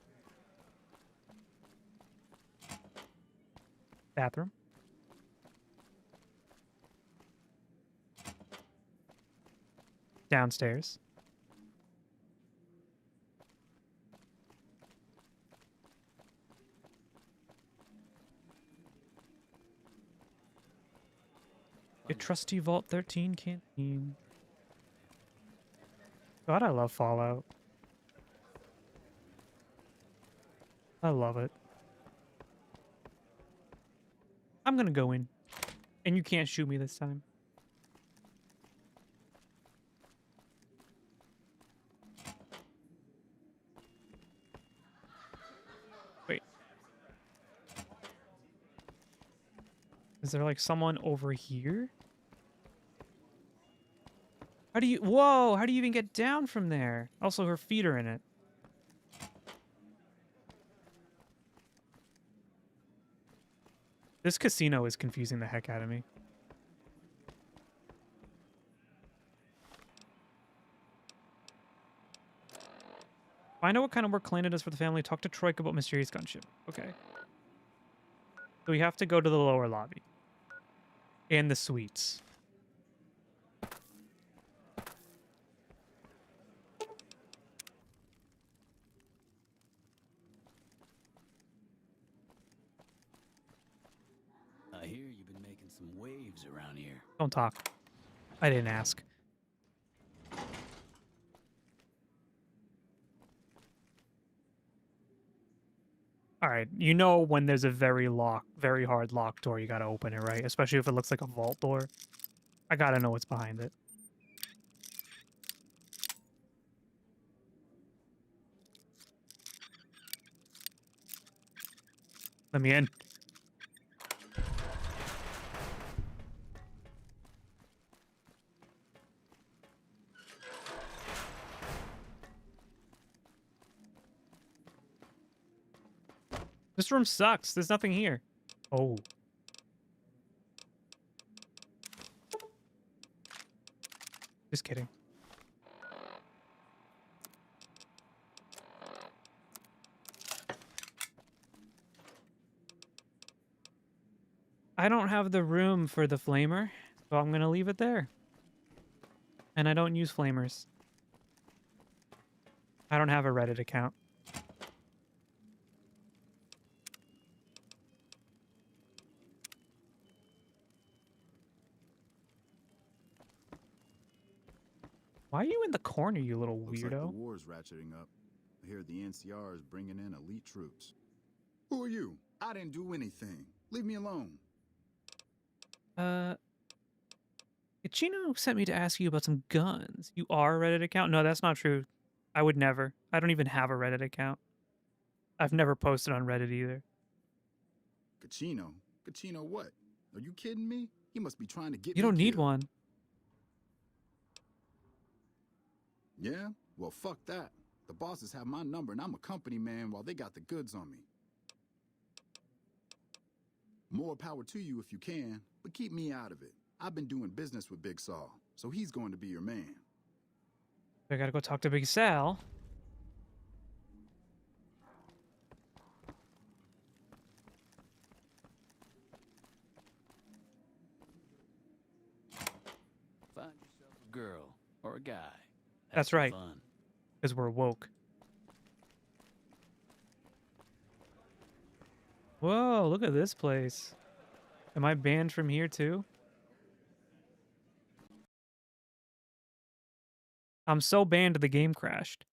Bathroom. downstairs. Your trusty Vault 13 canteen. God, I love Fallout. I love it. I'm gonna go in. And you can't shoot me this time. Wait. Is there like someone over here? How do you... Whoa! How do you even get down from there? Also, her feet are in it. This casino is confusing the heck out of me. Find out what kind of work Kalina does for the family. Talk to Troika about mysterious gunship. Okay. So we have to go to the lower lobby. And the suites. I hear you've been making some waves around here. Don't talk. I didn't ask. All right, you know when there's a very hard locked door, you gotta open it, right? Especially if it looks like a vault door. I gotta know what's behind it. Let me in. This room sucks. There's nothing here. Oh. Just kidding. I don't have the room for the flamer, so I'm gonna leave it there. And I don't use flamers. I don't have a Reddit account. Why are you in the corner, you little Looks weirdo? like the war's ratcheting up. I hear the NCR is bringing in elite troops. Who are you? I didn't do anything. Leave me alone. Ichino sent me to ask you about some guns. You are a Reddit account? No, that's not true. I would never. I don't even have a Reddit account. I've never posted on Reddit either. Kachino? Kachino what? Are you kidding me? He must be trying to get You me don't need killed. one. Yeah? Well, fuck that. The bosses have my number and I'm a company man while they got the goods on me. More power to you if you can, but keep me out of it. I've been doing business with Big Saul, so he's going to be your man. I gotta go talk to Big Sal. Find yourself a girl or a guy. That's some right. Fun. Because we're woke. Whoa, look at this place. Am I banned from here too? I'm so banned the game crashed.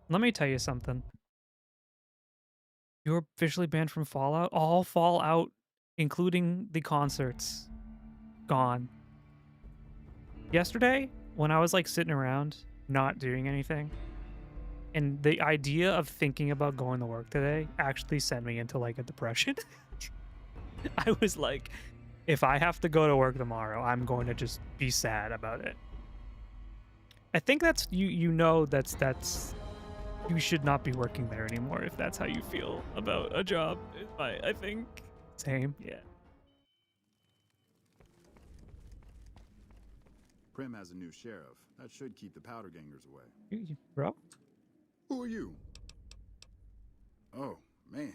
Let me tell you something. You're officially banned from Fallout? All Fallout, including the concerts, gone. Yesterday, when I was like sitting around, not doing anything, and the idea of thinking about going to work today actually sent me into like a depression. I was like, if I have to go to work tomorrow, I'm going to just be sad about it. I think that's, you know, that's you should not be working there anymore if that's how you feel about a job. I think. Same, yeah. Prim has a new sheriff. That should keep the powder gangers away. Bro? Who are you? Oh, man.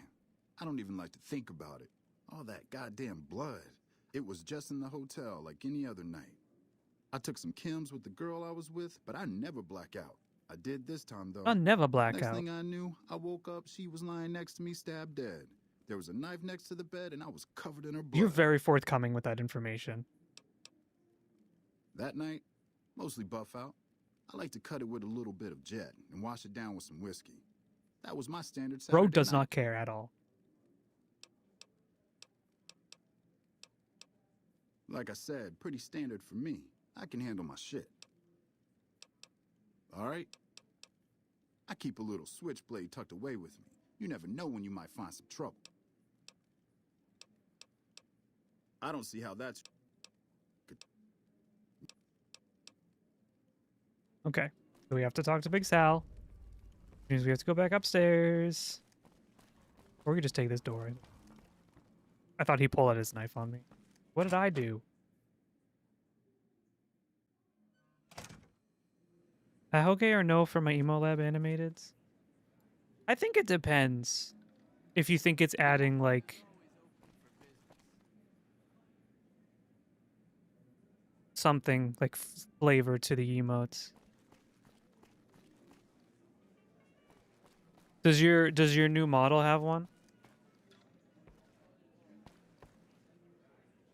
I don't even like to think about it. All that goddamn blood. It was just in the hotel like any other night. I took some chems with the girl I was with, but I never black out. I did this time, though. I'll never black Next out. thing I knew, I woke up, she was lying next to me, stabbed dead. There was a knife next to the bed, and I was covered in her blood. You're very forthcoming with that information. That night, mostly buff out. I like to cut it with a little bit of Jet and wash it down with some whiskey. That was my standard Saturday Bro does night. not care at all. Like I said, pretty standard for me. I can handle my shit. All right? I keep a little switchblade tucked away with me. You never know when you might find some trouble. I don't see how that's... Okay. So we have to talk to Big Sal. Which means we have to go back upstairs. Or we could just take this door in. I thought he pulled out his knife on me. What did I do? Okay or no for my Emo Lab animateds? I think it depends. If you think it's adding, like, something, like, flavor to the emotes. Does your new model have one?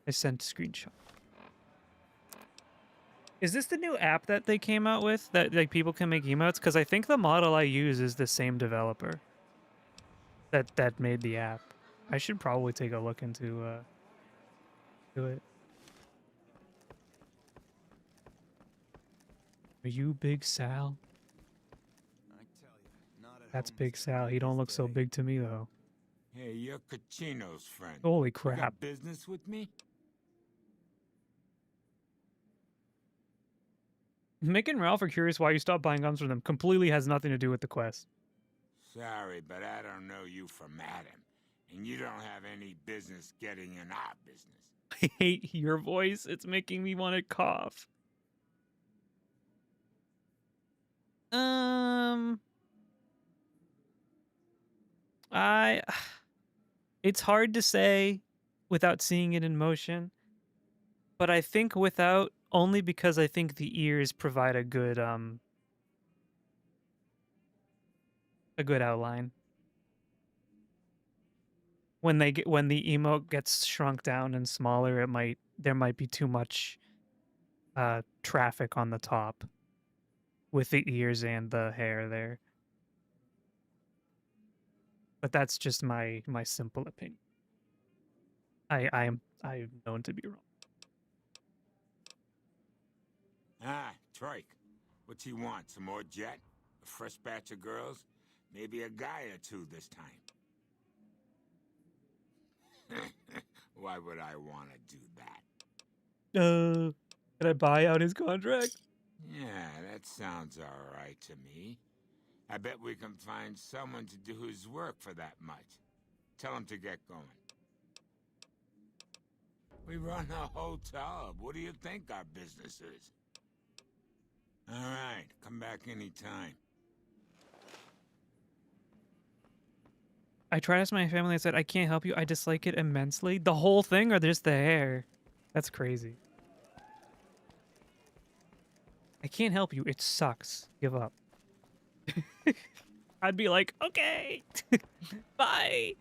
I sent a screenshot. Is this the new app that they came out with that like people can make emotes? Because I think the model I use is the same developer that made the app. I should probably take a look into it. Are you Big Sal? That's Big Sal. He don't look so big to me though. Hey, you're Kachino's friend. Holy You crap. got business with me? Mick and Ralph are curious why you stopped buying guns from them. Completely has nothing to do with the quest. Sorry, but I don't know you from Adam. And you don't have any business getting in our business. I hate your voice. It's making me want to cough. It's hard to say without seeing it in motion, but I think without, only because I think the ears provide a good outline. When the emote gets shrunk down and smaller, there might be too much traffic on the top with the ears and the hair there. But that's just my simple opinion. I'm known to be wrong. Ah, Troik. What's he want? Some more Jet? A fresh batch of girls? Maybe a guy or two this time. Why would I want to do that? Can I buy out his contract? Yeah, that sounds all right to me. I bet we can find someone to do his work for that much. Tell him to get going. We run a hotel. What do you think our business is? All right, come back anytime. I tried to ask my family. I said, I can't help you. I dislike it immensely. The whole thing or just the hair? That's crazy. I can't help you. It sucks. Give up. I'd be like, okay, bye.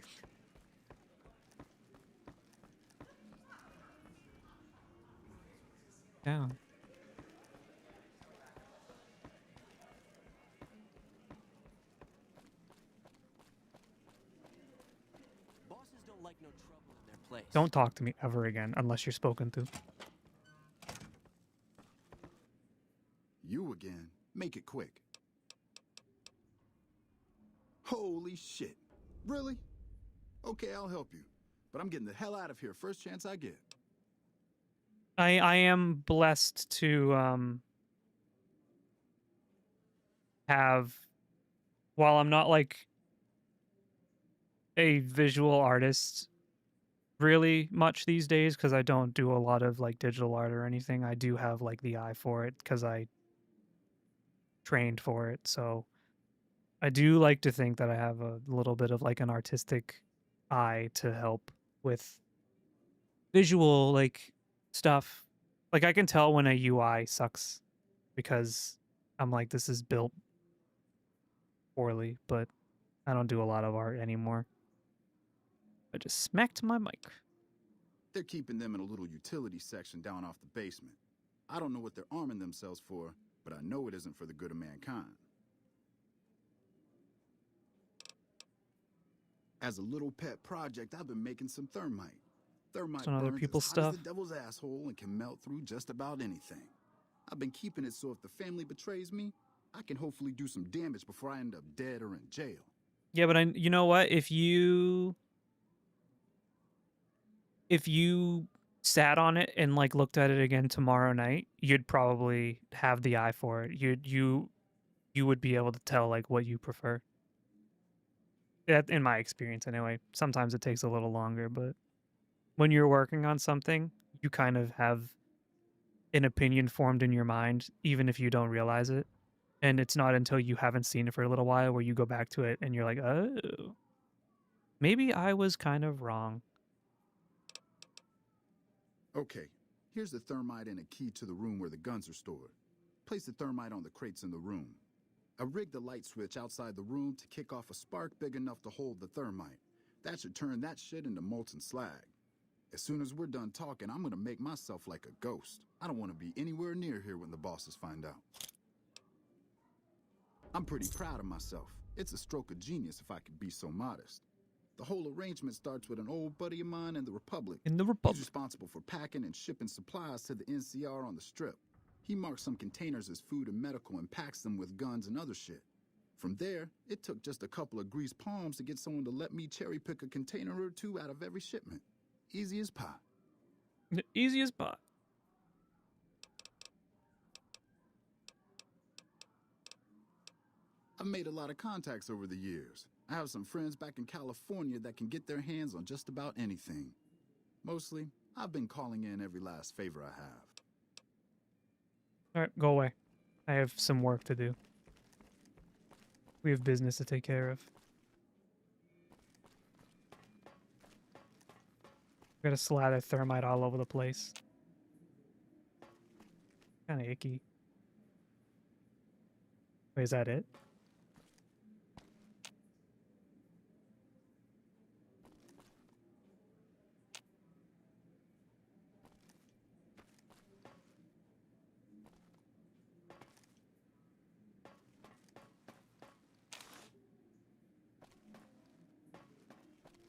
Down. Bosses don't like no trouble in their place. Don't talk to me ever again unless you're spoken to. You again. Make it quick. Holy shit. Really? Okay, I'll help you. But I'm getting the hell out of here first chance I get. I am blessed to have, while I'm not like a visual artist really much these days because I don't do a lot of like digital art or anything. I do have like the eye for it because I trained for it. So I do like to think that I have a little bit of like an artistic eye to help with visual like stuff. Like I can tell when a UI sucks because I'm like, this is built poorly, but I don't do a lot of art anymore. I just smacked my mic. They're keeping them in a little utility section down off the basement. I don't know what they're arming themselves for, but I know it isn't for the good of mankind. As a little pet project, I've been making some thermite. Thermite Some other burns people's as hot stuff. as the devil's asshole and can melt through just about anything. I've been keeping it so if the family betrays me, I can hopefully do some damage before I end up dead or in jail. Yeah, but you know what? If you sat on it and like looked at it again tomorrow night, you'd probably have the eye for it. You would be able to tell like what you prefer. That in my experience anyway. Sometimes it takes a little longer, but when you're working on something, you kind of have an opinion formed in your mind even if you don't realize it. And it's not until you haven't seen it for a little while where you go back to it and you're like, "Oh, maybe I was kind of wrong." Okay, here's the thermite and a key to the room where the guns are stored. Place the thermite on the crates in the room. I rigged the light switch outside the room to kick off a spark big enough to hold the thermite. That should turn that shit into molten slag. As soon as we're done talking, I'm gonna make myself like a ghost. I don't want to be anywhere near here when the bosses find out. I'm pretty proud of myself. It's a stroke of genius if I could be so modest. The whole arrangement starts with an old buddy of mine in the Republic. He's responsible for packing and shipping supplies to the NCR on the Strip. He marks some containers as food and medical and packs them with guns and other shit. From there, it took just a couple of greased palms to get someone to let me cherry pick a container or two out of every shipment. Easy as pie. Easy as pie. I've made a lot of contacts over the years. I have some friends back in California that can get their hands on just about anything. Mostly, I've been calling in every last favor I have. Alright, go away. I have some work to do. We have business to take care of. Gotta slather thermite all over the place. Kinda icky. Wait, is that it?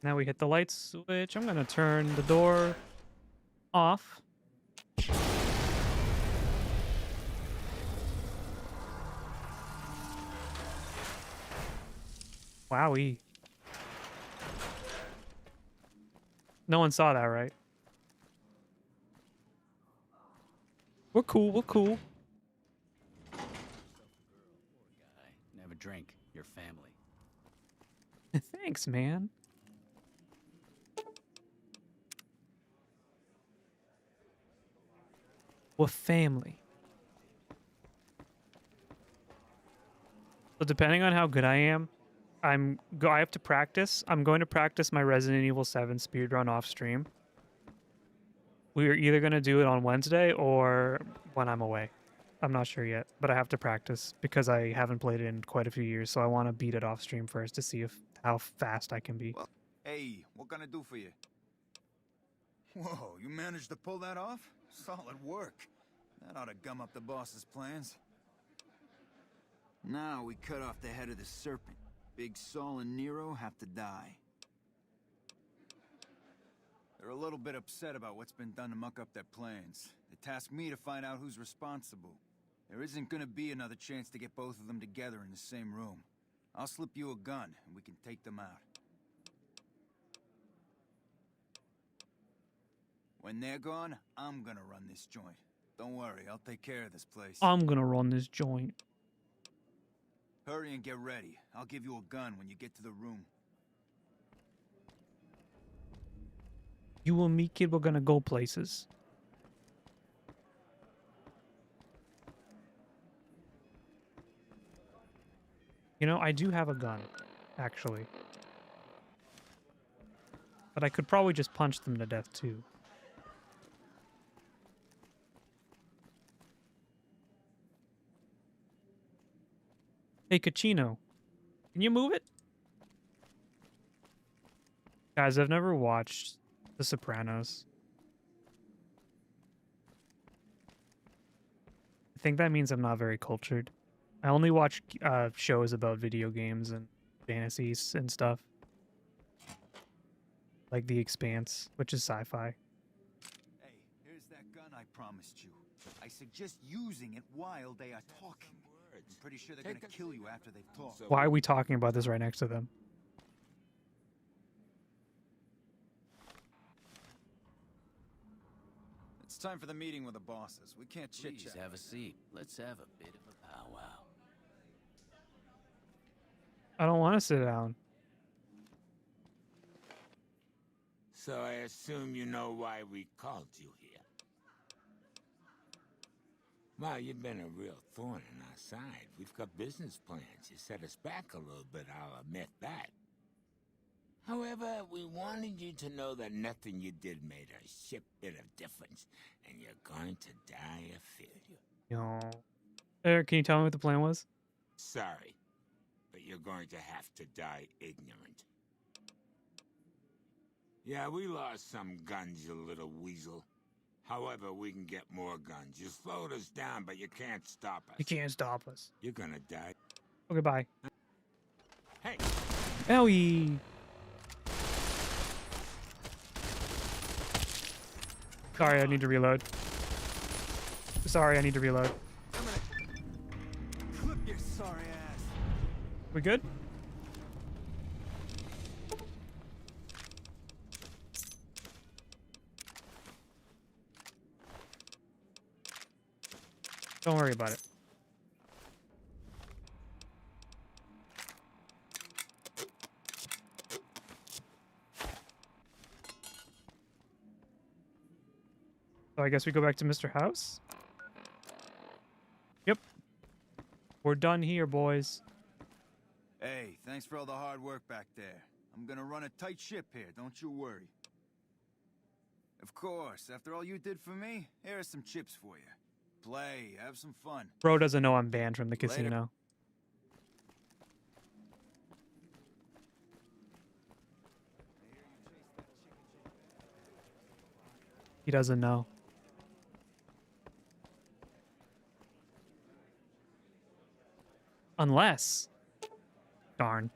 Now we hit the light switch. I'm gonna turn the door off. Wowee. No one saw that, right? We're cool, we're cool. Have a drink. Your family. Thanks, man. We're family. So depending on how good I am, I have to practice. I'm going to practice my Resident Evil 7 speedrun off stream. We are either going to do it on Wednesday or when I'm away. I'm not sure yet, but I have to practice because I haven't played it in quite a few years, so I want to beat it off stream first to see how fast I can be. Well, hey, what can I do for you? Whoa, you managed to pull that off? Solid work. That ought to gum up the boss's plans. Now we cut off the head of the serpent. Big Saul and Nero have to die. They're a little bit upset about what's been done to muck up their plans. They tasked me to find out who's responsible. There isn't gonna be another chance to get both of them together in the same room. I'll slip you a gun, and we can take them out. When they're gone, I'm gonna run this joint. Don't worry, I'll take care of this place. I'm gonna run this joint. Hurry and get ready. I'll give you a gun when you get to the room. You and me, kid, we're gonna go places. You know, I do have a gun, actually. But I could probably just punch them to death, too. Hey, Kachino. Can you move it? Guys, I've never watched The Sopranos. I think that means I'm not very cultured. I only watch shows about video games and fantasies and stuff. Like The Expanse, which is sci-fi. Hey, here's that gun I promised you. I suggest using it while they are talking. I'm pretty sure they're gonna kill you after they've talked. Why are we talking about this right next to them? It's time for the meeting with the bosses. We can't chit-chat. Please have a seat. Let's have a bit of a powwow. I don't want to sit down. So I assume you know why we called you here. Well, you've been a real thorn in our side. We've got business plans. You set us back a little bit, I'll admit that. However, we wanted you to know that nothing you did made a shit bit of difference, and you're going to die of failure. No. Eric, can you tell me what the plan was? Sorry, but you're going to have to die ignorant. Yeah, we lost some guns, you little weasel. However, we can get more guns. You slowed us down, but you can't stop us. You can't stop us. You're gonna die. Okay, bye. Hey! Owie! Sorry, I need to reload. Sorry, I need to reload. Clip your sorry ass. We good? Don't worry about it. So I guess we go back to Mr. House? Yep. We're done here, boys. Hey, thanks for all the hard work back there. I'm gonna run a tight ship here, don't you worry. Of course, after all you did for me, here are some chips for you. Play, have some fun. Bro doesn't know I'm banned from the Later. casino. He doesn't know. Unless... Darn.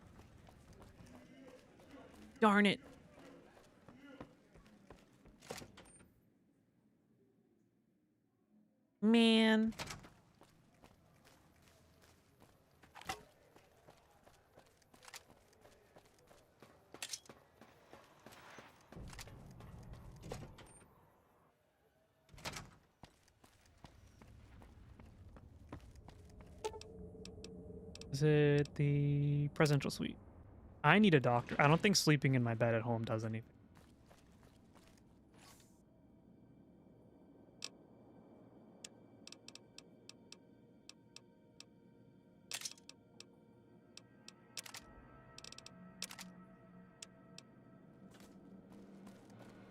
Darn it. Man. Is it the presidential suite? I need a doctor. I don't think sleeping in my bed at home does anything.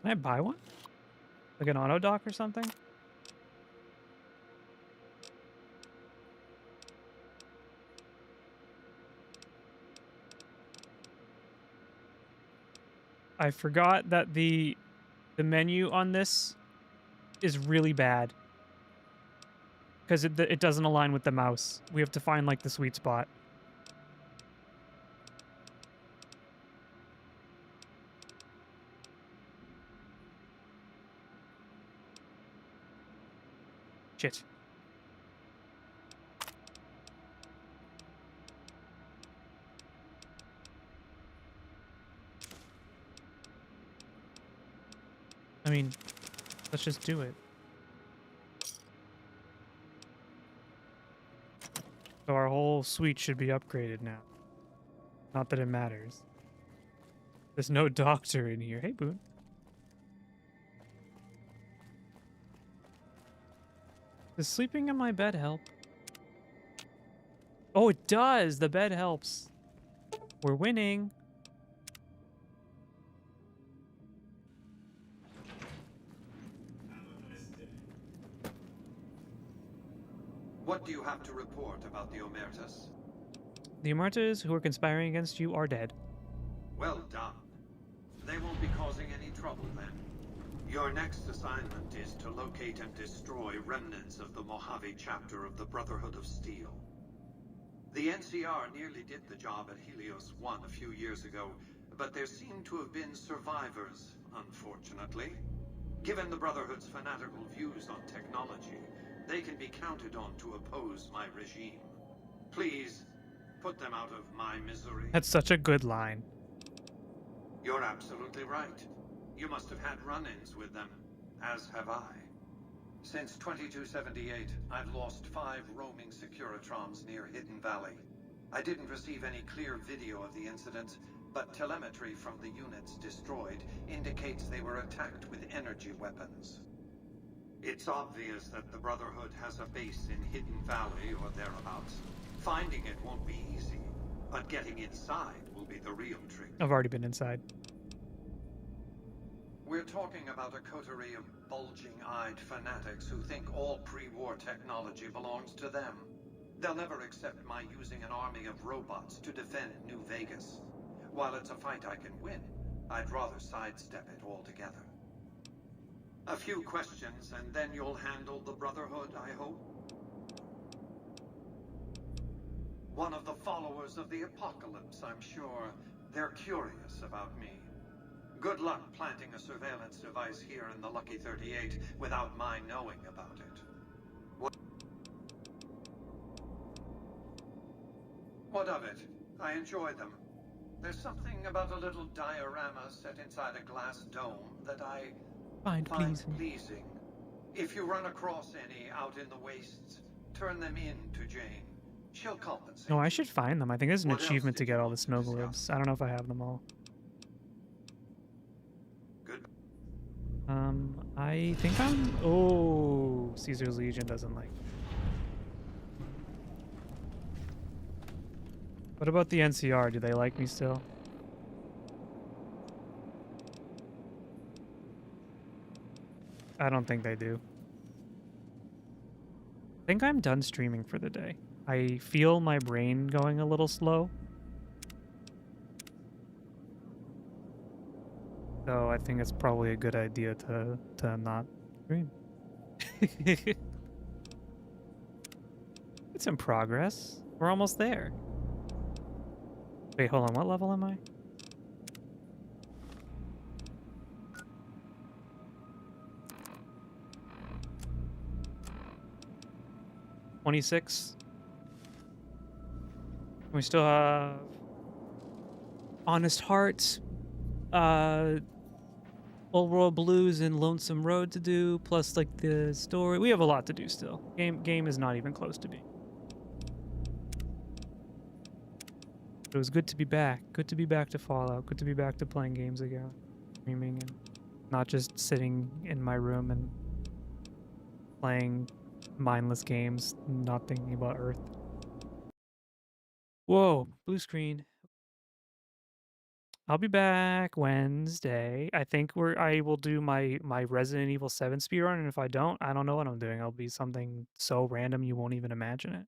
Can I buy one? Like an auto dock or something? I forgot that the menu on this is really bad. Because it doesn't align with the mouse. We have to find like the sweet spot. Shit. I mean, let's just do it. So our whole suite should be upgraded now. Not that it matters. There's no doctor in here. Hey, Boone. Does sleeping in my bed help? Oh, it does! The bed helps. We're winning. What do you have to report about the Omertas? The Omertas who are conspiring against you are dead. Well done. They won't be causing any trouble then. Your next assignment is to locate and destroy remnants of the Mojave chapter of the Brotherhood of Steel. The NCR nearly did the job at Helios 1 a few years ago, but there seem to have been survivors, unfortunately. Given the Brotherhood's fanatical views on technology, they can be counted on to oppose my regime. Please, put them out of my misery. That's such a good line. You're absolutely right. You must have had run-ins with them, as have I. Since 2278, I've lost 5 roaming Securitrons near Hidden Valley. I didn't receive any clear video of the incident, but telemetry from the units destroyed indicates they were attacked with energy weapons. It's obvious that the Brotherhood has a base in Hidden Valley or thereabouts. Finding it won't be easy, but getting inside will be the real trick. I've already been inside. We're talking about a coterie of bulging-eyed fanatics who think all pre-war technology belongs to them. They'll never accept my using an army of robots to defend New Vegas. While it's a fight I can win, I'd rather sidestep it altogether. A few questions, and then you'll handle the Brotherhood, I hope? One of the followers of the Apocalypse, I'm sure. They're curious about me. Good luck planting a surveillance device here in the Lucky 38 without my knowing about it. What of it? I enjoy them. There's something about a little diorama set inside a glass dome that I find pleasing. If you run across any out in the wastes, turn them in to Jane. She'll compensate. No, I should find them. I think there's an achievement to get all the snow globes. I don't know if I have them all. I think I'm... Oh, Caesar's Legion doesn't like me. What about the NCR? Do they like me still? I don't think they do. I think I'm done streaming for the day. I feel my brain going a little slow. So I think it's probably a good idea to not stream. It's in progress. We're almost there. Wait, hold on. What level am I? $26. We still have Honest Heart, Old World Blues and Lonesome Road to do, plus like the story. We have a lot to do still. Game is not even close to being. But it was good to be back. Good to be back to Fallout. Good to be back to playing games again. Streaming and not just sitting in my room and playing mindless games, not thinking about Earth. Whoa, blue screen. I'll be back Wednesday. I think I will do my Resident Evil 7 speedrun, and if I don't know what I'm doing. I'll be something so random you won't even imagine it.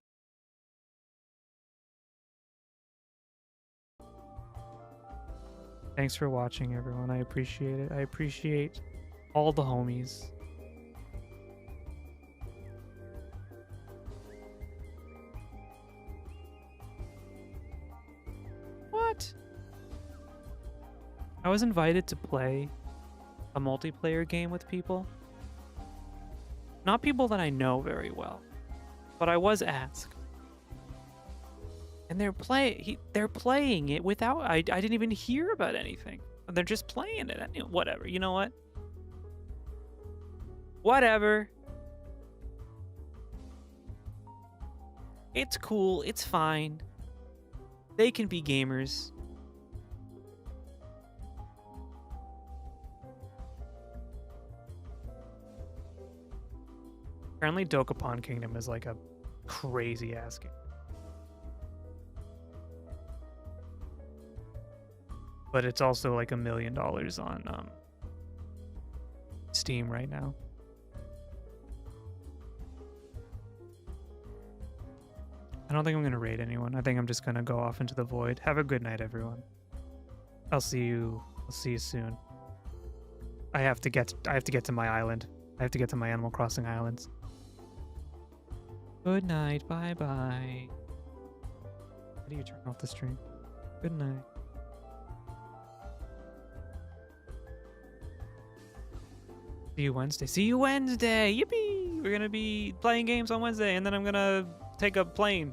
Thanks for watching, everyone. I appreciate it. I appreciate all the homies. What? I was invited to play a multiplayer game with people. Not people that I know very well, but I was asked. And they're playing it without I didn't even hear about anything. They're just playing it. Whatever. You know what? Whatever. It's cool. It's fine. They can be gamers. Apparently Dokapon Kingdom is like a crazy ass game. But it's also like $1 million on Steam right now. I don't think I'm gonna raid anyone. I think I'm just gonna go off into the void. Have a good night, everyone. I'll see you soon. I have to get to my island. I have to get to my Animal Crossing islands. Good night. Bye bye. How do you turn off the stream? Good night. See you Wednesday. See you Wednesday. Yippee! We're gonna be playing games on Wednesday, and then I'm gonna take a plane